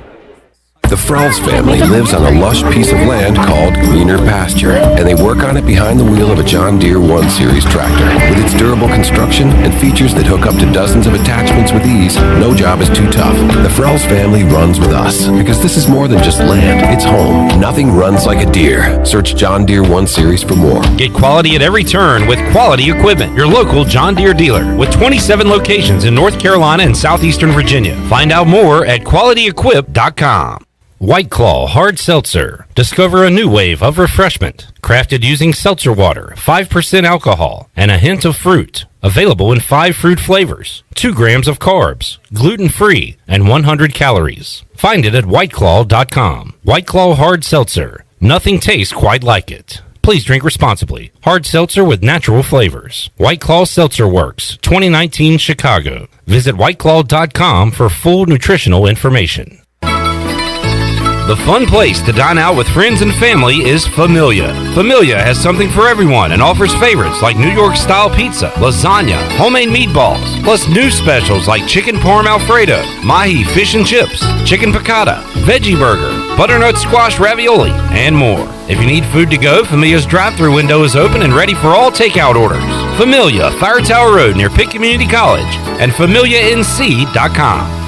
[SPEAKER 21] The Frells family lives on a lush piece of land called Greener Pasture, and they work on it behind the wheel of a John Deere 1 Series tractor. With its durable construction and features that hook up to dozens of attachments with ease, no job is too tough. The Frells family runs with us, because this is more than just land, it's home. Nothing runs like a Deere. Search John Deere 1 Series for more.
[SPEAKER 2] Get quality at every turn with Quality Equipment, your local John Deere dealer, with 27 locations in North Carolina and southeastern Virginia. Find out more at QualityEquip.com. White Claw Hard Seltzer. Discover a new wave of refreshment. Crafted using seltzer water, 5% alcohol, and a hint of fruit. Available in 5 fruit flavors. 2 grams of carbs, gluten-free, and 100 calories. Find it at whiteclaw.com. White Claw Hard Seltzer. Nothing tastes quite like it. Please drink responsibly. Hard seltzer with natural flavors. White Claw Seltzer Works, 2019 Chicago. Visit whiteclaw.com for full nutritional information. The fun place to dine out with friends and family is Familia. Familia has something for everyone and offers favorites like New York-style pizza, lasagna, homemade meatballs, plus new specials like chicken parm alfredo, mahi fish and chips, chicken piccata, veggie burger, butternut squash ravioli, and more. If you need food to go, Familia's drive-thru window is open and ready for all takeout orders. Familia, Fire Tower Road near Pitt Community College, and FamiliaNC.com.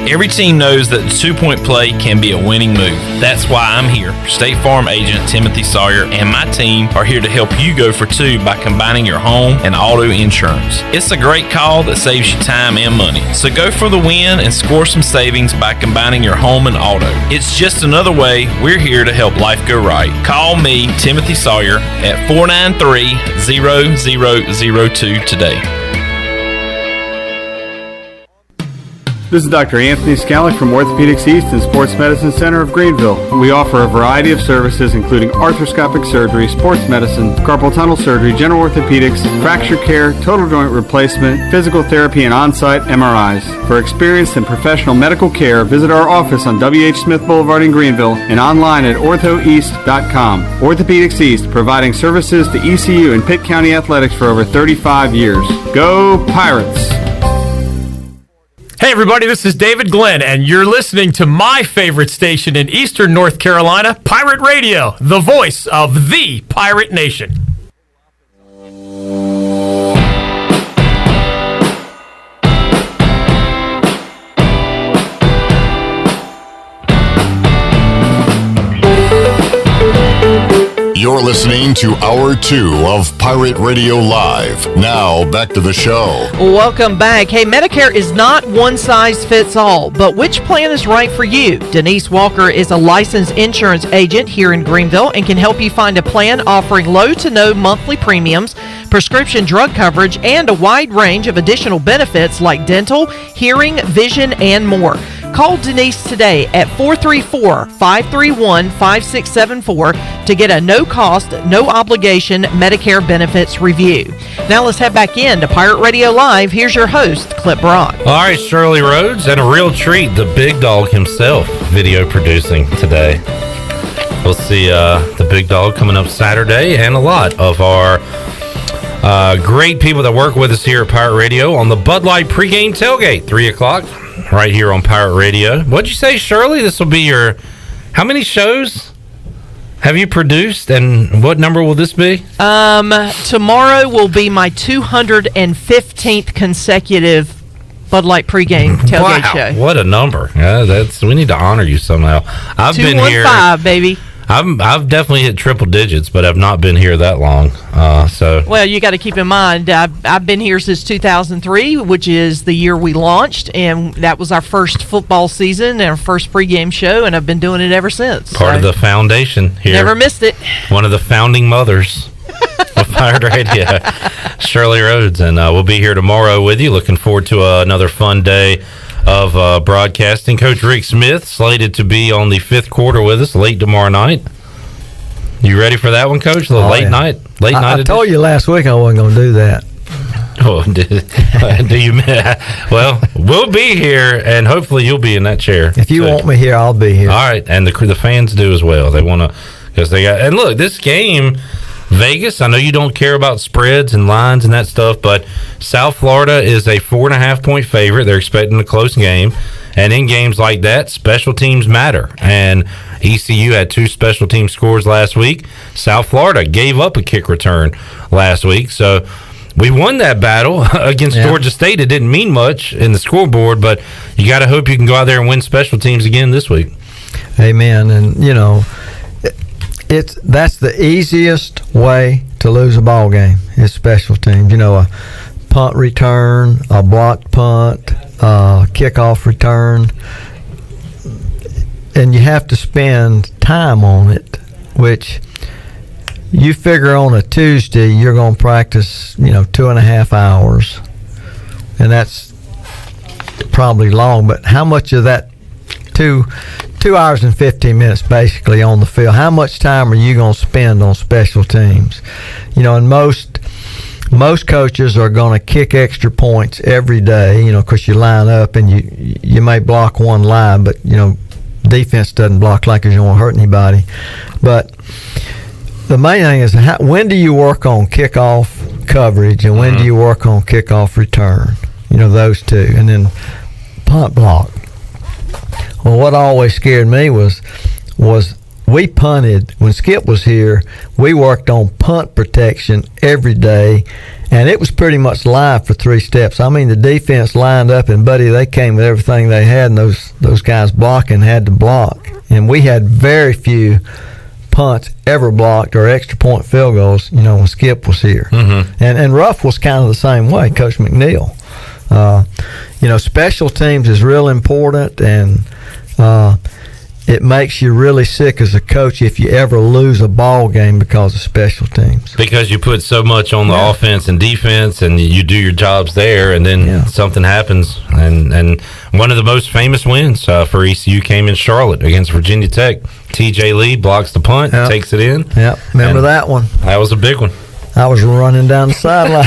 [SPEAKER 1] Every team knows that the two-point play can be a winning move. That's why I'm here. State Farm agent Timothy Sawyer and my team are here to help you go for two by combining your home and auto insurance. It's a great call that saves you time and money. So go for the win and score some savings by combining your home and auto. It's just another way we're here to help life go right. Call me, Timothy Sawyer, at 493-0002 today.
[SPEAKER 3] This is Dr. Anthony Scally from Orthopedics East and Sports Medicine Center of Greenville. We offer a variety of services including arthroscopic surgery, sports medicine, carpal tunnel surgery, general orthopedics, fracture care, total joint replacement, physical therapy, and on-site MRIs. For experienced and professional medical care, visit our office on W.H. Smith Boulevard in Greenville and online at orthoeast.com. Orthopedics East, providing services to ECU and Pitt County athletics for over 35 years. Go Pirates!
[SPEAKER 4] Hey everybody, this is David Glenn, and you're listening to my favorite station in Eastern North Carolina, Pirate Radio, the voice of the Pirate Nation.
[SPEAKER 24] You're listening to Hour 2 of Pirate Radio Live. Now, back to the show.
[SPEAKER 10] Welcome back. Hey, Medicare is not one size fits all, but which plan is right for you? Denise Walker is a licensed insurance agent here in Greenville and can help you find a plan offering low to no monthly premiums, prescription drug coverage, and a wide range of additional benefits like dental, hearing, vision, and more. Call Denise today at 434-531-5674 to get a no-cost, no-obligation Medicare benefits review. Now let's head back in to Pirate Radio Live. Here's your host, Clip Brock.
[SPEAKER 2] All right, Shirley Rhodes, and a real treat, the big dog himself, video producing today. We'll see the big dog coming up Saturday, and a lot of our great people that work with us here at Pirate Radio on the Bud Light pregame tailgate, 3 o'clock, right here on Pirate Radio. What'd you say, Shirley? This will be your... How many shows have you produced, and what number will this be?
[SPEAKER 10] Tomorrow will be my 215th consecutive Bud Light pregame tailgate show.
[SPEAKER 2] What a number. Yeah, we need to honor you somehow. I've been here...
[SPEAKER 10] 215, baby.
[SPEAKER 2] I've definitely hit triple digits, but I've not been here that long.
[SPEAKER 10] Well, you got to keep in mind, I've been here since 2003, which is the year we launched, and that was our first football season and our first pregame show, and I've been doing it ever since.
[SPEAKER 2] Part of the foundation here.
[SPEAKER 10] Never missed it.
[SPEAKER 2] One of the founding mothers of Pirate Radio, Shirley Rhodes, and we'll be here tomorrow with you. Looking forward to another fun day of broadcasting. Coach Rick Smith slated to be on the fifth quarter with us late tomorrow night. You ready for that one, Coach? Late night.
[SPEAKER 25] I told you last week I wasn't going to do that.
[SPEAKER 2] Oh, do you? Well, we'll be here, and hopefully you'll be in that chair.
[SPEAKER 25] If you want me here, I'll be here.
[SPEAKER 2] All right, and the fans do as well. They want to, because they got. And look, this game, Vegas. I know you don't care about spreads and lines and that stuff, but South Florida is a 4.5-point favorite. They're expecting a close game, and in games like that, special teams matter. And ECU had 2 special team scores last week. South Florida gave up a kick return last week, so we won that battle against Georgia State. It didn't mean much in the scoreboard, but you got to hope you can go out there and win special teams again this week.
[SPEAKER 25] Amen. And you know, that's the easiest way to lose a ball game is special teams. You know, a punt return, a blocked punt, kickoff return, and you have to spend time on it, which you figure on a Tuesday you're going to practice, 2.5 hours, and that's probably long, but how much of that 2 hours and 15 minutes basically on the field, how much time are you going to spend on special teams? And most coaches are going to kick extra points every day, because you line up and you may block one line, but defense doesn't block like you don't want to hurt anybody. But the main thing is, when do you work on kickoff coverage and when do you work on kickoff return? Those two, and then punt block. Well, what always scared me was we punted when Skip was here. We worked on punt protection every day, And it was pretty much live for 3 steps. I mean, the defense lined up, and, buddy, they came with everything they had, and those guys blocking had to block. And we had very few punts ever blocked or extra point field goals, when Skip was here. Mm-hmm. And Ruff was kind of the same way, Coach McNeil. Special teams is real important, and it makes you really sick as a coach if you ever lose a ball game because of special teams.
[SPEAKER 2] Because you put so much on the offense and defense, and you do your jobs there, and then something happens. And one of the most famous wins for ECU came in Charlotte against Virginia Tech. T.J. Lee blocks the punt, takes it in.
[SPEAKER 25] Yep, remember that one?
[SPEAKER 2] That was a big one.
[SPEAKER 25] I was running down the sideline.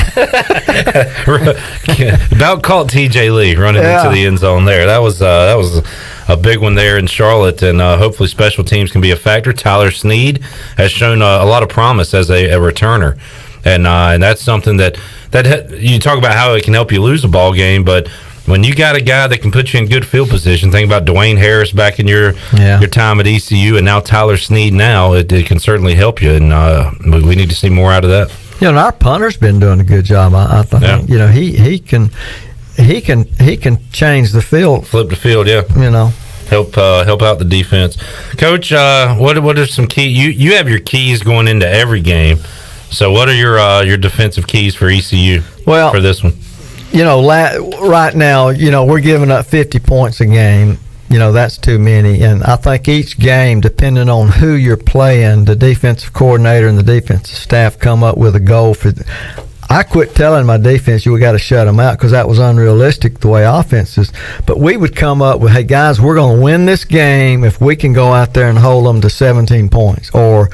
[SPEAKER 2] About caught T.J. Lee running into the end zone there. That was a big one there in Charlotte, and hopefully special teams can be a factor. Tyler Snead has shown a lot of promise as a returner, and that's something that you talk about how it can help you lose a ball game, but when you got a guy that can put you in good field position, think about Dwayne Harris back in your time at ECU, and now Tyler Snead now, it can certainly help you, and we need to see more out of that.
[SPEAKER 25] And our punter's been doing a good job. I think he can change the field,
[SPEAKER 2] flip the field, help out the defense. Coach, what are some key? You have your keys going into every game. So what are your defensive keys for ECU for this one?
[SPEAKER 25] Right now, we're giving up 50 points a game. That's too many. And I think each game, depending on who you're playing, the defensive coordinator and the defensive staff come up with a goal for. I quit telling my defense, we got to shut them out, because that was unrealistic the way offense is. But we would come up with, hey, guys, we're going to win this game if we can go out there and hold them to 17 points or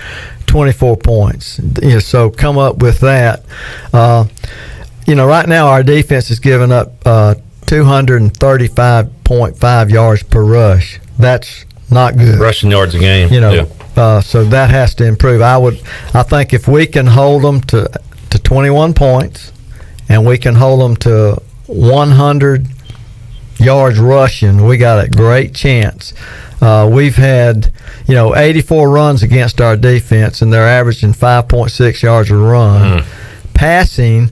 [SPEAKER 25] 24 points. So come up with that. Right now our defense is giving up 235.5 yards per rush. That's not good.
[SPEAKER 2] Rushing yards a game.
[SPEAKER 25] So that has to improve. I think if we can hold them to 21 points, and we can hold them to 100 yards rushing, we got a great chance. We've had 84 runs against our defense, and they're averaging 5.6 yards a run. Passing,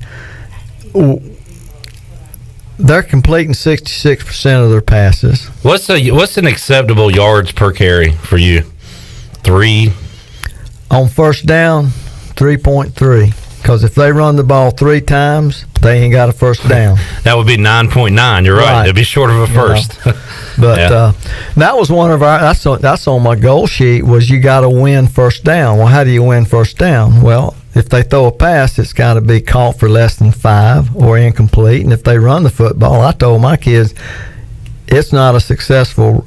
[SPEAKER 25] they're completing 66% of their passes.
[SPEAKER 2] What's an acceptable yards per carry for you? 3
[SPEAKER 25] on first down, 3.3. Because if they run the ball 3 times, they ain't got a first down.
[SPEAKER 2] That would be 9.9. You're right. It'd be short of a first.
[SPEAKER 25] But that was one of our. That's on my goal sheet. Was you got to win first down. Well, how do you win first down? Well, if they throw a pass, it's got to be caught for less than 5 or incomplete. And if they run the football, I told my kids, it's not a successful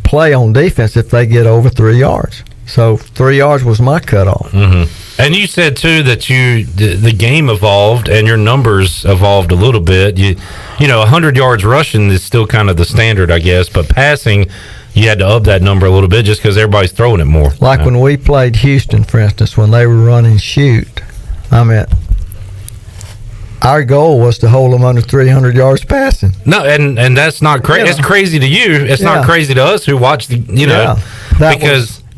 [SPEAKER 25] play on defense if they get over 3 yards. So 3 yards was my cutoff.
[SPEAKER 2] Mm-hmm. And you said too that the game evolved and your numbers evolved a little bit. 100 yards rushing is still kind of the standard, I guess, but passing, you had to up that number a little bit just because everybody's throwing it more.
[SPEAKER 25] Like when we played Houston, for instance, when they were running shoot, our goal was to hold them under 300 yards passing.
[SPEAKER 2] No, and that's not crazy. It's crazy to you. It's not crazy to us who watch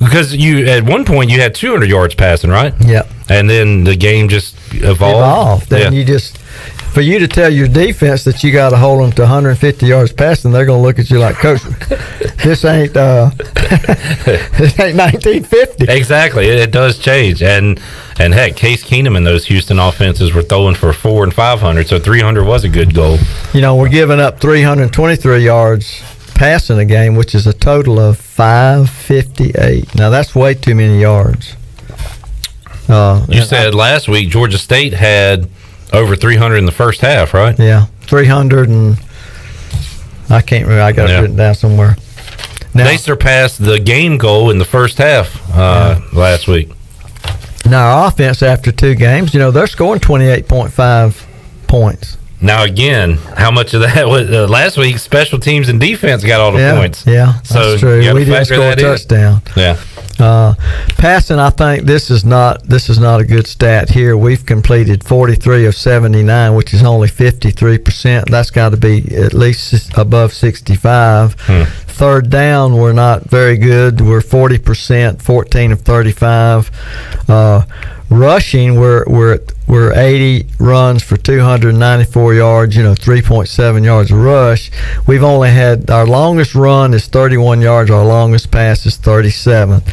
[SPEAKER 2] because you at one point you had 200 yards passing, right?
[SPEAKER 25] Yeah.
[SPEAKER 2] And then the game just evolved.
[SPEAKER 25] Then for you to tell your defense that you got to hold them to 150 yards passing, they're going to look at you like, Coach, this ain't 1950.
[SPEAKER 2] Exactly. It does change. And heck, Case Keenum and those Houston offenses were throwing for 400 and 500, so 300 was a good goal.
[SPEAKER 25] We're giving up 323 yards passing a game, which is a total of 558. Now that's way too many yards.
[SPEAKER 2] You said last week Georgia State had over 300 in the first half, right?
[SPEAKER 25] Yeah, 300 and I can't remember. I got it written down somewhere.
[SPEAKER 2] Now, they surpassed the game goal in the first half last week.
[SPEAKER 25] Now our offense after 2 games, they're scoring 28.5 points.
[SPEAKER 2] Now, again, how much of that was last week? Special teams and defense got all the points.
[SPEAKER 25] Yeah, so that's true. We didn't score a touchdown.
[SPEAKER 2] Yeah.
[SPEAKER 25] Passing, I think this is not a good stat here. We've completed 43 of 79, which is only 53%. That's got to be at least above 65. Third down, we're not very good. We're 40%, 14 of 35. Rushing, we're we're 80 runs for 294 yards, 3.7 yards a rush. We've only had, our longest run is 31 yards, our longest pass is 37.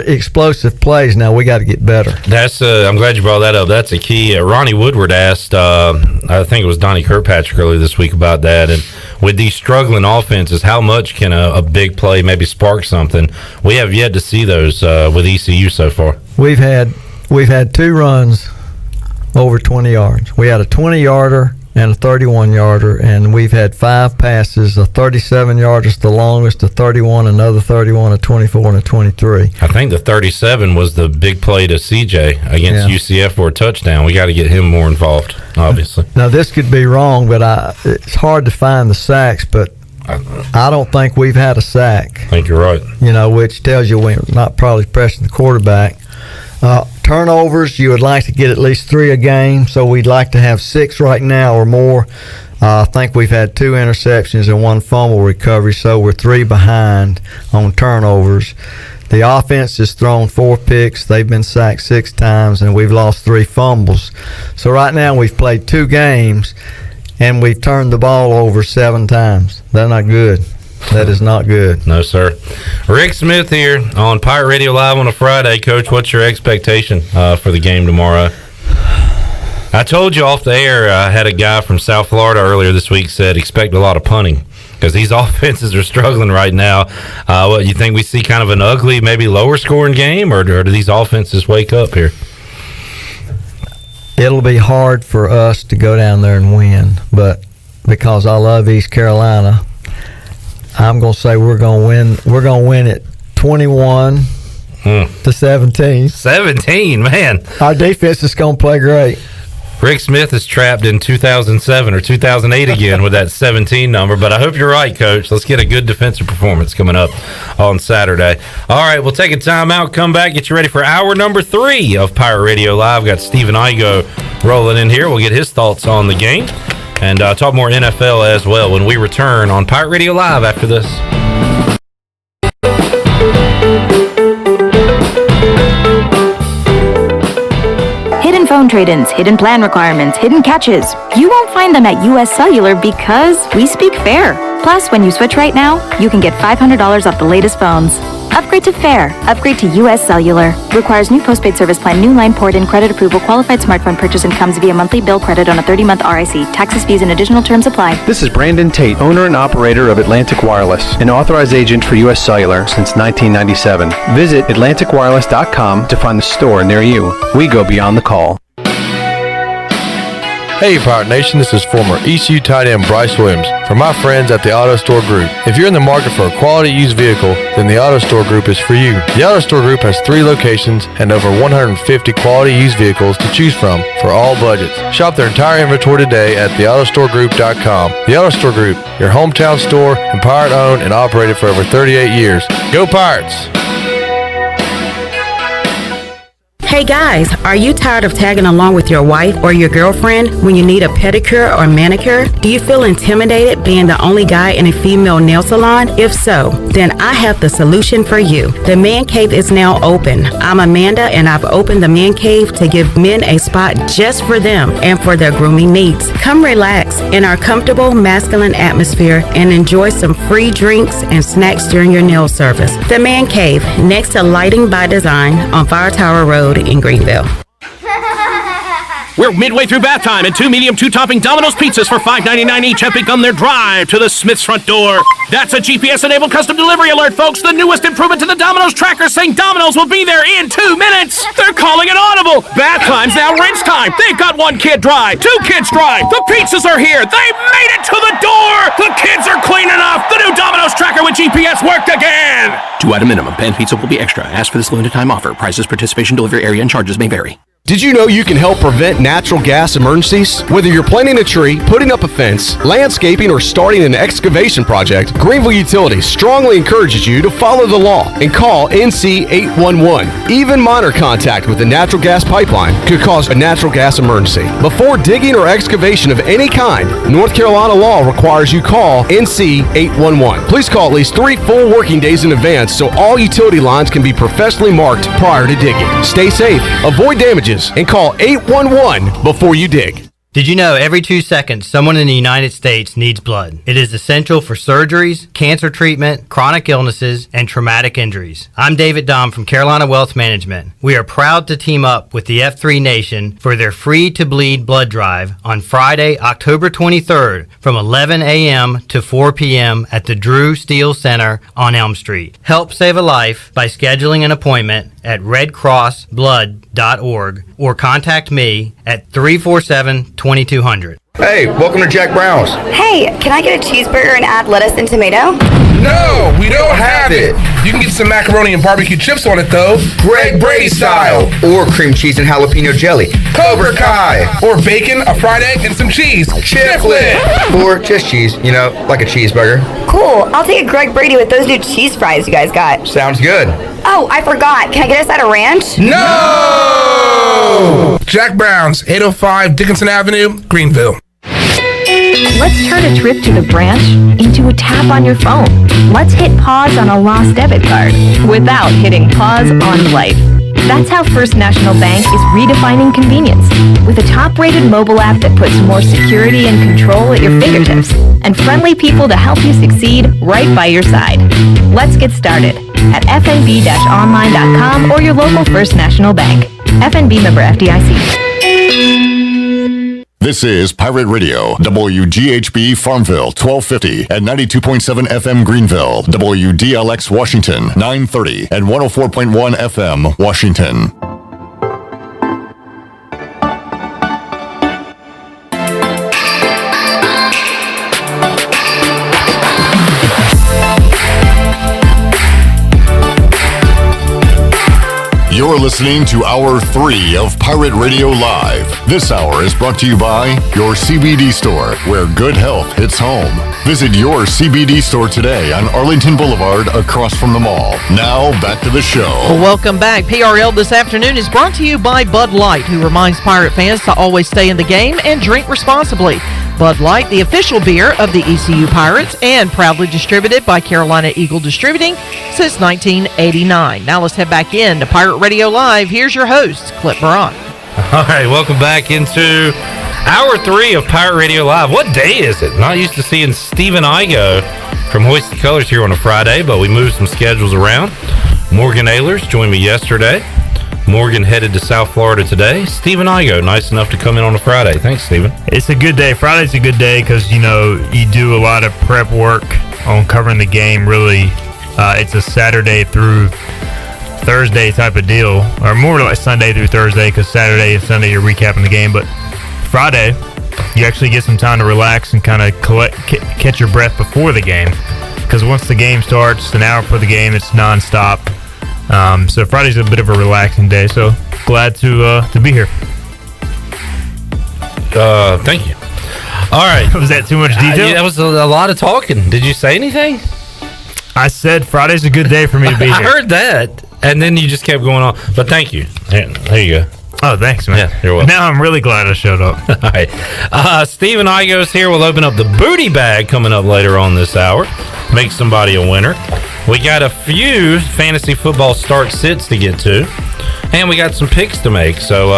[SPEAKER 25] Explosive plays, now we got to get better.
[SPEAKER 2] That's I'm glad you brought that up. That's a key. Ronnie Woodward asked, I think it was Donnie Kirkpatrick earlier this week about that, and with these struggling offenses, how much can a big play maybe spark something? We have yet to see those with ECU so far.
[SPEAKER 25] We've had 2 runs over 20 yards. We had a 20-yarder and a 31-yarder, and we've had 5 passes. A 37-yarder is the longest, a 31, another 31, a 24, and a 23.
[SPEAKER 2] I think the 37 was the big play to CJ against UCF for a touchdown. We got to get him more involved, obviously.
[SPEAKER 25] Now, this could be wrong, but it's hard to find the sacks, but I don't think we've had a sack.
[SPEAKER 2] I think you're right.
[SPEAKER 25] Which tells you we're not probably pressing the quarterback. Turnovers, you would like to get at least 3 a game, so we'd like to have 6 right now or more. I think we've had 2 interceptions and 1 fumble recovery, so we're 3 behind on turnovers. The offense has thrown 4 picks. They've been sacked 6 times, and we've lost 3 fumbles. So right now we've played 2 games, and we've turned the ball over 7 times. That's not good. That is not good.
[SPEAKER 2] No, sir. Rick Smith here on Pirate Radio Live on a Friday. Coach, what's your expectation for the game tomorrow? I told you off the air, I had a guy from South Florida earlier this week said expect a lot of punting because these offenses are struggling right now. What, you think we see kind of an ugly, maybe lower scoring game, or do these offenses wake up here?
[SPEAKER 25] It'll be hard for us to go down there and win, but because I love East Carolina, I'm going to say we're going to win. We're going to win it 21 to 17.
[SPEAKER 2] 17, man.
[SPEAKER 25] Our defense is going to play great.
[SPEAKER 2] Rick Smith is trapped in 2007 or 2008 again with that 17 number, but I hope you're right, Coach. Let's get a good defensive performance coming up on Saturday. All right, we'll take a timeout, come back, get you ready for hour number 3 of Pirate Radio Live. Got Stephen Igoe rolling in here. We'll get his thoughts on the game and talk more NFL as well when we return on Pirate Radio Live after this.
[SPEAKER 7] Hidden phone trade-ins, hidden plan requirements, hidden catches. You won't find them at US Cellular because we speak fair. Plus, when you switch right now, you can get $500 off the latest phones. Upgrade to fair. Upgrade to US Cellular. Requires new postpaid service plan, new line port in, credit approval, qualified smartphone purchase, and comes via monthly bill credit on a 30-month RIC. Taxes, fees, and additional terms apply.
[SPEAKER 9] This is Brandon Tate, owner and operator of Atlantic Wireless, an authorized agent for US Cellular since 1997. Visit AtlanticWireless.com to find the store near you. We go beyond the call.
[SPEAKER 14] Hey Pirate Nation, this is former ECU tight end Bryce Williams from my friends at the Auto Store Group. If you're in the market for a quality used vehicle, then the Auto Store Group is for you. The Auto Store Group has 3 locations and over 150 quality used vehicles to choose from for all budgets. Shop their entire inventory today at theautostoregroup.com. The Auto Store Group, your hometown store and Pirate owned and operated for over 38 years. Go Pirates!
[SPEAKER 22] Hey guys, are you tired of tagging along with your wife or your girlfriend when you need a pedicure or manicure? Do you feel intimidated being the only guy in a female nail salon? If so, then I have the solution for you. The Man Cave is now open. I'm Amanda and I've opened the Man Cave to give men a spot just for them and for their grooming needs. Come relax in our comfortable masculine atmosphere and enjoy some free drinks and snacks during your nail service. The Man Cave, next to Lighting by Design on Fire Tower Road in Greenville.
[SPEAKER 17] We're midway through bath time, and 2 medium 2-topping Domino's pizzas for $5.99 each have begun their drive to the Smith's front door. That's a GPS-enabled custom delivery alert, folks. The newest improvement to the Domino's tracker saying Domino's will be there in 2 minutes. They're calling it audible. Bath time's now rinse time. They've got 1 kid dry, 2 kids dry. The pizzas are here. They made it to the door. The kids are clean enough. The new Domino's tracker with GPS worked again.
[SPEAKER 23] 2-item minimum. Pan pizza will be extra. Ask for this limited time offer. Prices, participation, delivery area, and charges may vary.
[SPEAKER 20] Did you know you can help prevent natural gas emergencies? Whether you're planting a tree, putting up a fence, landscaping, or starting an excavation project, Greenville Utilities strongly encourages you to follow the law and call NC 811. Even minor contact with a natural gas pipeline could cause a natural gas emergency. Before digging or excavation of any kind, North Carolina law requires you call NC 811. Please call
[SPEAKER 5] install at least 3 full working days in advance so all utility lines can be professionally marked prior to digging. Stay safe, avoid damages, and call 811 before you dig.
[SPEAKER 6] Did you know every 2 seconds someone in the United States needs blood? It is essential for surgeries, cancer treatment, chronic illnesses, and traumatic injuries. I'm David Dom from Carolina Wealth Management. We are proud to team up with the F3 Nation for their Free to Bleed blood drive on Friday, October 23rd from 11 a.m. to 4 p.m. at the Drew Steele Center on Elm Street. Help save a life by scheduling an appointment at redcrossblood.org or contact me at 347-2200.
[SPEAKER 11] Hey, welcome to Jack Brown's.
[SPEAKER 12] Hey, can I get a cheeseburger and add lettuce and tomato?
[SPEAKER 11] No, we don't have it. You can get some macaroni and barbecue chips on it, though. Greg Brady style. Or cream cheese and jalapeno jelly. Cobra Kai. Or bacon, a fried egg, and some cheese. Chiplet.
[SPEAKER 13] Or just cheese, like a cheeseburger.
[SPEAKER 12] Cool. I'll take a Greg Brady with those new cheese fries you guys got.
[SPEAKER 13] Sounds good.
[SPEAKER 12] Oh, I forgot. Can I get a side of ranch?
[SPEAKER 11] No! Jack Brown's, 805 Dickinson Avenue, Greenville.
[SPEAKER 7] Let's turn a trip to the branch into a tap on your phone. Let's hit pause on a lost debit card without hitting pause on life. That's how First National Bank is redefining convenience with a top-rated mobile app that puts more security and control at your fingertips and friendly people to help you succeed right by your side. Let's get started at fnb-online.com or your local First National Bank. FNB member FDIC.
[SPEAKER 24] This is Pirate Radio, WGHB Farmville, 1250 and 92.7 FM Greenville, WDLX Washington, 930 and 104.1 FM Washington. You're listening to Hour 3 of Pirate Radio Live. This hour is brought to you by your CBD store, where good health hits home. Visit your CBD store today on Arlington Boulevard across from the mall. Now, back to the show.
[SPEAKER 10] Well, welcome back. PRL this afternoon is brought to you by Bud Light, who reminds Pirate fans to always stay in the game and drink responsibly. Bud Light, the official beer of the ECU Pirates, and proudly distributed by Carolina Eagle Distributing since 1989. Now let's head back in to Pirate Radio Live. Here's your host, Clip Baron.
[SPEAKER 2] All right, welcome back into Hour 3 of Pirate Radio Live. What day is it? Not used to seeing Stephen Igoe from Hoist the Colors here on a Friday, but we moved some schedules around. Morgan Ehlers joined me yesterday. Morgan headed to South Florida today. Stephen Igoe, nice enough to come in on a Friday. Thanks, Stephen.
[SPEAKER 26] It's a good day. Friday's a good day because, you do a lot of prep work on covering the game. Really, it's a Saturday through Thursday type of deal, or more like Sunday through Thursday, because Saturday and Sunday you're recapping the game. But Friday, you actually get some time to relax and kind of catch your breath before the game, because once the game starts, an hour before the game, it's nonstop. So Friday's a bit of a relaxing day, so glad to be here.
[SPEAKER 2] Thank you. All right.
[SPEAKER 26] Was that too much detail?
[SPEAKER 2] That was a lot of talking. Did you say anything?
[SPEAKER 26] I said Friday's a good day for me to be here.
[SPEAKER 2] I heard that, and then you just kept going on. But thank you. There you go.
[SPEAKER 26] Oh, thanks, man.
[SPEAKER 2] Yeah, you're welcome.
[SPEAKER 26] Now I'm really glad I showed up.
[SPEAKER 2] All right. Stephen Igoe's here. We'll open up the booty bag coming up later on this hour. Make somebody a winner. We got a few fantasy football start-sits to get to, and we got some picks to make. So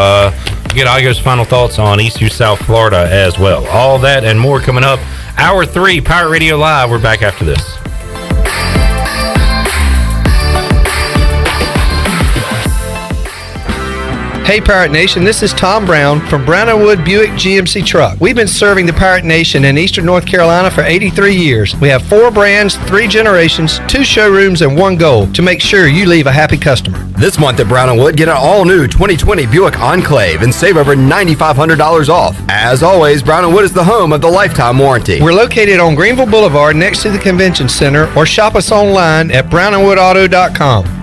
[SPEAKER 2] get Igoe's final thoughts on ECU South Florida as well. All that and more coming up. Hour 3, Pirate Radio Live. We're back after this.
[SPEAKER 27] Hey Pirate Nation, this is Tom Brown from Brown & Wood Buick GMC Truck. We've been serving the Pirate Nation in Eastern North Carolina for 83 years. We have 4 brands, 3 generations, 2 showrooms, and 1 goal to make sure you leave a happy customer.
[SPEAKER 20] This month at Brown & Wood, get an all-new 2020 Buick Enclave and save over $9,500 off. As always, Brown & Wood is the home of the lifetime warranty.
[SPEAKER 27] We're located on Greenville Boulevard next to the Convention Center, or shop us online at brownandwoodauto.com.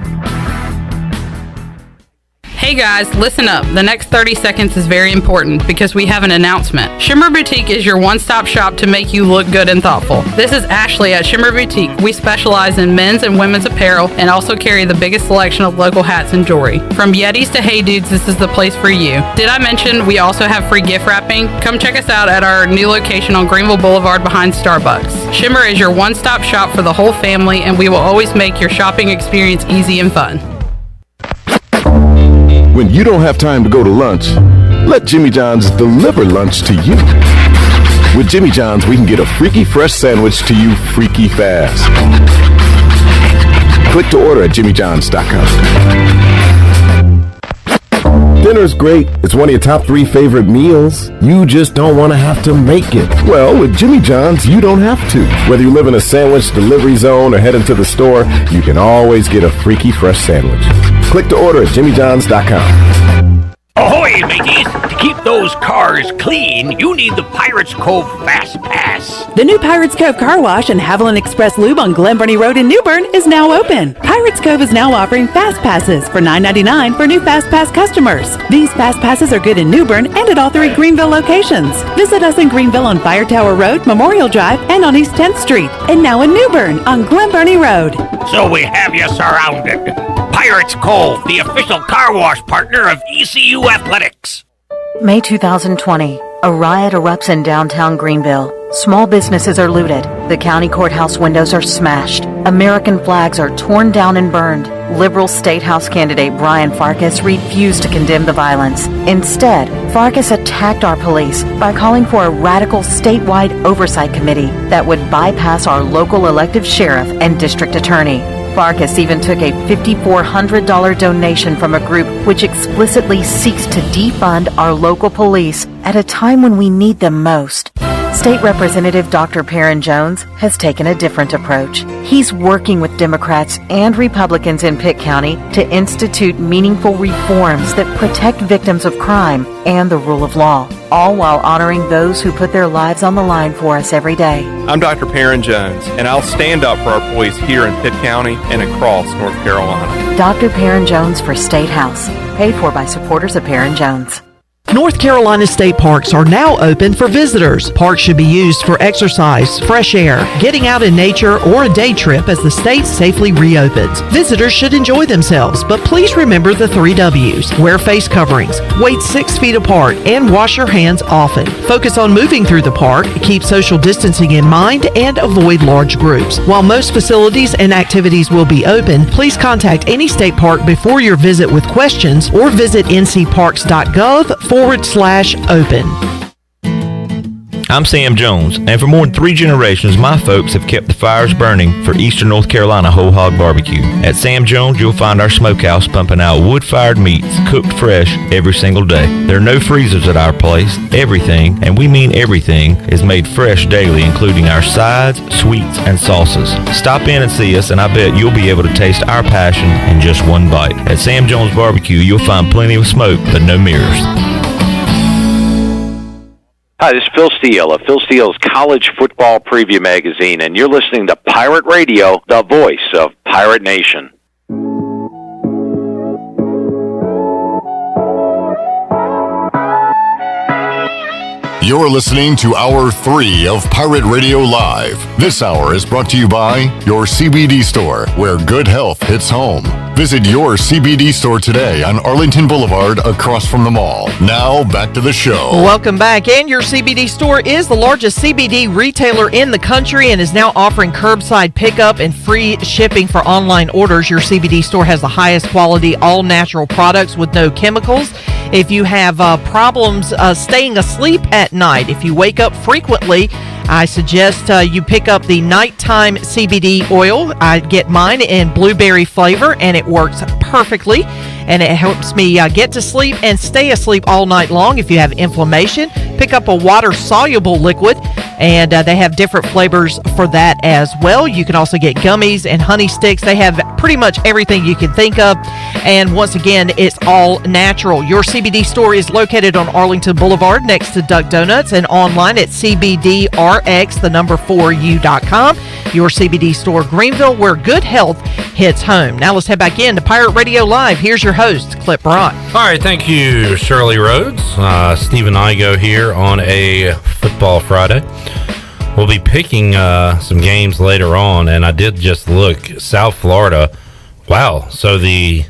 [SPEAKER 28] Hey
[SPEAKER 1] Hey guys, listen up. The next 30 seconds is very important because we have an announcement. Shimmer Boutique is your one-stop shop to make you look good and thoughtful. This is Ashley at Shimmer Boutique. We specialize in men's and women's apparel and also carry the biggest selection of local hats and jewelry. From Yetis to Hey Dudes, this is the place for you. Did I mention we also have free gift wrapping? Come check us out at our new location on Greenville Boulevard behind Starbucks. Shimmer is your one-stop shop for the whole family, and we will always make your shopping experience easy and fun.
[SPEAKER 8] When you don't have time to go to lunch, let Jimmy John's deliver lunch to you. With Jimmy John's, we can get a freaky fresh sandwich to you freaky fast. Click to order at jimmyjohns.com. Dinner's great. It's one of your top 3 favorite meals. You just don't want to have to make it. Well, with Jimmy John's, you don't have to. Whether you live in a sandwich delivery zone or heading to the store, you can always get a freaky fresh sandwich. Click to order at jimmyjohns.com.
[SPEAKER 15] Ahoy, mateys! To keep those cars clean, you need the Pirates Cove Fast Pass.
[SPEAKER 16] The new Pirates Cove Car Wash and Haviland Express Lube on Glen Burnie Road in New Bern is now open. Pirates Cove is now offering Fast Passes for $9.99 for new Fast Pass customers. These Fast Passes are good in New Bern and at all 3 Greenville locations. Visit us in Greenville on Fire Tower Road, Memorial Drive, and on East 10th Street. And now in New Bern on Glen Burnie Road.
[SPEAKER 15] So we have you surrounded. Pirates Cove, the official car wash partner of ECU Athletics.
[SPEAKER 7] May 2020, a riot erupts in downtown Greenville. Small businesses are looted. The county courthouse windows are smashed. American flags are torn down and burned. Liberal State House candidate Brian Farkas refused to condemn the violence. Instead, Farkas attacked our police by calling for a radical statewide oversight committee that would bypass our local elected sheriff and district attorney. Farkas even took a $5,400 donation from a group which explicitly seeks to defund our local police at a time when we need them most. State Representative Dr. Perrin Jones has taken a different approach. He's working with Democrats and Republicans in Pitt County to institute meaningful reforms that protect victims of crime and the rule of law, all while honoring those who put their lives on the line for us every day.
[SPEAKER 18] I'm Dr. Perrin Jones, and I'll stand up for our boys here in Pitt County and across North Carolina.
[SPEAKER 7] Dr. Perrin Jones for State House, paid for by supporters of Perrin Jones.
[SPEAKER 10] North Carolina state parks are now open for visitors. Parks should be used for exercise, fresh air, getting out in nature, or a day trip as the state safely reopens. Visitors should enjoy themselves, but please remember the 3 W's. Wear face coverings, wait 6 feet apart, and wash your hands often. Focus on moving through the park, keep social distancing in mind, and avoid large groups. While most facilities and activities will be open, please contact any state park before your visit with questions or visit ncparks.gov/open.
[SPEAKER 19] I'm Sam Jones, and for more than 3 generations, my folks have kept the fires burning for Eastern North Carolina Whole Hog Barbecue. At Sam Jones, you'll find our smokehouse pumping out wood-fired meats, cooked fresh every single day. There are no freezers at our place. Everything, and we mean everything, is made fresh daily, including our sides, sweets, and sauces. Stop in and see us, and I bet you'll be able to taste our passion in just one bite. At Sam Jones Barbecue, you'll find plenty of smoke, but no mirrors.
[SPEAKER 21] Hi, this is Phil Steele of Phil Steele's College Football Preview Magazine, and you're listening to Pirate Radio, the voice of Pirate Nation.
[SPEAKER 24] You're listening to Hour 3 of Pirate Radio Live. This hour is brought to you by your CBD store, where good health hits home. Visit your CBD store today on Arlington Boulevard across from the mall. Now, back to the show.
[SPEAKER 10] Welcome back. And your CBD store is the largest CBD retailer in the country and is now offering curbside pickup and free shipping for online orders. Your CBD store has the highest quality, all-natural products with no chemicals. If you have problems staying asleep at night, if you wake up frequently, I suggest you pick up the nighttime CBD oil. I get mine in blueberry flavor, and it works perfectly. And it helps me get to sleep and stay asleep all night long. If you have inflammation, pick up a water-soluble liquid, and they have different flavors for that as well. You can also get gummies and honey sticks. They have pretty much everything you can think of. And once again, it's all natural. Your CBD store is located on Arlington Boulevard next to Duck Donuts and online at cbdrx.com. PireX4U.com, your CBD store, Greenville, where good health hits home. Now let's head back in to Pirate Radio Live. Here's your host, Clip Brock.
[SPEAKER 2] All right, thank you, Shirley Rhodes. Stephen Igoe here on a Football Friday. We'll be picking some games later on, and I did just look. South Florida, wow. So the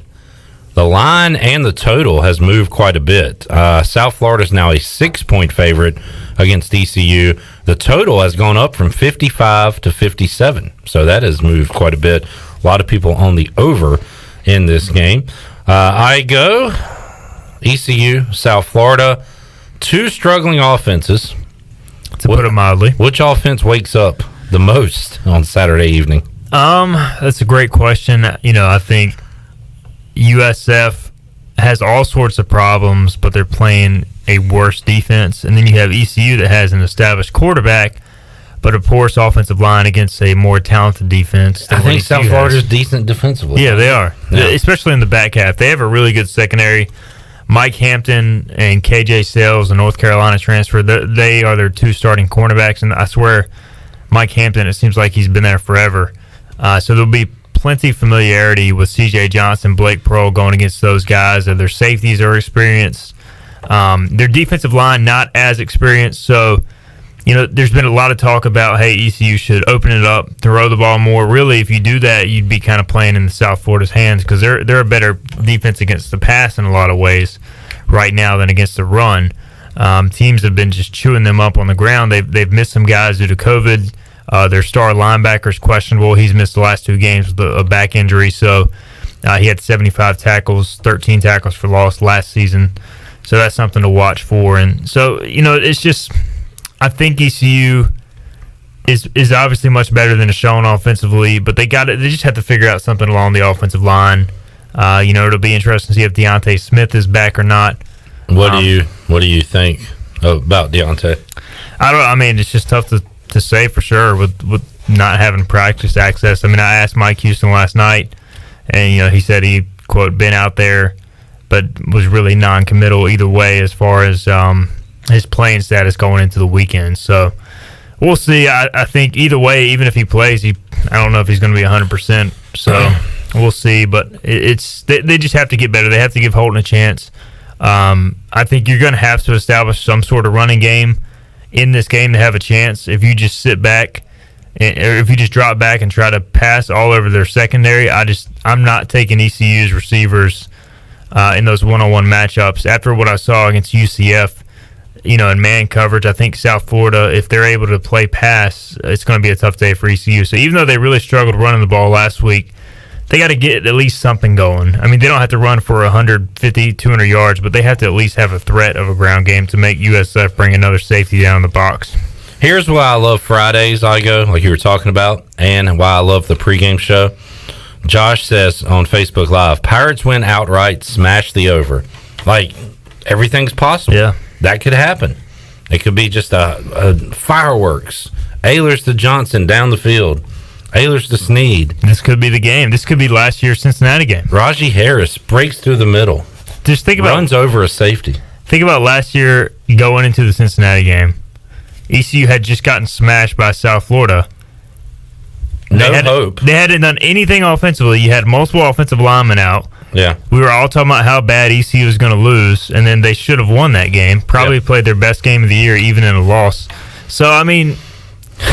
[SPEAKER 2] line and the total has moved quite a bit. South Florida is now a 6-point favorite against ECU. The total has gone up from 55 to 57, so that has moved quite a bit. A lot of people on the over in this game. Igoe, ECU, South Florida, two struggling offenses.
[SPEAKER 26] To put it mildly.
[SPEAKER 2] Which offense wakes up the most on Saturday evening?
[SPEAKER 26] That's a great question. I think USF has all sorts of problems, but they're playing a worse defense. And then you have ECU that has an established quarterback, but a porous offensive line against a more talented defense.
[SPEAKER 2] I think South Florida's decent defensively.
[SPEAKER 26] Yeah, they are. Yeah. Especially in the back half. They have a really good secondary. Mike Hampton and KJ Sales, a North Carolina transfer, they are their two starting cornerbacks. And I swear, Mike Hampton, it seems like he's been there forever. So there'll be plenty of familiarity with C.J. Johnson, Blake Pearl going against those guys. Their safeties are experienced. Their defensive line not as experienced. So, there's been a lot of talk about, hey, ECU should open it up, throw the ball more. Really, if you do that, you'd be kind of playing in the South Florida's hands because they're a better defense against the pass in a lot of ways right now than against the run. Teams have been just chewing them up on the ground. They've missed some guys due to COVID. Their star linebacker's questionable. He's missed the last 2 games with a back injury. So he had 75 tackles, 13 tackles for loss last season. So that's something to watch for. And so, it's just, I think ECU is obviously much better than Deshaun offensively, but they just have to figure out something along the offensive line. It'll be interesting to see if Deontay Smith is back or not.
[SPEAKER 2] What do you think about Deontay?
[SPEAKER 26] It's just tough to say for sure with not having practice access. I asked Mike Houston last night, and he said he, quote, been out there, but was really non-committal either way as far as his playing status going into the weekend. So we'll see. I think either way, even if he plays, I don't know if he's going to be 100%. So we'll see. But they just have to get better. They have to give Holton a chance. I think you're going to have to establish some sort of running game in this game to have a chance. If you just sit back, or if you just drop back and try to pass all over their secondary, I'm not taking ECU's receivers in those one-on-one matchups. After what I saw against UCF, in man coverage, I think South Florida, if they're able to play pass, it's going to be a tough day for ECU. So even though they really struggled running the ball last week, they got to get at least something going. They don't have to run for 150, 200 yards, but they have to at least have a threat of a ground game to make USF bring another safety down in the box.
[SPEAKER 2] Here's why I love Fridays, Igoe, like you were talking about, and why I love the pregame show. Josh says on Facebook Live, Pirates win outright, smash the over. Everything's possible.
[SPEAKER 26] Yeah.
[SPEAKER 2] That could happen. It could be just a fireworks. Ehlers to Johnson down the field. Ehlers to Snead.
[SPEAKER 26] This could be the game. This could be last year's Cincinnati game.
[SPEAKER 2] Raji Harris breaks through the middle.
[SPEAKER 26] Just think about
[SPEAKER 2] runs over a safety.
[SPEAKER 26] Think about last year going into the Cincinnati game. ECU had just gotten smashed by South Florida.
[SPEAKER 2] Hope.
[SPEAKER 26] They hadn't done anything offensively. You had multiple offensive linemen out.
[SPEAKER 2] Yeah.
[SPEAKER 26] We were all talking about how bad ECU was going to lose, and then they should have won that game. Probably played their best game of the year, even in a loss. So,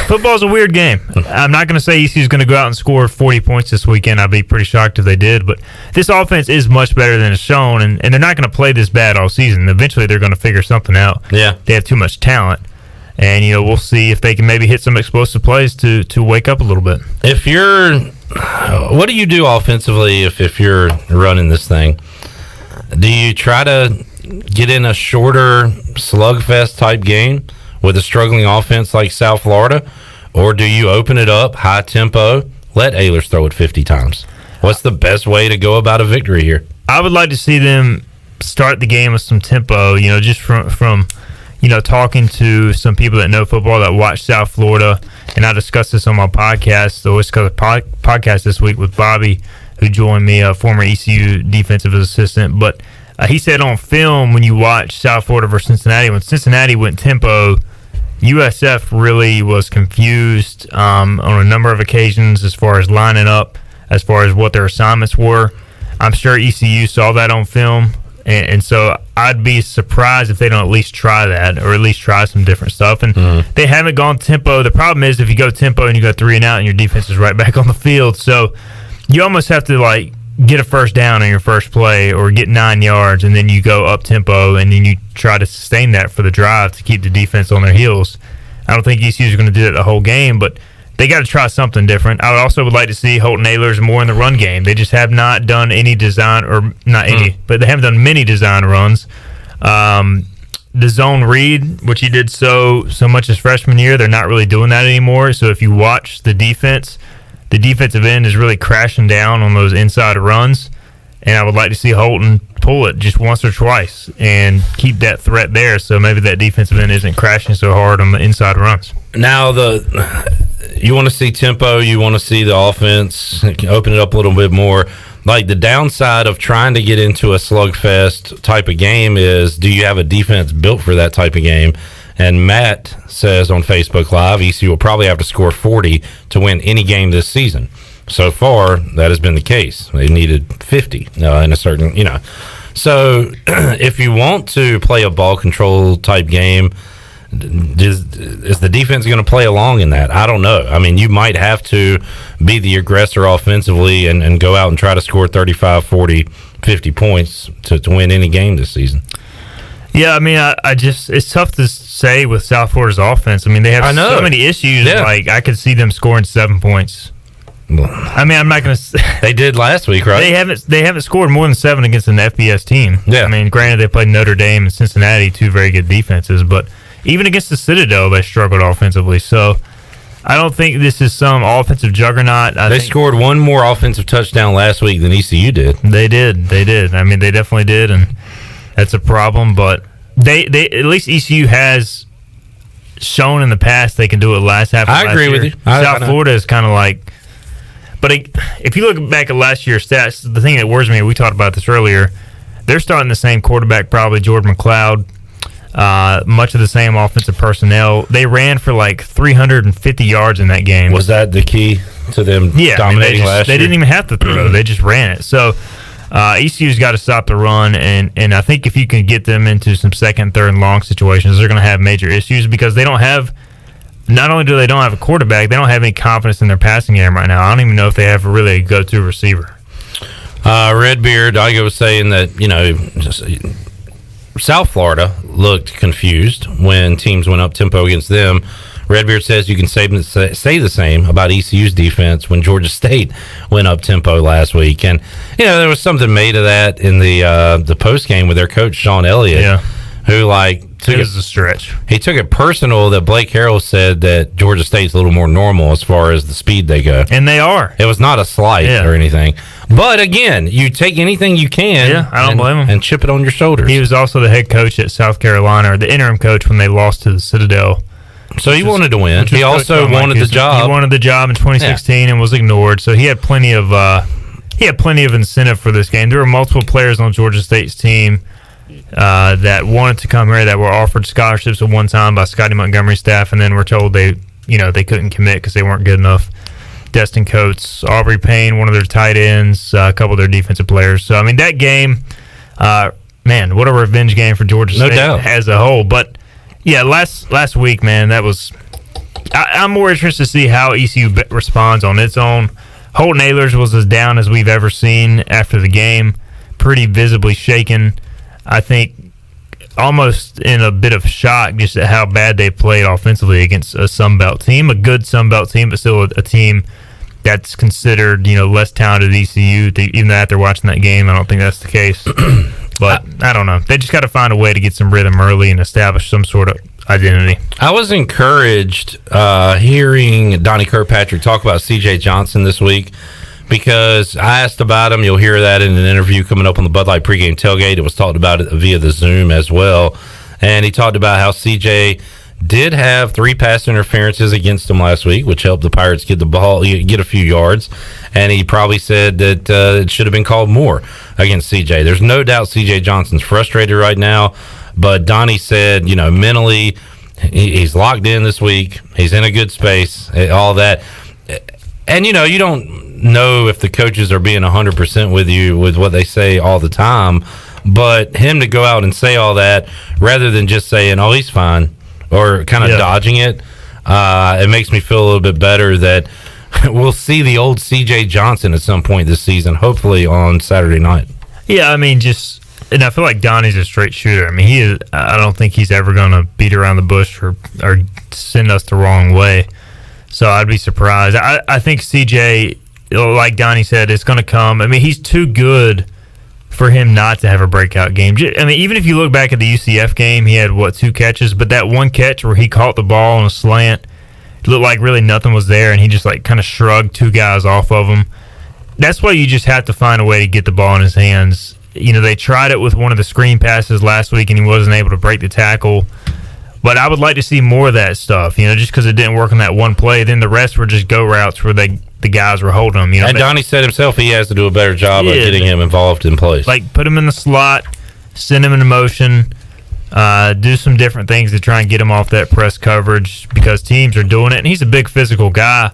[SPEAKER 26] football's a weird game. I'm not going to say ECU is going to go out and score 40 points this weekend. I'd be pretty shocked if they did. But this offense is much better than it's shown, and they're not going to play this bad all season. Eventually, they're going to figure something out.
[SPEAKER 2] Yeah.
[SPEAKER 26] They have too much talent. And, we'll see if they can maybe hit some explosive plays to wake up a little bit.
[SPEAKER 2] What do you do offensively if you're running this thing? Do you try to get in a shorter slugfest type game with a struggling offense like South Florida? Or do you open it up, high tempo, let Ehlers throw it 50 times? What's the best way to go about a victory here?
[SPEAKER 26] I would like to see them start the game with some tempo, just from talking to some people that know football that watch South Florida, and I discussed this on my podcast, the West Coast podcast this week with Bobby, who joined me, a former ECU defensive assistant. But he said on film, when you watch South Florida versus Cincinnati, when Cincinnati went tempo, USF really was confused on a number of occasions as far as lining up, as far as what their assignments were. I'm sure ECU saw that on film, and so I'd be surprised if they don't at least try that, or at least try some different stuff. And they haven't gone tempo. The problem is if you go tempo and you go 3 and out and your defense is right back on the field. So you almost have to, like, get a first down on your first play or get 9 yards, and then you go up tempo, and then you try to sustain that for the drive to keep the defense on their heels. I don't think ECU is going to do that the whole game, but they got to try something different. I also would like to see Holton Ahlers more in the run game. They just have not done any design, or not any, but they haven't done many design runs. The zone read, which he did so much his freshman year, they're not really doing that anymore. So if you watch the defensive end is really crashing down on those inside runs, and I would like to see Holton pull it just once or twice and keep that threat there, so maybe that defensive end isn't crashing so hard on the inside runs.
[SPEAKER 2] Now, you want to see tempo, you want to see the offense open it up a little bit more. Like, the downside of trying to get into a slugfest type of game is, do you have a defense built for that type of game? And Matt says on Facebook Live, ECU will probably have to score 40 to win any game this season. So far, that has been the case. They needed 50 in a certain, So if you want to play a ball control type game, is the defense going to play along in that? I don't know. I mean, you might have to be the aggressor offensively and go out and try to score 35, 40, 50 points to win any game this season.
[SPEAKER 26] Yeah, I mean, I just, it's tough to say with South Florida's offense. I mean, they have so many issues. Yeah. Like, I could see them scoring 7 points. I mean, I'm not going to.
[SPEAKER 2] They did last week, right?
[SPEAKER 26] They haven't scored more than 7 against an FBS team. Yeah. I mean, granted, they played Notre Dame and Cincinnati, 2 very good defenses, but even against the Citadel, they struggled offensively. So I don't think this is some offensive juggernaut.
[SPEAKER 2] They scored 1 more offensive touchdown last week than ECU did.
[SPEAKER 26] They did. I mean, they definitely did, and that's a problem. But they at least ECU has shown in the past they can do it last half of last year. I agree with you. South Florida is kind of like. But if you look back at last year's stats, the thing that worries me, we talked about this earlier, they're starting the same quarterback, probably Jordan McLeod, much of the same offensive personnel. They ran for like 350 yards in that game.
[SPEAKER 2] Was that the key to them dominating last year?
[SPEAKER 26] They didn't even have to throw. They just ran it. So ECU's got to stop the run, and I think if you can get them into some second, third, and long situations, they're going to have major issues because they don't have – not only do they don't have a quarterback, they don't have any confidence in their passing game right now. I don't even know if they have really a go-to receiver.
[SPEAKER 2] Redbeard, Igoe was saying that, South Florida looked confused when teams went up tempo against them. Redbeard says you can say the same about ECU's defense when Georgia State went up tempo last week. And, there was something made of that in the post-game with their coach, Sean Elliott, who, took it as a stretch. He took it personal that Blake Harrell said that Georgia State's a little more normal as far as the speed they go.
[SPEAKER 26] And they are.
[SPEAKER 2] It was not a slight or anything. But again, you take anything you can
[SPEAKER 26] I don't blame him.
[SPEAKER 2] And chip it on your shoulders.
[SPEAKER 26] He was also the head coach at South Carolina, or the interim coach when they lost to the Citadel.
[SPEAKER 2] So he wanted to win. He also wanted the job.
[SPEAKER 26] He wanted the job in 2016 and was ignored. So he had plenty of incentive for this game. There were multiple players on Georgia State's team that wanted to come here, that were offered scholarships at one time by Scotty Montgomery's staff, and then were told they couldn't commit because they weren't good enough. Destin Coates, Aubrey Payne, one of their tight ends, a couple of their defensive players. So, I mean, that game, man, what a revenge game for Georgia State as a whole. But, yeah, last week, man, that was – I'm more interested to see how ECU responds on its own. Holton Ahlers was as down as we've ever seen after the game, pretty visibly shaken. I think almost in a bit of shock just at how bad they played offensively against a Sunbelt team, a good Sunbelt team, but still a team that's considered, less talented ECU. Even after watching that game, I don't think that's the case. But I don't know. They just got to find a way to get some rhythm early and establish some sort of identity.
[SPEAKER 2] I was encouraged hearing Donnie Kirkpatrick talk about C.J. Johnson this week, because I asked about him. You'll hear that in an interview coming up on the Bud Light pregame tailgate. It was talked about via the Zoom as well. And he talked about how CJ did have 3 pass interferences against him last week, which helped the Pirates get the ball, get a few yards. And he probably said that it should have been called more against CJ. There's no doubt CJ Johnson's frustrated right now. But Donnie said, mentally He's locked in this week. He's in a good space, all that. And, you don't know if the coaches are being 100% with you with what they say all the time. But him to go out and say all that rather than just saying, oh, he's fine, or kind of dodging it, it makes me feel a little bit better that we'll see the old C.J. Johnson at some point this season, hopefully on Saturday night.
[SPEAKER 26] Yeah, I mean, and I feel like Donnie's a straight shooter. I mean, I don't think he's ever going to beat around the bush or send us the wrong way. So I'd be surprised. I think CJ, like Donnie said, it's going to come. I mean, he's too good for him not to have a breakout game. I mean, even if you look back at the UCF game, he had, 2 catches? But that one catch where he caught the ball on a slant, it looked like really nothing was there, and he just, kind of shrugged 2 guys off of him. That's why you just have to find a way to get the ball in his hands. They tried it with one of the screen passes last week, and he wasn't able to break the tackle. But I would like to see more of that stuff, just because it didn't work on that one play. Then the rest were just go routes where the guys were holding him.
[SPEAKER 2] And Donnie said himself he has to do a better job of getting him involved in plays.
[SPEAKER 26] Like, put him in the slot, send him into motion, do some different things to try and get him off that press coverage because teams are doing it. And he's a big physical guy,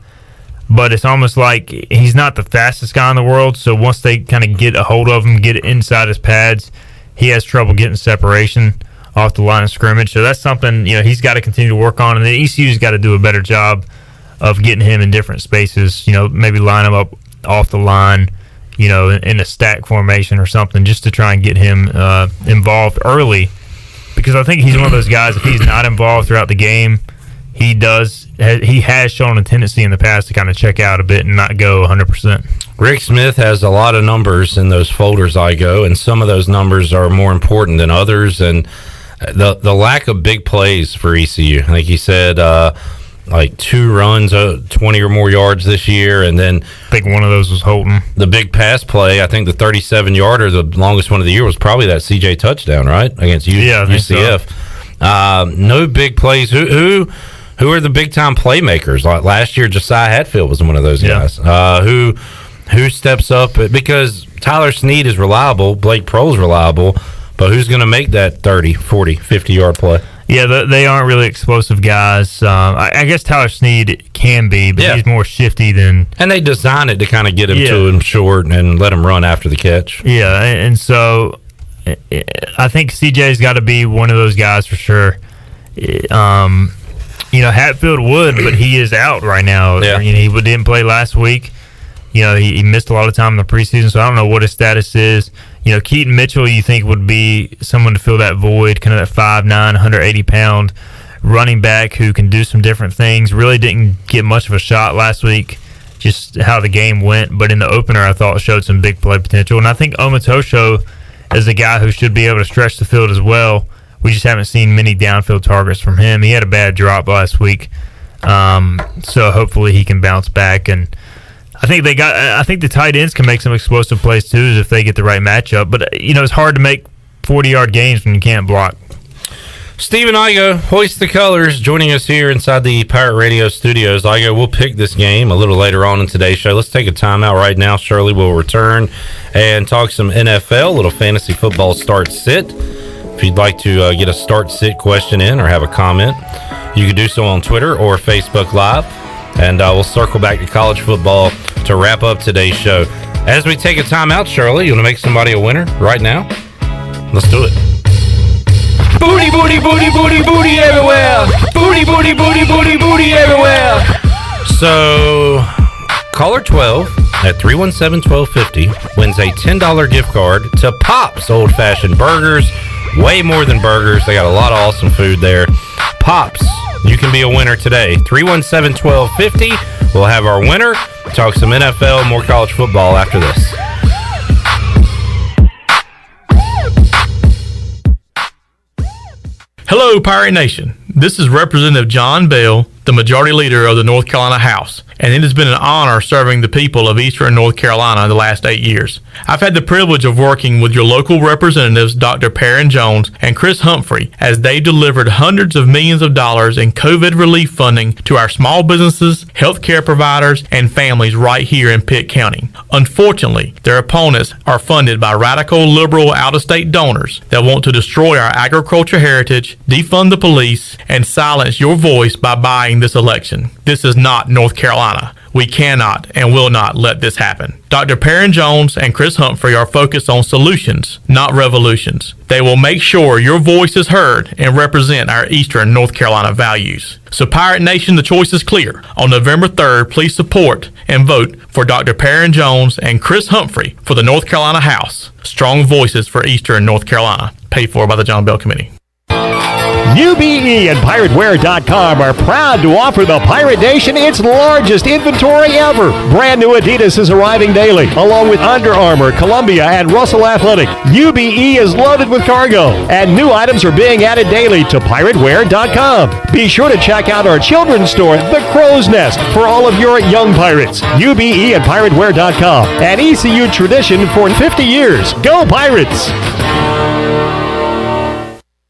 [SPEAKER 26] but it's almost like he's not the fastest guy in the world. So once they kind of get a hold of him, get it inside his pads, he has trouble getting separation off the line of scrimmage. So that's something, he's got to continue to work on. And the ECU's got to do a better job of getting him in different spaces, maybe line him up off the line, in a stack formation or something, just to try and get him involved early. Because I think he's one of those guys, if he's not involved throughout the game, he has shown a tendency in the past to kind of check out a bit and not go 100%.
[SPEAKER 2] Rick Smith has a lot of numbers in those folders, Igoe, and some of those numbers are more important than others. And the lack of big plays for ECU, like he said, 2 runs, 20 or more yards this year, and then
[SPEAKER 26] I think one of those was Holton.
[SPEAKER 2] The big pass play, I think the 37-yarder, the longest one of the year, was probably that CJ touchdown, right, against UCF. So. No big plays. Who are the big time playmakers? Like last year, Josiah Hatfield was one of those guys. Who steps up? Because Tyler Snead is reliable, Blake Prohl's reliable, but who's going to make that 30, 40, 50-yard play?
[SPEAKER 26] Yeah, they aren't really explosive guys. I guess Tyler Snead can be, but he's more shifty than...
[SPEAKER 2] And they design it to kind of get him to him short and let him run after the catch.
[SPEAKER 26] Yeah, and so I think CJ's got to be one of those guys for sure. Hatfield would, but he is out right now.
[SPEAKER 2] Yeah.
[SPEAKER 26] He didn't play last week. He missed a lot of time in the preseason, so I don't know what his status is. Keaton Mitchell, you think would be someone to fill that void, kind of that 5'9", 180-pound running back who can do some different things. Really didn't get much of a shot last week, just how the game went. But in the opener, I thought showed some big play potential. And I think Omatosho is a guy who should be able to stretch the field as well. We just haven't seen many downfield targets from him. He had a bad drop last week, so hopefully he can bounce back. And I think the tight ends can make some explosive plays too if they get the right matchup. But it's hard to make 40-yard games when you can't block.
[SPEAKER 2] Stephen Igoe, hoist the colors, joining us here inside the Pirate Radio studios. Igoe, we'll pick this game a little later on in today's show. Let's take a timeout right now. Shirley will return and talk some NFL, a little fantasy football start-sit. If you'd like to get a start-sit question in or have a comment, you can do so on Twitter or Facebook Live. And we'll circle back to college football to wrap up today's show. As we take a timeout, Shirley, you want to make somebody a winner right now? Let's do it.
[SPEAKER 3] Booty, booty, booty, booty, booty everywhere. Booty, booty, booty, booty, booty everywhere.
[SPEAKER 2] So, caller 12 at 317-1250 wins a $10 gift card to Pop's Old Fashioned Burgers. Way more than burgers. They got a lot of awesome food there. Pop's, you can be a winner today. 317-1250. We'll have our winner. Talk some NFL, more college football after this.
[SPEAKER 4] Hello, Pirate Nation. This is Representative John Bell, the Majority Leader of the North Carolina House, and it has been an honor serving the people of Eastern North Carolina the last 8 years. I've had the privilege of working with your local representatives, Dr. Perrin Jones and Chris Humphrey, as they delivered hundreds of millions of dollars in COVID relief funding to our small businesses, healthcare providers, and families right here in Pitt County. Unfortunately, their opponents are funded by radical liberal out-of-state donors that want to destroy our agriculture heritage, defund the police, and silence your voice by buying this election. This is not North Carolina. We cannot and will not let this happen. Dr. Perrin Jones and Chris Humphrey are focused on solutions, not revolutions. They will make sure your voice is heard and represent our Eastern North Carolina values. So Pirate Nation, the choice is clear. On November 3rd, please support and vote for Dr. Perrin Jones and Chris Humphrey for the North Carolina House. Strong voices for Eastern North Carolina. Paid for by the John Bell Committee.
[SPEAKER 5] UBE and PirateWear.com are proud to offer the Pirate Nation its largest inventory ever. Brand new Adidas is arriving daily, along with Under Armour, Columbia, and Russell Athletic. UBE is loaded with cargo, and new items are being added daily to PirateWear.com. Be sure to check out our children's store, The Crow's Nest, for all of your young pirates. UBE and PirateWear.com, an ECU tradition for 50 years. Go Pirates!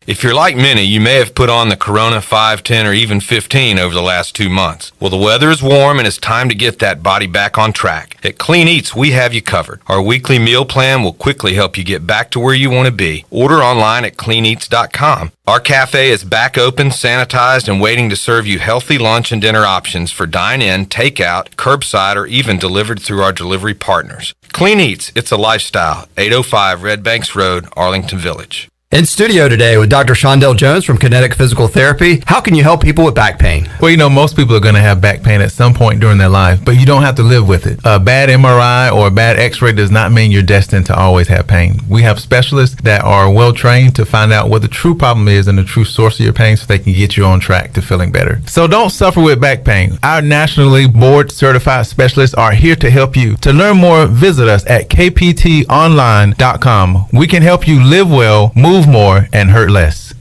[SPEAKER 9] If you're like many, you may have put on the Corona 5, 10, or even 15 over the last 2 months. Well, the weather is warm and it's time to get that body back on track. At Clean Eats, we have you covered. Our weekly meal plan will quickly help you get back to where you want to be. Order online at cleaneats.com. Our cafe is back open, sanitized, and waiting to serve you healthy lunch and dinner options for dine-in, takeout, curbside, or even delivered through our delivery partners. Clean Eats, it's a lifestyle. 805 Red Banks Road, Arlington Village.
[SPEAKER 14] In studio today with Dr. Shondell Jones from Kinetic Physical Therapy. How can you help people with back pain?
[SPEAKER 17] Well, most people are going to have back pain at some point during their life, but you don't have to live with it. A bad MRI or a bad x-ray does not mean you're destined to always have pain. We have specialists that are well trained to find out what the true problem is and the true source of your pain so they can get you on track to feeling better. So don't suffer with back pain. Our nationally board certified specialists are here to help you. To learn more, visit us at kptonline.com. We can help you live well, move more, and hurt less.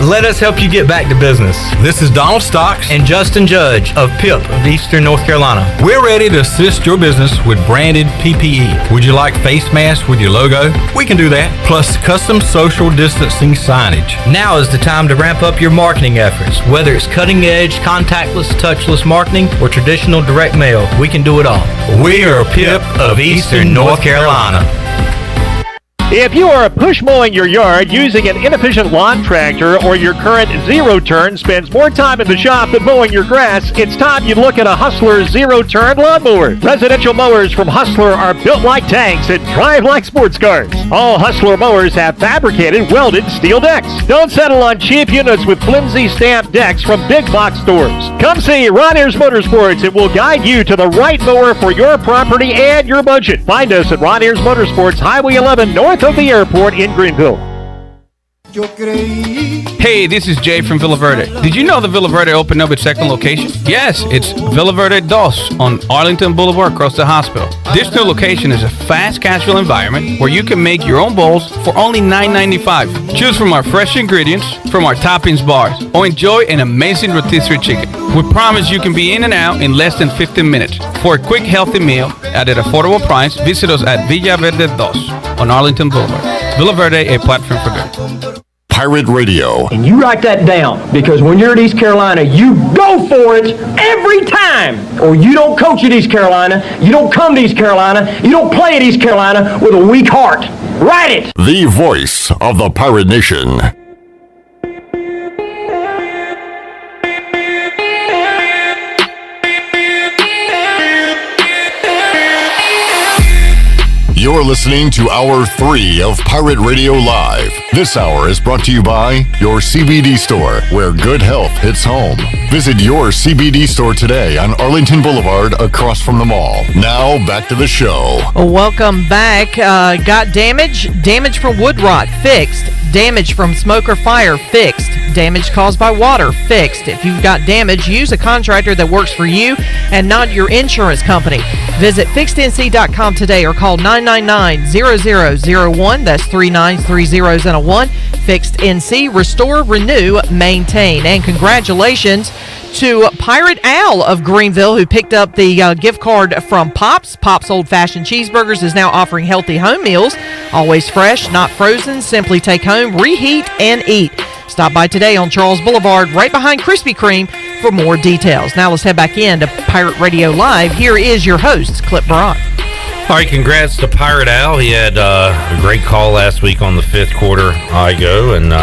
[SPEAKER 6] Let us help you get back to business. This is Donald Stocks and Justin Judge of PIP of Eastern North Carolina. We're ready to assist your business with branded PPE. Would you like face masks with your logo? We can do that. Plus custom social distancing signage. Now is the time to ramp up your marketing efforts. Whether it's cutting edge, contactless, touchless marketing, or traditional direct mail, we can do it all. We are PIP of Eastern North Carolina.
[SPEAKER 5] If you are push mowing your yard using an inefficient lawn tractor or your current zero-turn spends more time in the shop than mowing your grass, it's time you look at a Hustler zero-turn lawnmower. Residential mowers from Hustler are built like tanks and drive like sports cars. All Hustler mowers have fabricated, welded steel decks. Don't settle on cheap units with flimsy stamped decks from big box stores. Come see Ron Ayers Motorsports and we'll guide you to the right mower for your property and your budget. Find us at Ron Ayers Motorsports, Highway 11 north of the airport in Greenville.
[SPEAKER 3] Hey, this is Jay from Villa Verde. Did you know that Villa Verde opened up its second location? Yes, it's Villa Verde Dos on Arlington Boulevard across the hospital. This new location is a fast casual environment where you can make your own bowls for only $9.95. Choose from our fresh ingredients from our toppings bars or enjoy an amazing rotisserie chicken. We promise you can be in and out in less than 15 minutes. For a quick healthy meal at an affordable price, visit us at Villa Verde Dos on Arlington Boulevard. Villa Verde, a platform for good.
[SPEAKER 24] Pirate Radio.
[SPEAKER 5] And you write that down, because when you're at East Carolina, you go for it every time. Or you don't coach at East Carolina, you don't come to East Carolina, you don't play at East Carolina with a weak heart. Write it!
[SPEAKER 24] The voice of the Pirate Nation. You're listening to Hour 3 of Pirate Radio Live. This hour is brought to you by your CBD store, where good health hits home. Visit your CBD store today on Arlington Boulevard across from the mall. Now, back to the show.
[SPEAKER 10] Welcome back. Got damage? Damage from wood rot, fixed. Damage from smoke or fire, fixed. Damage caused by water, fixed. If you've got damage, use a contractor that works for you and not your insurance company. Visit fixednc.com today or call 999-0001. That's 3 9s, 3 zeros, and a 1. Fixed NC, restore, renew, maintain. And congratulations to Pirate Al of Greenville, who picked up the gift card from Pops. Pops Old Fashioned Cheeseburgers is now offering healthy home meals. Always fresh, not frozen. Simply take home, reheat, and eat. Stop by today on Charles Boulevard, right behind Krispy Kreme, for more details. Now let's head back in to Pirate Radio Live. Here is your host, Clip Brock.
[SPEAKER 2] All right, congrats to Pirate Al. He had a great call last week on the fifth quarter Igoe, and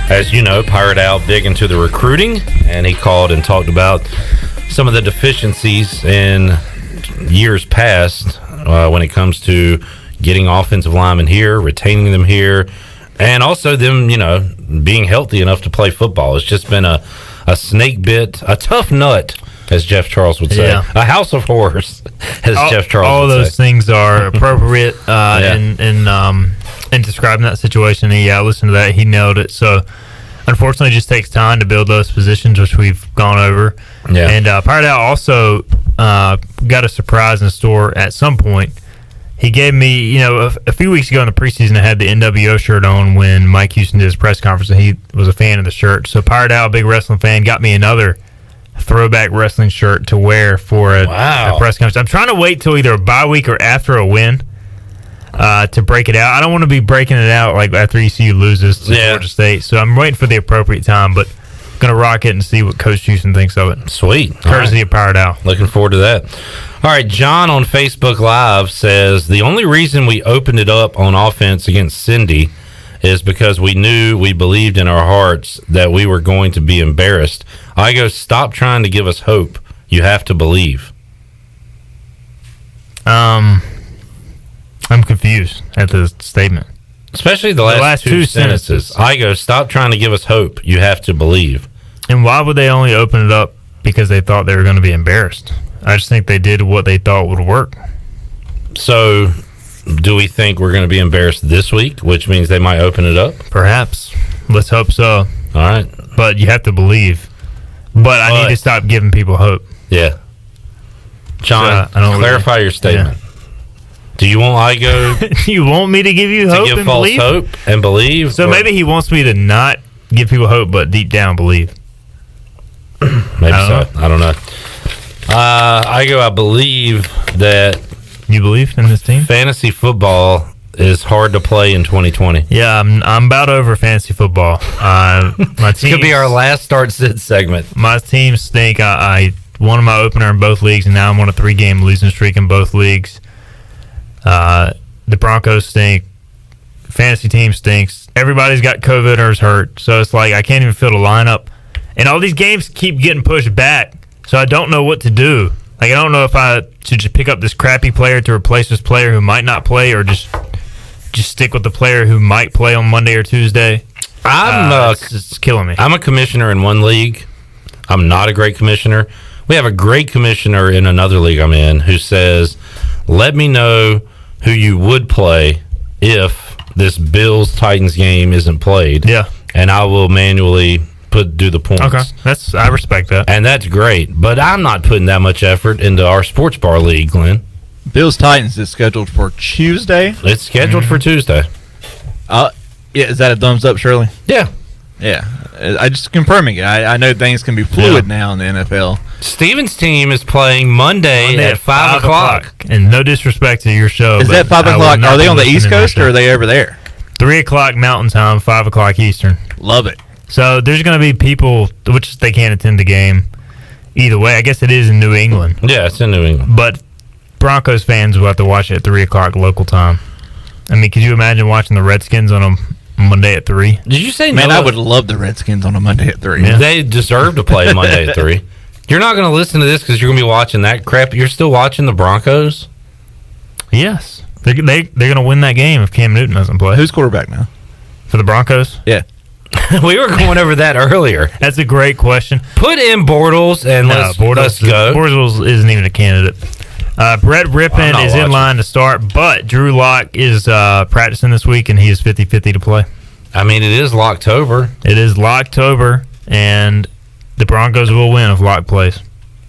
[SPEAKER 2] as you know, Pirate Al big into the recruiting, and he called and talked about some of the deficiencies in years past when it comes to getting offensive linemen here, retaining them here, and also them, being healthy enough to play football. It's just been a snake bit, a tough nut, as Jeff Charles would say. Yeah. A house of horrors, as Jeff Charles
[SPEAKER 26] all
[SPEAKER 2] would say.
[SPEAKER 26] All those things are appropriate in describing that situation. And I listened to that. He nailed it. So, unfortunately, it just takes time to build those positions, which we've gone over. Yeah. And Pirate Al also got a surprise in store at some point. He gave me, a few weeks ago in the preseason, I had the NWO shirt on when Mike Houston did his press conference, and he was a fan of the shirt. So Pirate Al, big wrestling fan, got me another throwback wrestling shirt to wear for a press conference. I'm trying to wait till either a bye week or after a win to break it out. I don't want to be breaking it out like after ECU loses to Georgia State, so I'm waiting for the appropriate time, but going to rock it and see what Coach Houston thinks of it.
[SPEAKER 2] Sweet.
[SPEAKER 26] Courtesy of Pirate Al.
[SPEAKER 2] Looking forward to that. All right, John on Facebook Live says, the only reason we opened it up on offense against Cindy is because we believed in our hearts that we were going to be embarrassed. Igoe, stop trying to give us hope. You have to believe.
[SPEAKER 26] I'm confused at the statement.
[SPEAKER 2] Especially the last two sentences. Igoe, stop trying to give us hope. You have to believe.
[SPEAKER 26] And why would they only open it up because they thought they were going to be embarrassed? I just think they did what they thought would work.
[SPEAKER 2] So, do we think we're going to be embarrassed this week, which means they might open it up?
[SPEAKER 26] Perhaps. Let's hope so.
[SPEAKER 2] All right.
[SPEAKER 26] But you have to believe. But I need to stop giving people hope.
[SPEAKER 2] Yeah. John, clarify your statement. Yeah. Do you want Igoe?
[SPEAKER 26] You want me to give you hope
[SPEAKER 2] give
[SPEAKER 26] and
[SPEAKER 2] false
[SPEAKER 26] believe?
[SPEAKER 2] hope and believe?
[SPEAKER 26] So maybe he wants me to not give people hope, but deep down believe.
[SPEAKER 2] Maybe so. I don't know. Igoe, I believe that
[SPEAKER 26] you believe in this team.
[SPEAKER 2] Fantasy football is hard to play in 2020.
[SPEAKER 26] Yeah, I'm about over fantasy football. My team
[SPEAKER 2] could be our last start-sit segment.
[SPEAKER 26] My teams stink. I won my opener in both leagues, and now I'm on a 3-game losing streak in both leagues. The Broncos stink. Fantasy team stinks. Everybody's got COVID or is hurt, so it's like I can't even fill the lineup. And all these games keep getting pushed back, so I don't know what to do. Like, I don't know if I should just pick up this crappy player to replace this player who might not play, or just stick with the player who might play on Monday or Tuesday. It's killing me.
[SPEAKER 2] I'm a commissioner in one league. I'm not a great commissioner. We have a great commissioner in another league I'm in who says, let me know who you would play if this Bills-Titans game isn't played.
[SPEAKER 26] Yeah.
[SPEAKER 2] And I will manually do the points.
[SPEAKER 26] Okay. I respect that.
[SPEAKER 2] And that's great. But I'm not putting that much effort into our sports bar league, Glenn.
[SPEAKER 11] Bills-Titans is scheduled for Tuesday.
[SPEAKER 2] It's scheduled for Tuesday.
[SPEAKER 11] Yeah, is that a thumbs up, Shirley?
[SPEAKER 2] Yeah.
[SPEAKER 11] Yeah. I just confirming it. I know things can be fluid now in the NFL.
[SPEAKER 2] Steven's team is playing Monday at 5 o'clock.
[SPEAKER 26] And no disrespect to your show.
[SPEAKER 11] Is that 5 o'clock? Are they on the East Coast or are they over there?
[SPEAKER 26] 3 o'clock Mountain Time, 5 o'clock Eastern.
[SPEAKER 11] Love it.
[SPEAKER 26] So there's going to be people, which they can't attend the game either way. I guess it is in New England.
[SPEAKER 2] Yeah, it's in New England.
[SPEAKER 26] But Broncos fans will have to watch it at 3 o'clock local time. I mean, could you imagine watching the Redskins on a Monday at 3?
[SPEAKER 2] Did you say
[SPEAKER 11] Man, I would love the Redskins on a Monday at 3.
[SPEAKER 2] Yeah. They deserve to play Monday at 3. You're not going to listen to this because you're going to be watching that crap. You're still watching the Broncos?
[SPEAKER 26] Yes. They're going to win that game if Cam Newton doesn't play.
[SPEAKER 11] Who's quarterback now?
[SPEAKER 26] For the Broncos?
[SPEAKER 11] Yeah.
[SPEAKER 2] We were going over that earlier.
[SPEAKER 26] That's a great question.
[SPEAKER 2] Put in Bortles and let's go.
[SPEAKER 26] Bortles isn't even a candidate. Brett Rippon is in line to start, but Drew Lock is practicing this week, and he is 50-50 to play.
[SPEAKER 2] I mean, it is Locktober.
[SPEAKER 26] It is Locktober, and the Broncos will win if Lock plays.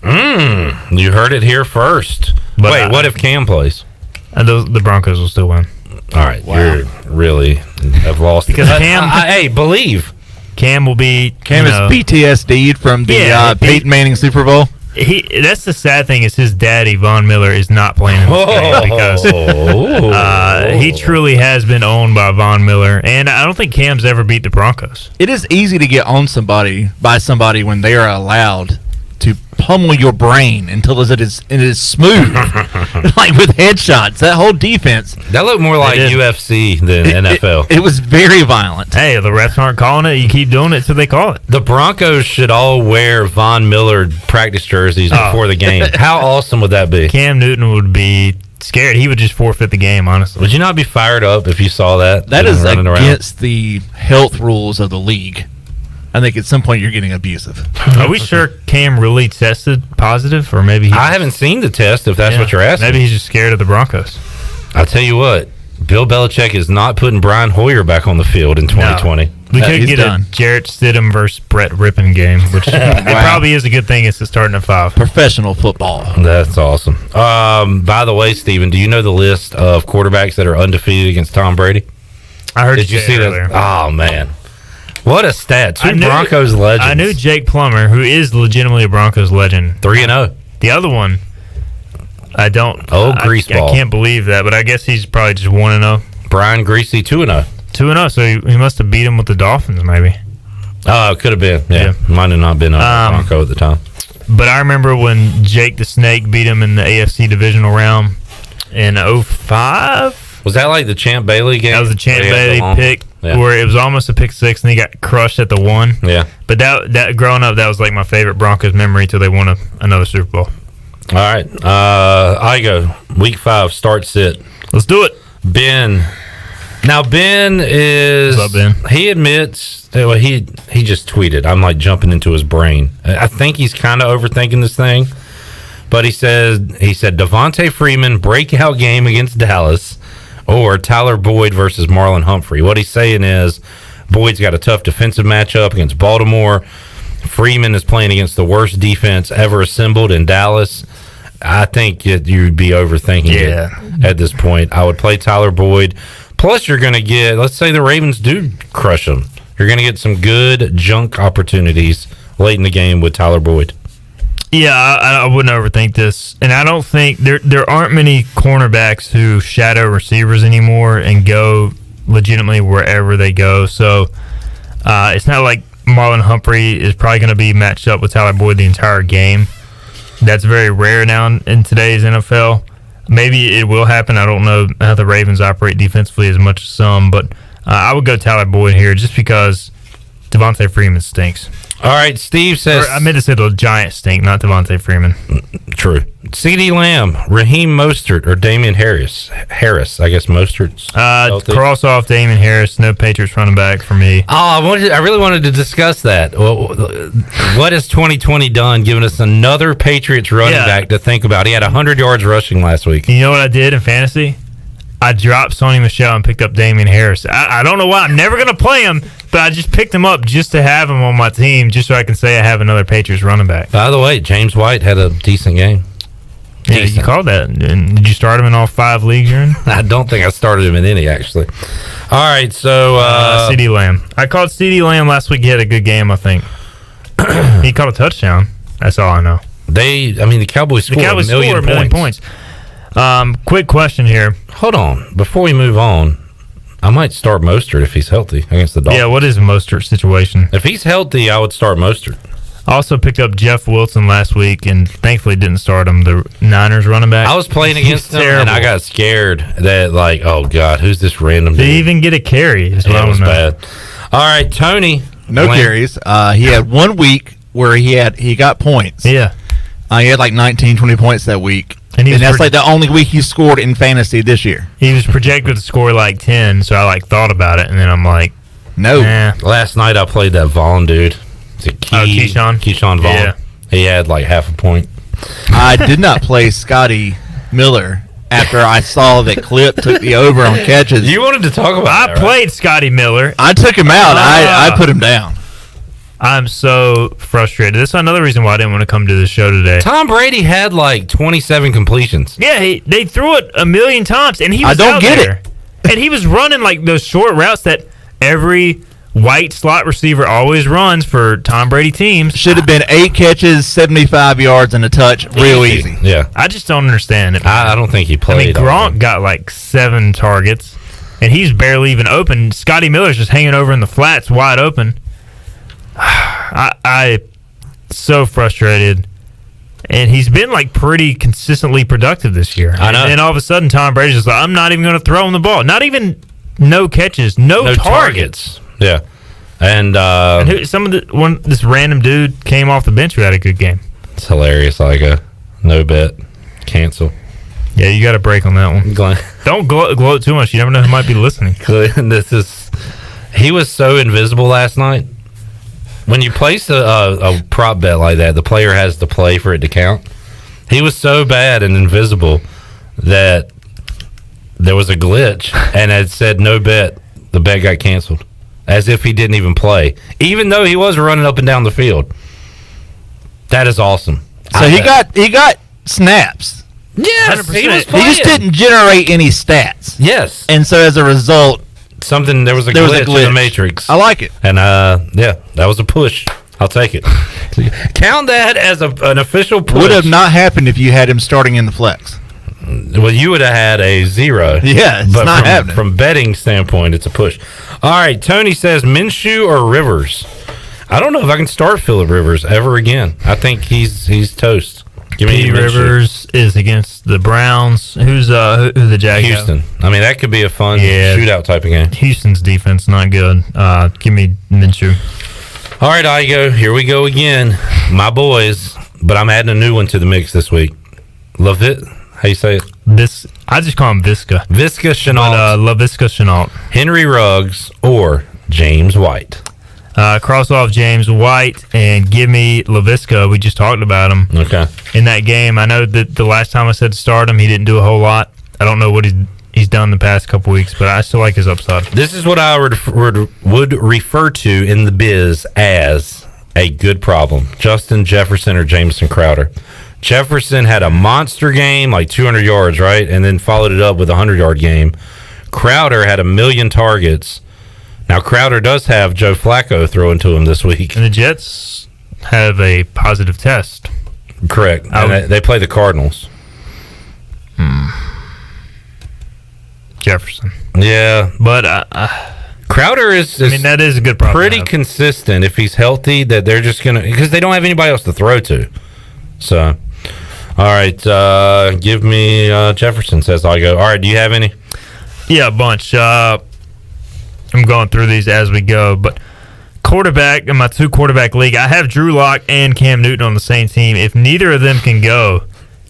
[SPEAKER 2] You heard it here first. But wait, what if Cam plays?
[SPEAKER 26] The Broncos will still win.
[SPEAKER 2] All right, you really have lost
[SPEAKER 26] because Cam.
[SPEAKER 2] Hey, believe
[SPEAKER 26] Cam will be.
[SPEAKER 11] Cam is PTSD'd from the Peyton Manning Super Bowl.
[SPEAKER 26] That's the sad thing is his daddy, Von Miller, is not playing in this game because he truly has been owned by Von Miller, and I don't think Cam's ever beat the Broncos.
[SPEAKER 11] It is easy to get on by somebody when they are allowed to pummel your brain until it is smooth, like with headshots. That whole defense.
[SPEAKER 2] That looked more like UFC than NFL.
[SPEAKER 11] It was very violent.
[SPEAKER 26] Hey, the refs aren't calling it. You keep doing it till they call it.
[SPEAKER 2] The Broncos should all wear Von Miller practice jerseys before the game. How awesome would that be?
[SPEAKER 26] Cam Newton would be scared. He would just forfeit the game, honestly.
[SPEAKER 2] Would you not be fired up if you saw that?
[SPEAKER 11] That is
[SPEAKER 2] running
[SPEAKER 11] against the health rules of the league. I think at some point you're getting abusive.
[SPEAKER 26] Are we sure Cam really tested positive, or maybe
[SPEAKER 2] I haven't seen the test. If that's what you're asking,
[SPEAKER 26] maybe he's just scared of the Broncos.
[SPEAKER 2] I'll tell you what, Bill Belichick is not putting Brian Hoyer back on the field in 2020.
[SPEAKER 26] We could get a Jarrett Stidham versus Brett Rippon game, which it probably is a good thing. It's starting at 5.
[SPEAKER 11] Professional football.
[SPEAKER 2] That's awesome. By the way, Steven, do you know the list of quarterbacks that are undefeated against Tom Brady?
[SPEAKER 26] I heard.
[SPEAKER 2] Did you see
[SPEAKER 26] earlier.
[SPEAKER 2] that? Oh man. What a stat. Two Broncos legends.
[SPEAKER 26] I knew Jake Plummer, who is legitimately a Broncos legend.
[SPEAKER 2] 3-0.
[SPEAKER 26] The other one, I don't.
[SPEAKER 2] Greaseball.
[SPEAKER 26] I can't believe that, but I guess he's probably just 1-0.
[SPEAKER 2] Brian Greasy, 2-0.
[SPEAKER 26] 2-0, so he must have beat him with the Dolphins, maybe.
[SPEAKER 2] Oh, it could have been. Yeah. Might have not been a Bronco at the time.
[SPEAKER 26] But I remember when Jake the Snake beat him in the AFC divisional round in 2005.
[SPEAKER 2] Was that like the Champ Bailey game?
[SPEAKER 26] That was the Champ Bailey pick where it was almost a pick 6 and he got crushed at the 1.
[SPEAKER 2] Yeah.
[SPEAKER 26] But that growing up, that was like my favorite Broncos memory till they won another Super Bowl.
[SPEAKER 2] All right. Igoe, week 5, start sit.
[SPEAKER 26] Let's do it.
[SPEAKER 2] Ben. Now, Ben is...
[SPEAKER 26] What's up, Ben?
[SPEAKER 2] He admits... Well, he just tweeted. I'm like jumping into his brain. I think he's kind of overthinking this thing. But he said Devontae Freeman breakout game against Dallas or Tyler Boyd versus Marlon Humphrey. What he's saying is Boyd's got a tough defensive matchup against Baltimore. Freeman is playing against the worst defense ever assembled in Dallas. I think you'd be overthinking it at this point. I would play Tyler Boyd. Plus, you're going to get, let's say the Ravens do crush them. You're going to get some good junk opportunities late in the game with Tyler Boyd.
[SPEAKER 26] Yeah, I wouldn't overthink this. And I don't think there aren't many cornerbacks who shadow receivers anymore and go legitimately wherever they go. So it's not like Marlon Humphrey is probably going to be matched up with Tyler Boyd the entire game. That's very rare now in today's NFL. Maybe it will happen. I don't know how the Ravens operate defensively as much as some, but I would go Tyler Boyd here just because Devontae Freeman stinks.
[SPEAKER 2] All right, Steve says...
[SPEAKER 26] I meant to say the Giants stink, not Devontae Freeman.
[SPEAKER 2] True. CeeDee Lamb, Raheem Mostert, or Damian Harris. I guess Mostert's
[SPEAKER 26] cross off Damian Harris. No Patriots running back for me.
[SPEAKER 2] Oh, I really wanted to discuss that. Well, what has 2020 done, giving us another Patriots running back to think about? He had 100 yards rushing last week.
[SPEAKER 26] You know what I did in fantasy? I dropped Sonny Michel and picked up Damian Harris. I don't know why. I'm never going to play him, but I just picked him up just to have him on my team, just so I can say I have another Patriots running back.
[SPEAKER 2] By the way, James White had a decent game.
[SPEAKER 26] Yeah, you called that. And did you start him in all 5 leagues you're in?
[SPEAKER 2] I don't think I started him in any, actually. All right, so...
[SPEAKER 26] CeeDee Lamb. I called CeeDee Lamb last week. He had a good game, I think. He caught a touchdown. That's all I know.
[SPEAKER 2] The Cowboys scored a million points.
[SPEAKER 26] Quick question here.
[SPEAKER 2] Hold on. Before we move on, I might start Mostert if he's healthy against the Dolphins.
[SPEAKER 26] Yeah, what is Mostert's situation?
[SPEAKER 2] If he's healthy, I would start Mostert.
[SPEAKER 26] I also picked up Jeff Wilson last week and thankfully didn't start him, the Niners running back.
[SPEAKER 2] I was playing against him and I got scared that, like, oh, God, who's this random dude?
[SPEAKER 26] Did he even get a carry?
[SPEAKER 2] It was bad. All right, Tony.
[SPEAKER 11] No carries. He had 1 week where he got points.
[SPEAKER 26] Yeah.
[SPEAKER 11] He had like 19, 20 points that week.
[SPEAKER 26] And
[SPEAKER 11] that's like the only week he scored in fantasy this year.
[SPEAKER 26] He was projected to score like 10, so I thought about it, and then I'm like,
[SPEAKER 11] no.
[SPEAKER 26] Nah.
[SPEAKER 2] Last night I played that Vaughn dude. Keyshawn Vaughn.
[SPEAKER 26] Yeah.
[SPEAKER 2] He had like half a point.
[SPEAKER 11] I did not play Scotty Miller after I saw that Clip took the over on catches.
[SPEAKER 2] You wanted to talk about
[SPEAKER 26] I played Scotty Miller.
[SPEAKER 11] I took him out. I put him down.
[SPEAKER 26] I'm so frustrated. This is another reason why I didn't want to come to the show today.
[SPEAKER 2] Tom Brady had like 27 completions.
[SPEAKER 26] Yeah, they threw it a million times, and he was
[SPEAKER 11] I don't
[SPEAKER 26] out
[SPEAKER 11] get
[SPEAKER 26] there. And he was running like those short routes that every White slot receiver always runs for Tom Brady teams.
[SPEAKER 11] Should have been 8 catches, 75 yards, and a touch. Real easy.
[SPEAKER 2] Yeah.
[SPEAKER 26] I just don't understand it.
[SPEAKER 2] I don't think he played.
[SPEAKER 26] Gronk got like 7 targets, and he's barely even open. Scotty Miller's just hanging over in the flats, wide open. I so frustrated. And he's been like pretty consistently productive this year.
[SPEAKER 2] I know.
[SPEAKER 26] And then all of a sudden, Tom Brady's just like, I'm not even going to throw him the ball. Not even no catches, no targets.
[SPEAKER 2] Yeah. And
[SPEAKER 26] this random dude came off the bench who had a good game.
[SPEAKER 2] It's hilarious. Like a no bet, cancel.
[SPEAKER 26] Yeah, you got a break on that one. Don't gloat too much. You never know who might be listening.
[SPEAKER 2] He was so invisible last night. When you place a prop bet like that, the player has to play for it to count. He was so bad and invisible that there was a glitch, and it said no bet. The bet got canceled, as if he didn't even play, even though he was running up and down the field. That is awesome.
[SPEAKER 11] So he got snaps.
[SPEAKER 2] Yes, he was
[SPEAKER 11] He
[SPEAKER 2] playing.
[SPEAKER 11] just didn't generate any stats.
[SPEAKER 2] Yes,
[SPEAKER 11] and so as a result,
[SPEAKER 2] there was a glitch in the matrix.
[SPEAKER 11] I like it.
[SPEAKER 2] And that was a push. I'll take it. Count that as an official push.
[SPEAKER 11] Would have not happened if you had him starting in the flex.
[SPEAKER 2] Well, you would have had a 0.
[SPEAKER 11] Yeah, it's
[SPEAKER 2] but
[SPEAKER 11] not happening.
[SPEAKER 2] From betting standpoint, it's a push. All right, Tony says Minshew or Rivers. I don't know if I can start Phillip Rivers ever again. I think he's toast. Give me
[SPEAKER 26] Rivers is against the Browns. Who's the Jags?
[SPEAKER 2] Houston. I mean, that could be a fun shootout type of game.
[SPEAKER 26] Houston's defense not good. Give me Minshew.
[SPEAKER 2] All right, Igoe, here we go again. My boys, but I'm adding a new one to the mix this week. Levitt, how you say it?
[SPEAKER 26] I just call him Visca.
[SPEAKER 2] Visca Chenault.
[SPEAKER 26] LaVisca Chenault.
[SPEAKER 2] Henry Ruggs or James White.
[SPEAKER 26] Cross off James White and give me LaVisca. We just talked about him.
[SPEAKER 2] Okay.
[SPEAKER 26] In that game, I know that the last time I said to start him, he didn't do a whole lot. I don't know what he's done the past couple weeks, but I still like his upside.
[SPEAKER 2] This is what I would refer to in the biz as a good problem. Justin Jefferson or Jameson Crowder. Jefferson had a monster game, like 200 yards, right? And then followed it up with a 100-yard game. Crowder had 1 million targets. Now, Crowder does have Joe Flacco throwing to him this week.
[SPEAKER 26] And the Jets have a positive test.
[SPEAKER 2] Correct. And they play the Cardinals.
[SPEAKER 26] Jefferson.
[SPEAKER 2] Yeah.
[SPEAKER 26] But
[SPEAKER 2] Crowder is
[SPEAKER 26] that is a good problem.
[SPEAKER 2] Pretty consistent if he's healthy, that they're just going to, because they don't have anybody else to throw to. So, all right. Give me Jefferson, says Igoe. All right. Do you have any?
[SPEAKER 26] Yeah, a bunch. I'm going through these as we go, but quarterback in my 2-quarterback league, I have Drew Lock and Cam Newton on the same team. If neither of them can go,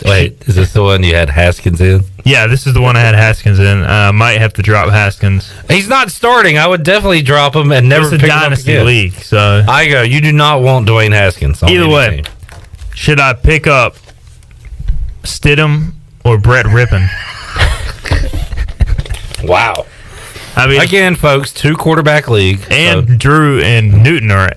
[SPEAKER 2] wait, is this the one you had Haskins in?
[SPEAKER 26] Yeah, this is the one I had Haskins in. Might have to drop Haskins.
[SPEAKER 2] He's not starting. I would definitely drop him and never
[SPEAKER 26] pick him up again. It's a dynasty league, so
[SPEAKER 2] Igoe, you do not want Dwayne Haskins.
[SPEAKER 26] Either way, should I pick up Stidham or Brett Rippon?
[SPEAKER 2] Wow.
[SPEAKER 26] I mean,
[SPEAKER 2] again, folks, 2-quarterback league,
[SPEAKER 26] and Drew and Newton are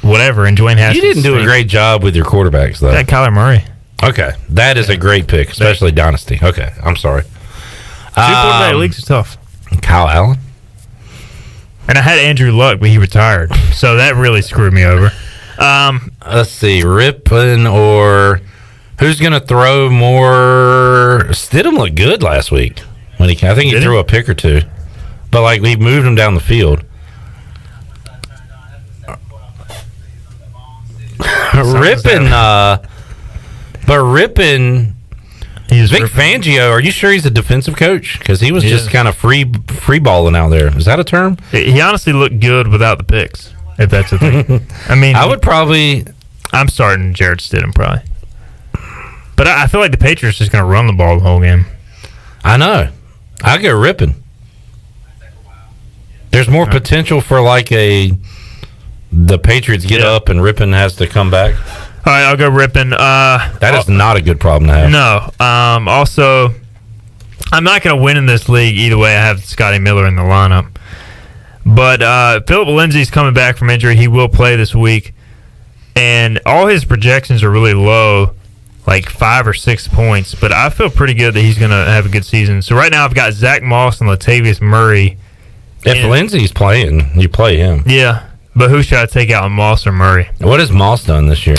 [SPEAKER 26] whatever, and Dwayne Haskins.
[SPEAKER 2] You didn't do a great job with your quarterbacks, though.
[SPEAKER 26] That Kyler Murray.
[SPEAKER 2] Okay, that is a great pick, especially Dynasty. Okay, I'm sorry.
[SPEAKER 26] 2-quarterback leagues is tough.
[SPEAKER 2] Kyle Allen.
[SPEAKER 26] And I had Andrew Luck, but he retired, so that really screwed me over.
[SPEAKER 2] Let's see, Rippon or who's going to throw more? Stidham looked good last week when I think he threw a pick or two. But, like, we moved him down the field. Rippon, Vic Fangio, are you sure he's a defensive coach? Because he was just kind of free balling out there. Is that a term?
[SPEAKER 26] He honestly looked good without the picks, if that's a thing. I mean,
[SPEAKER 2] I'm
[SPEAKER 26] starting Jared Stidham probably. But I feel like the Patriots are just going to run the ball the whole game.
[SPEAKER 2] I know. I'll go Rippon. There's more potential for the Patriots get up and Rippon has to come back.
[SPEAKER 26] All right, I'll go Rippon.
[SPEAKER 2] That is not a good problem to have.
[SPEAKER 26] No. Also, I'm not going to win in this league either way. I have Scotty Miller in the lineup. But Philip Lindsay's coming back from injury. He will play this week. And all his projections are really low, like 5 or 6 points. But I feel pretty good that he's going to have a good season. So right now I've got Zach Moss and Latavius Murray
[SPEAKER 2] If Lindsey's playing, you play him.
[SPEAKER 26] Yeah, but who should I take out, Moss or Murray?
[SPEAKER 2] What has Moss done this year?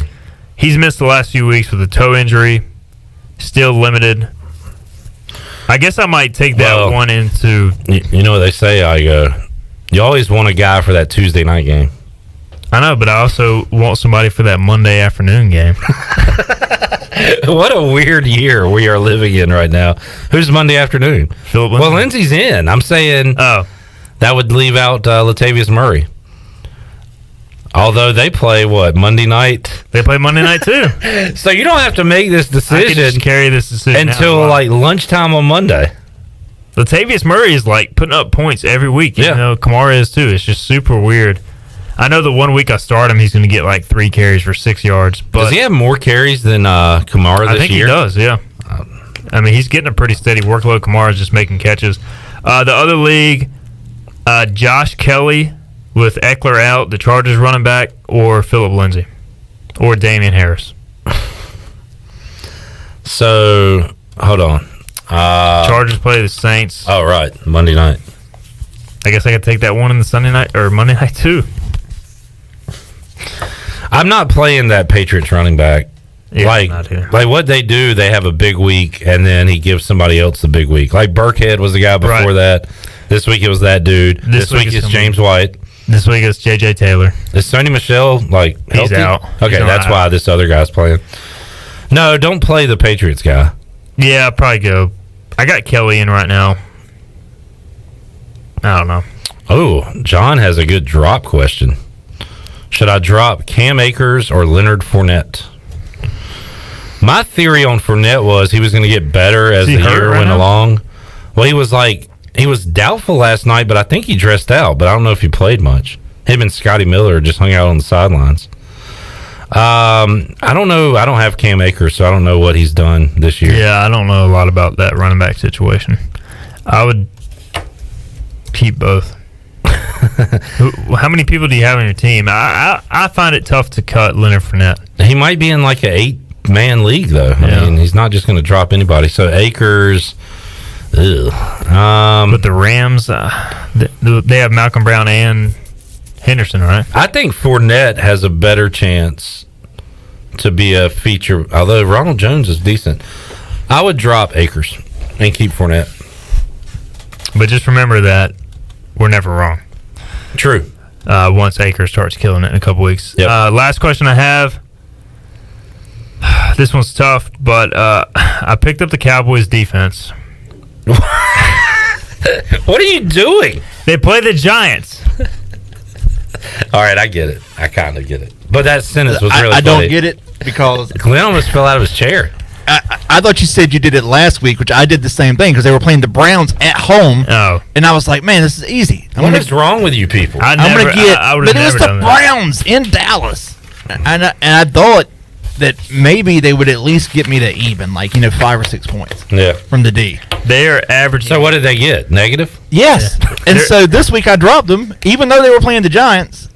[SPEAKER 26] He's missed the last few weeks with a toe injury. Still limited. I guess I might take that one into...
[SPEAKER 2] You know what they say, Igoe? You always want a guy for that Tuesday night game.
[SPEAKER 26] I know, but I also want somebody for that Monday afternoon game.
[SPEAKER 2] What a weird year we are living in right now. Who's Monday afternoon?
[SPEAKER 26] Philip Lindsey.
[SPEAKER 2] Well, Lindsey's in. I'm saying that would leave out Latavius Murray. Although they play, Monday night?
[SPEAKER 26] They play Monday night, too.
[SPEAKER 2] So you don't have to make this decision.
[SPEAKER 26] I can just carry this decision
[SPEAKER 2] until, lunchtime on Monday.
[SPEAKER 26] Latavius Murray is, putting up points every week. You know, Kamara is, too. It's just super weird. I know the 1 week I start him, he's going to get, 3 carries for 6 yards. But
[SPEAKER 2] does he have more carries than Kamara this year?
[SPEAKER 26] I think he does, yeah. I mean, he's getting a pretty steady workload. Kamara's just making catches. The other league, Josh Kelly with Eckler out, the Chargers running back, or Philip Lindsey, or Damian Harris.
[SPEAKER 2] So, hold on.
[SPEAKER 26] Chargers play the Saints.
[SPEAKER 2] Oh, right. Monday night.
[SPEAKER 26] I guess I could take that one in the Sunday night, or Monday night, too.
[SPEAKER 2] I'm not playing that Patriots running back.
[SPEAKER 26] Yeah,
[SPEAKER 2] like what they do, they have a big week, and then he gives somebody else the big week. Like Burkhead was the guy before that. This week it was that dude. This week it's James White.
[SPEAKER 26] This week it's J.J. Taylor.
[SPEAKER 2] Is Sony Michel healthy?
[SPEAKER 26] He's out.
[SPEAKER 2] Okay, that's why this other guy's playing. No, don't play the Patriots guy.
[SPEAKER 26] Yeah, I'll probably go. I got Kelly in right now. I don't know.
[SPEAKER 2] Oh, John has a good drop question. Should I drop Cam Akers or Leonard Fournette? My theory on Fournette was he was going to get better as the year went along. Well, he was doubtful last night, but I think he dressed out. But I don't know if he played much. Him and Scotty Miller just hung out on the sidelines. I don't know. I don't have Cam Akers, so I don't know what he's done this year.
[SPEAKER 26] Yeah, I don't know a lot about that running back situation. I would keep both. How many people do you have on your team? I find it tough to cut Leonard Fournette.
[SPEAKER 2] He might be in an 8-man league, though. I mean, he's not just going to drop anybody. So Akers...
[SPEAKER 26] But the Rams, they have Malcolm Brown and Henderson, right?
[SPEAKER 2] I think Fournette has a better chance to be a feature, although Ronald Jones is decent. I would drop Akers and keep Fournette.
[SPEAKER 26] But just remember that we're never wrong.
[SPEAKER 2] True.
[SPEAKER 26] Once Akers starts killing it in a couple weeks.
[SPEAKER 2] Yep.
[SPEAKER 26] Last question I have. This one's tough, but I picked up the Cowboys defense.
[SPEAKER 2] What are you doing?
[SPEAKER 26] They play the Giants.
[SPEAKER 2] All right, I get it. I kind of get it. But that sentence was really
[SPEAKER 11] I
[SPEAKER 2] funny.
[SPEAKER 11] don't get it because
[SPEAKER 2] Glenn almost fell out of his chair.
[SPEAKER 11] I thought you said you did it last week, which I did the same thing because they were playing the Browns at home.
[SPEAKER 26] Oh.
[SPEAKER 11] And I was like, man, this is easy.
[SPEAKER 2] What is wrong with you people?
[SPEAKER 11] I'm going to get, but it was the Browns in Dallas. And I thought that maybe they would at least get me to even, 5 or 6 points from the D.
[SPEAKER 26] They are averaging.
[SPEAKER 2] So what did they get? Negative?
[SPEAKER 11] Yes. Yeah. And so this week I dropped them, even though they were playing the Giants.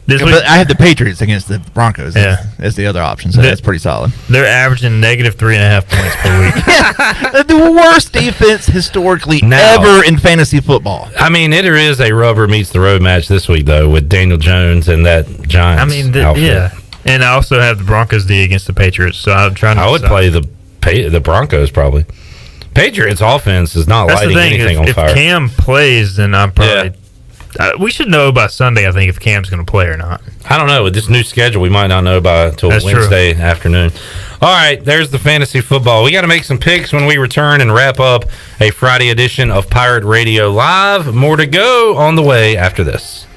[SPEAKER 26] But
[SPEAKER 11] I had the Patriots against the Broncos as the other option, so that's pretty solid.
[SPEAKER 26] They're averaging negative 3.5 points per week.
[SPEAKER 11] The worst defense historically ever in fantasy football.
[SPEAKER 2] I mean, it is a rubber meets the road match this week, though, with Daniel Jones and that Giants outfit.
[SPEAKER 26] Yeah. And I also have the Broncos D against the Patriots, so I'm trying to
[SPEAKER 2] I would play the Broncos probably. Patriots offense is not lighting anything on fire.
[SPEAKER 26] If Cam plays, then I'm probably... we should know by Sunday, I think, if Cam's going to play or not.
[SPEAKER 2] I don't know. With this new schedule, we might not know until Wednesday afternoon. All right, there's the fantasy football. We got to make some picks when we return and wrap up a Friday edition of Pirate Radio Live. More to go on the way after this.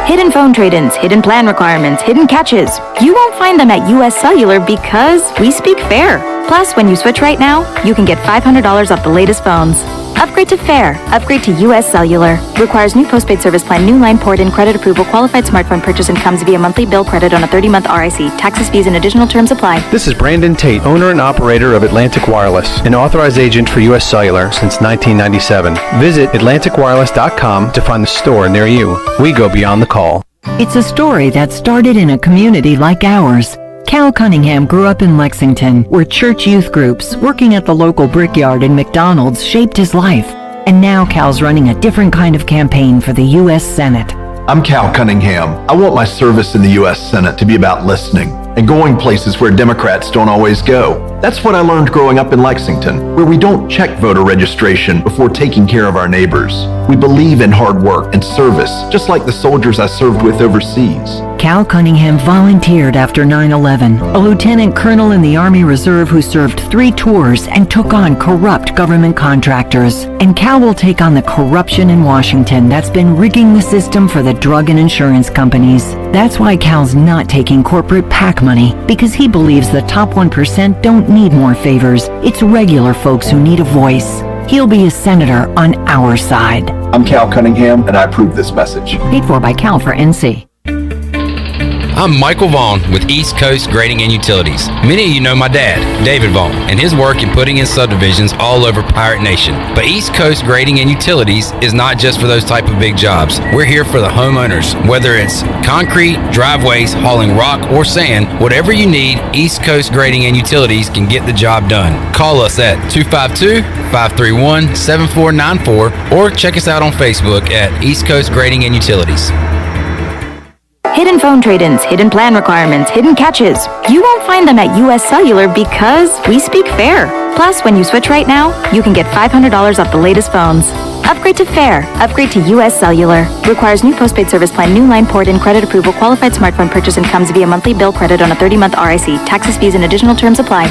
[SPEAKER 7] Hidden phone trade-ins, hidden plan requirements, hidden catches. You won't find them at US Cellular because we speak fair. Plus, when you switch right now, you can get $500 off the latest phones. Upgrade to fair. Upgrade to US Cellular. Requires new postpaid service plan, new line port in, credit approval, qualified smartphone purchase, and comes via monthly bill credit on a 30-month RIC. Taxes, fees, and additional terms apply.
[SPEAKER 12] This is Brandon Tate, owner and operator of Atlantic Wireless, an authorized agent for US Cellular since 1997. Visit AtlanticWireless.com to find the store near you. We go beyond the call.
[SPEAKER 13] It's a story that started in a community like ours.
[SPEAKER 1] Cal Cunningham grew up in Lexington, where church youth groups working at the local brickyard and McDonald's shaped his life. And now Cal's running a different kind of campaign for the U.S. Senate.
[SPEAKER 13] I'm Cal Cunningham. I want my service in the U.S. Senate to be about listening and going places where Democrats don't always go. That's what I learned growing up in Lexington, where we don't check voter registration before taking care of our neighbors. We believe in hard work and service, just like the soldiers I served with overseas.
[SPEAKER 1] Cal Cunningham volunteered after 9/11, a lieutenant colonel in the Army Reserve who served 3 tours and took on corrupt government contractors. And Cal will take on the corruption in Washington that's been rigging the system for the drug and insurance companies. That's why Cal's not taking corporate PAC money, because he believes the top 1% don't need more favors. It's regular folks who need a voice. He'll be a senator on our side.
[SPEAKER 13] I'm Cal Cunningham, and I approve this message.
[SPEAKER 1] Paid for by Cal for NC.
[SPEAKER 20] I'm Michael Vaughn with East Coast Grading and Utilities. Many of you know my dad, David Vaughn, and his work in putting in subdivisions all over Pirate Nation. But East Coast Grading and Utilities is not just for those type of big jobs. We're here for the homeowners. Whether it's concrete, driveways, hauling rock, or sand, whatever you need, East Coast Grading and Utilities can get the job done. Call us at 252-531-7494 or check us out on Facebook at East Coast Grading and Utilities.
[SPEAKER 7] Hidden phone trade-ins, hidden plan requirements, hidden catches. You won't find them at US Cellular because we speak fair. Plus, when you switch right now, you can get $500 off the latest phones. Upgrade to fair. Upgrade to US Cellular. Requires new postpaid service plan, new line port, and credit approval. Qualified smartphone purchase and comes via monthly bill credit on a 30-month RIC. Taxes, fees, and additional terms apply.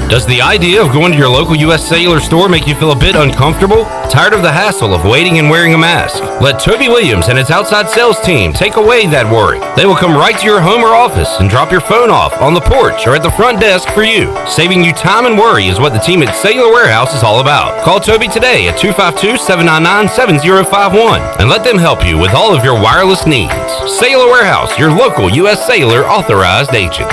[SPEAKER 2] Does the idea of going to your local U.S. Cellular store make you feel a bit uncomfortable? Tired of the hassle of waiting and wearing a mask? Let Toby Williams and his outside sales team take away that worry. They will come right to your home or office and drop your phone off on the porch or at the front desk for you. Saving you time and worry is what the team at Cellular Warehouse is all about. Call Toby today at 252-799-7051 and let them help you with all of your wireless needs. Cellular Warehouse, your local U.S. Cellular authorized agent.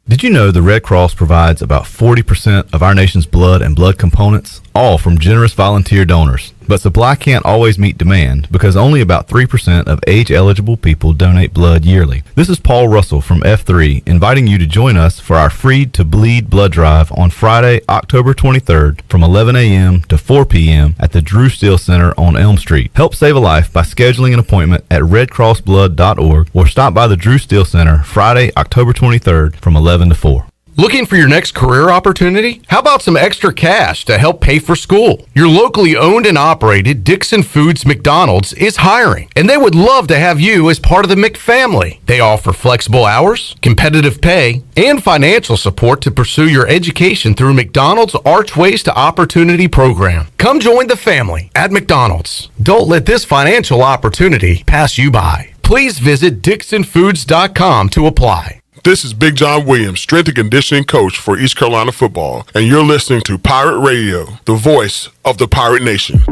[SPEAKER 22] Did you know the Red Cross provides about 40% of our nation's blood and blood components, all from generous volunteer donors? But supply can't always meet demand because only about 3% of age-eligible people donate blood yearly. This is Paul Russell from F3 inviting you to join us for our Freed to Bleed blood drive on Friday, October 23rd from 11 a.m. to 4 p.m. at the Drew Steele Center on Elm Street. Help save a life by scheduling an appointment at redcrossblood.org or stop by the Drew Steele Center Friday, October 23rd from 11 to 4.
[SPEAKER 23] Looking for your next career opportunity? How about some extra cash to help pay for school? Your locally owned and operated Dixon Foods McDonald's is hiring, and they would love to have you as part of the McFamily. They offer flexible hours, competitive pay, and financial support to pursue your education through McDonald's Archways to Opportunity program. Come join the family at McDonald's. Don't let this financial opportunity pass you by. Please visit DixonFoods.com to apply.
[SPEAKER 25] This is Big John Williams, strength and conditioning coach for East Carolina football, and you're listening to Pirate Radio, the voice of the Pirate Nation.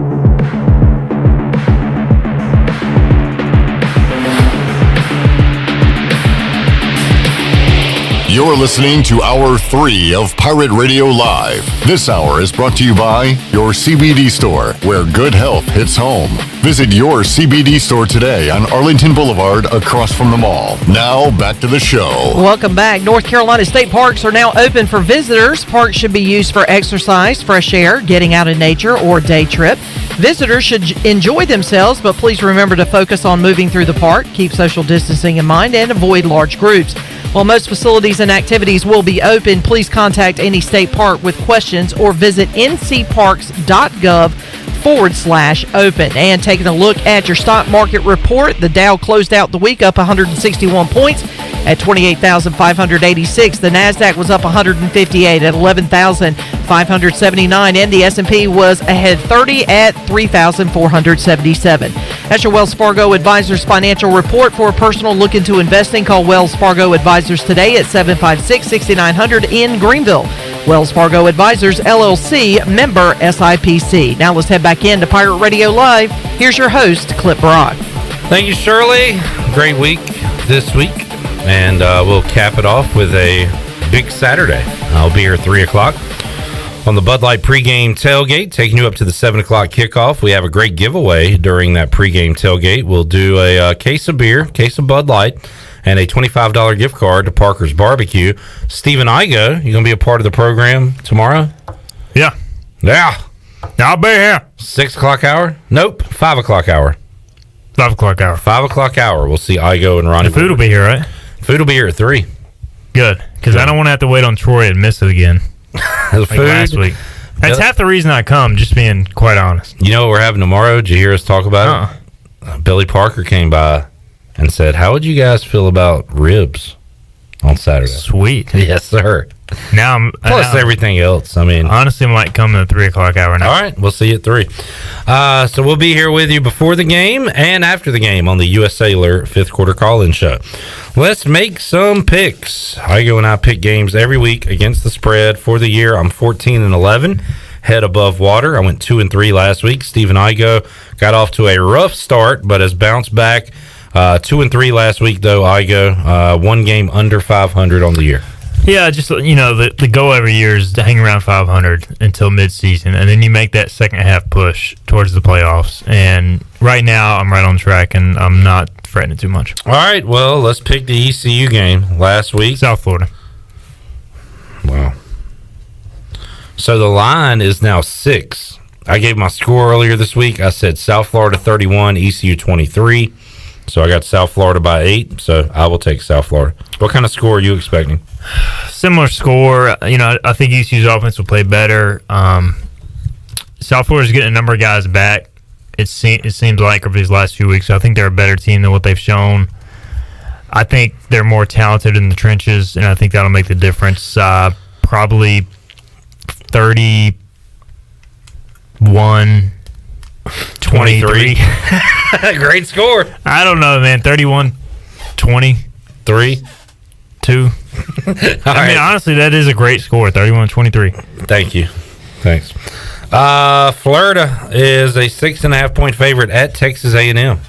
[SPEAKER 24] You're listening to Hour 3 of Pirate Radio Live. This hour is brought to you by your CBD store, where good health hits home. Visit your CBD store today on Arlington Boulevard across from the mall. Now, back to the show.
[SPEAKER 10] Welcome back. North Carolina state parks are now open for visitors. Parks should be used for exercise, fresh air, getting out in nature, or day trip. Visitors should enjoy themselves, but please remember to focus on moving through the park, keep social distancing in mind, and avoid large groups. While most facilities and activities will be open, please contact any state park with questions or visit ncparks.gov/open. And taking a look at your stock market report, the Dow closed out the week up 161 points at 28,586. The NASDAQ was up 158 at 11,579. And the S&P was ahead 30 at 3,477. That's your Wells Fargo Advisors financial report. For a personal look into investing, call Wells Fargo Advisors today at 756-6900 in Greenville. Wells Fargo Advisors, LLC, member SIPC. Now let's head back into Pirate Radio Live. Here's your host, Clip Brock.
[SPEAKER 2] Thank you, Shirley. Great week this week. And we'll cap it off with a big Saturday. I'll be here at 3 o'clock On the Bud Light pregame tailgate, taking you up to the 7 o'clock kickoff, we have a great giveaway during that pregame tailgate. We'll do a case of beer, case of Bud Light, and a $25 gift card to Parker's Barbecue. Stephen Igoe, you going to be a part of the program tomorrow?
[SPEAKER 26] Yeah.
[SPEAKER 2] Yeah.
[SPEAKER 26] I'll be here.
[SPEAKER 2] 6 o'clock hour? Nope. 5 o'clock hour.
[SPEAKER 26] 5 o'clock hour.
[SPEAKER 2] 5 o'clock hour. We'll see Igoe and Ronnie.
[SPEAKER 26] The food will be here, right?
[SPEAKER 2] Food will be here at 3.
[SPEAKER 26] Good. Because I don't want to have to wait on Troy and miss it again.
[SPEAKER 2] The food
[SPEAKER 26] last week. That's half the reason I come, just being quite honest.
[SPEAKER 2] You know what we're having tomorrow? Did you hear us talk about it? Billy Parker came by and said, how would you guys feel about ribs on Saturday?
[SPEAKER 26] Sweet.
[SPEAKER 2] Yes, sir.
[SPEAKER 26] Now
[SPEAKER 2] Plus everything else. I mean,
[SPEAKER 26] honestly, I might come in the 3 o'clock hour now.
[SPEAKER 2] All right, we'll see you at 3. So we'll be here with you before the game and after the game on the U.S. Cellular 5th quarter call-in show. Let's make some picks. Igoe and I pick games every week against the spread. For the year, I'm 14-11, head above water. I went 2-3 last week. Stephen Igoe got off to a rough start, but has bounced back. 2-3 last week, though. Igoe, one game under 500 on the year.
[SPEAKER 26] Yeah, just, the goal every year is to hang around 500 until midseason, and then you make that second half push towards the playoffs. And right now, I'm right on track, and I'm not fretting too much.
[SPEAKER 2] All right, well, let's pick the ECU game last week.
[SPEAKER 26] South Florida.
[SPEAKER 2] Wow. So the line is now 6. I gave my score earlier this week. I said South Florida 31, ECU 23. So I got South Florida by 8, so I will take South Florida. What kind of score are you expecting?
[SPEAKER 26] Similar score. I think ECU's offense will play better. South Florida's getting a number of guys back. It seems like over these last few weeks. So I think they're a better team than what they've shown. I think they're more talented in the trenches, and I think that'll make the difference. Probably 31-23.
[SPEAKER 2] Great score.
[SPEAKER 26] I don't know, man. 31-23. 2. I mean, honestly, that is a great score. 31-23.
[SPEAKER 2] Thank you. Thanks. Florida is a 6.5 point favorite at Texas A&M.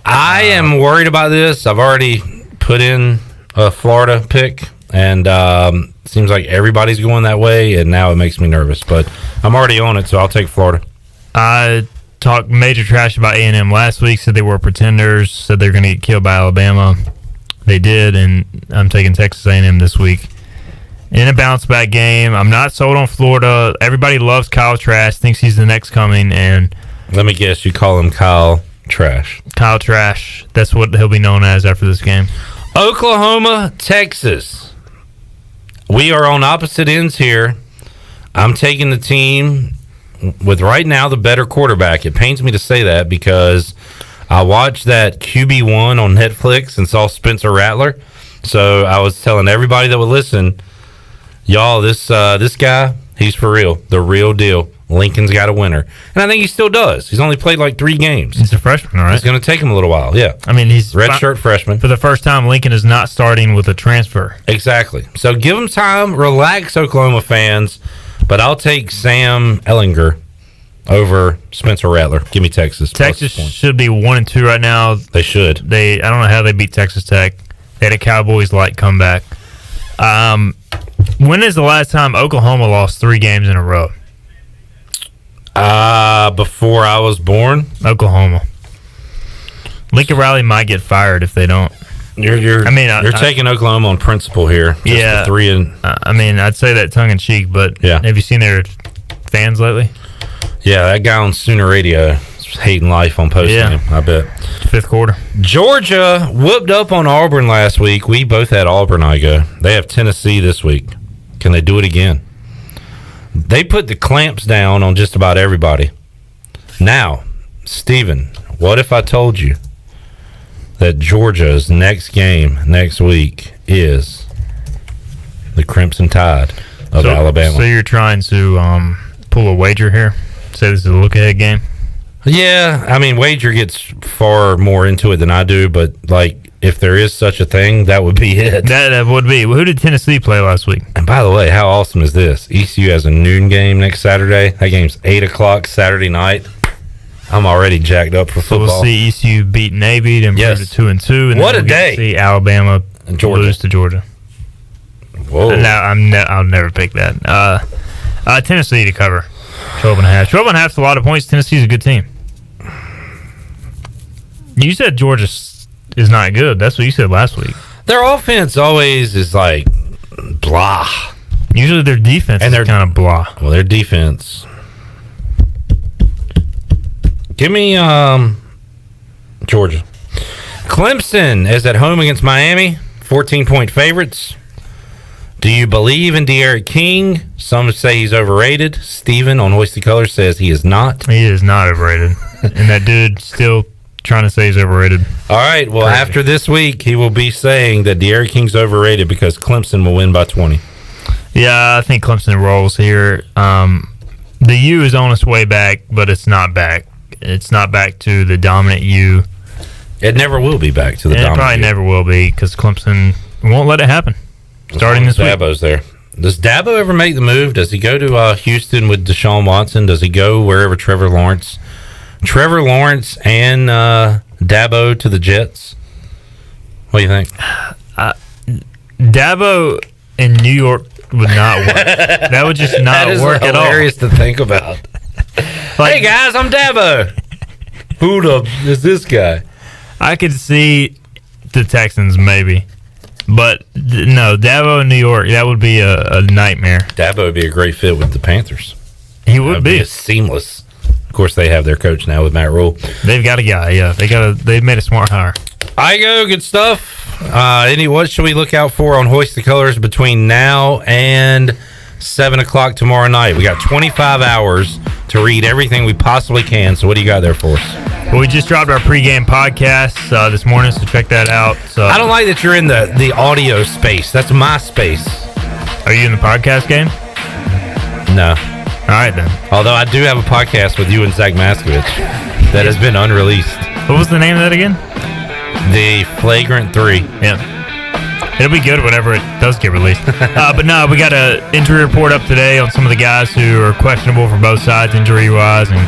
[SPEAKER 2] I am worried about this. I've already put in a Florida pick, and seems like everybody's going that way, and now it makes me nervous. But I'm already on it, so I'll take Florida.
[SPEAKER 26] I talked major trash about A&M last week, said they were pretenders, said they're going to get killed by Alabama. They did, and I'm taking Texas A&M this week. In a bounce-back game, I'm not sold on Florida. Everybody loves Kyle Trask, thinks he's the next coming, and...
[SPEAKER 2] Let me guess, you call him Kyle Trash.
[SPEAKER 26] Kyle Trash. That's what he'll be known as after this game.
[SPEAKER 2] Oklahoma, Texas. We are on opposite ends here. I'm taking the team with right now the better quarterback. It pains me to say that because I watched that QB1 on Netflix and saw Spencer Rattler. So I was telling everybody that would listen, y'all, this guy, he's for real. The real deal. Lincoln's got a winner. And I think he still does. He's only played like 3 games.
[SPEAKER 26] He's a freshman, all right?
[SPEAKER 2] It's going to take him a little while, yeah.
[SPEAKER 26] I mean, he's...
[SPEAKER 2] Redshirt freshman.
[SPEAKER 26] For the first time, Lincoln is not starting with a transfer.
[SPEAKER 2] Exactly. So give him time. Relax, Oklahoma fans. But I'll take Sam Ehlinger over Spencer Rattler. Give me Texas.
[SPEAKER 26] Texas should be 1-2 right now.
[SPEAKER 2] They should.
[SPEAKER 26] I don't know how they beat Texas Tech. They had a Cowboys-like comeback. When is the last time Oklahoma lost 3 games in a row?
[SPEAKER 2] Before I was born.
[SPEAKER 26] Oklahoma. Lincoln Riley might get fired if they don't.
[SPEAKER 2] You're taking Oklahoma on principle here. Just
[SPEAKER 26] yeah.
[SPEAKER 2] The 3 and.
[SPEAKER 26] I mean, I'd say that tongue in cheek, but
[SPEAKER 2] yeah.
[SPEAKER 26] Have you seen their fans lately?
[SPEAKER 2] Yeah, that guy on Sooner Radio is hating life on postgame. I bet.
[SPEAKER 26] 5th quarter.
[SPEAKER 2] Georgia whooped up on Auburn last week. We both had Auburn. They have Tennessee this week. Can they do it again? They put the clamps down on just about everybody. Now, Steven, what if I told you that Georgia's next game next week is the Crimson Tide of Alabama?
[SPEAKER 26] So you're trying to pull a wager here? Say this is a look-ahead game?
[SPEAKER 2] Yeah, I mean, wager gets far more into it than I do, but, if there is such a thing, that would be it.
[SPEAKER 26] That would be. Who did Tennessee play last week?
[SPEAKER 2] And by the way, how awesome is this? ECU has a noon game next Saturday. That game's 8 o'clock Saturday night. I'm already jacked up for football.
[SPEAKER 26] So we'll see ECU beat Navy, then move to 2-2. And
[SPEAKER 2] what
[SPEAKER 26] then
[SPEAKER 2] a day.
[SPEAKER 26] See Alabama
[SPEAKER 2] and Georgia.
[SPEAKER 26] lose to Georgia.
[SPEAKER 2] Whoa.
[SPEAKER 26] I'll never pick that. Tennessee to cover 12.5. 12.5 is a lot of points. Tennessee's a good team. You said Georgia is not good. That's what you said last week.
[SPEAKER 2] Their offense always is like blah.
[SPEAKER 26] Usually their defense is kind of blah.
[SPEAKER 2] Well, their defense. Give me Georgia. Clemson is at home against Miami. 14-point favorites. Do you believe in De'Aaron King? Some say he's overrated. Steven on Hoist the Colors says he is not.
[SPEAKER 26] He is not overrated. And that dude still trying to say he's overrated.
[SPEAKER 2] All right. Well,
[SPEAKER 26] Crazy.
[SPEAKER 2] after this week, he will be saying that De'Aaron King's overrated because Clemson will win by 20.
[SPEAKER 26] Yeah, I think Clemson rolls here. The U is on its way back, but it's not back. It's not back to the dominant U.
[SPEAKER 2] It never will be back to the dominant
[SPEAKER 26] It probably
[SPEAKER 2] U.
[SPEAKER 26] never will be because Clemson won't let it happen. Starting this week.
[SPEAKER 2] Dabo's there. Does Dabo ever make the move? Does he go to Houston with Deshaun Watson? Does he go wherever Trevor Lawrence and Dabo to the Jets? What do you think?
[SPEAKER 26] Dabo in New York would not work. That would just not work at all.
[SPEAKER 2] That is hilarious to think about. Hey guys, I'm Dabo. Who the is this guy?
[SPEAKER 26] I could see the Texans maybe, but no, Dabo in New York, that would be a nightmare.
[SPEAKER 2] Dabo would be a great fit with the Panthers.
[SPEAKER 26] He would be
[SPEAKER 2] seamless. Of course, they have their coach now with Matt Rule.
[SPEAKER 26] They've got a guy. Yeah, they've made a smart hire.
[SPEAKER 2] Igoe, good stuff. What should we look out for on Hoist the Colors between now and 7 o'clock tomorrow night? We got 25 hours to read everything we possibly can. So what do you got there for us?
[SPEAKER 26] Well, we just dropped our pregame podcast this morning, so check that out. So
[SPEAKER 2] I don't like that you're in the audio space. That's my space.
[SPEAKER 26] Are you in the podcast game?
[SPEAKER 2] No.
[SPEAKER 26] All right, then.
[SPEAKER 2] Although I do have a podcast with you and Zach Maskovich that has been unreleased.
[SPEAKER 26] What was the name of that again?
[SPEAKER 2] The Flagrant 3.
[SPEAKER 26] Yeah. It'll be good whenever it does get released. But no, we got an injury report up today on some of the guys who are questionable for both sides, injury-wise and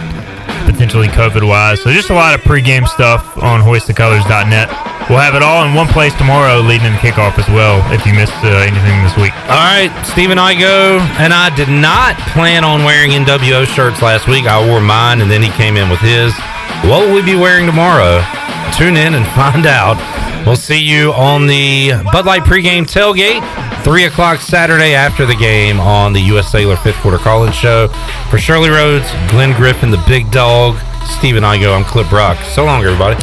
[SPEAKER 26] potentially COVID-wise. So just a lot of pregame stuff on hoistthecolors.net. We'll have it all in one place tomorrow leading into kickoff as well if you missed anything this week.
[SPEAKER 2] All right, Stephen Igoe and I did not plan on wearing NWO shirts last week. I wore mine, and then he came in with his. What will we be wearing tomorrow? Tune in and find out. We'll see you on the Bud Light pregame tailgate, 3 o'clock Saturday after the game on the U.S. Sailor 5th Quarter Call-In Show. For Shirley Rhodes, Glenn Griffin, the Big Dog, Stephen Igoe, I'm Clip Brock. So long, everybody.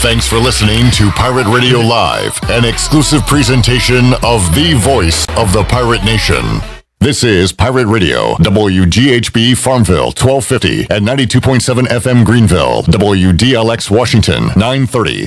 [SPEAKER 24] Thanks for listening to Pirate Radio Live, an exclusive presentation of the voice of the Pirate Nation. This is Pirate Radio, WGHB Farmville, 1250 and 92.7 FM Greenville, WDLX Washington, 930.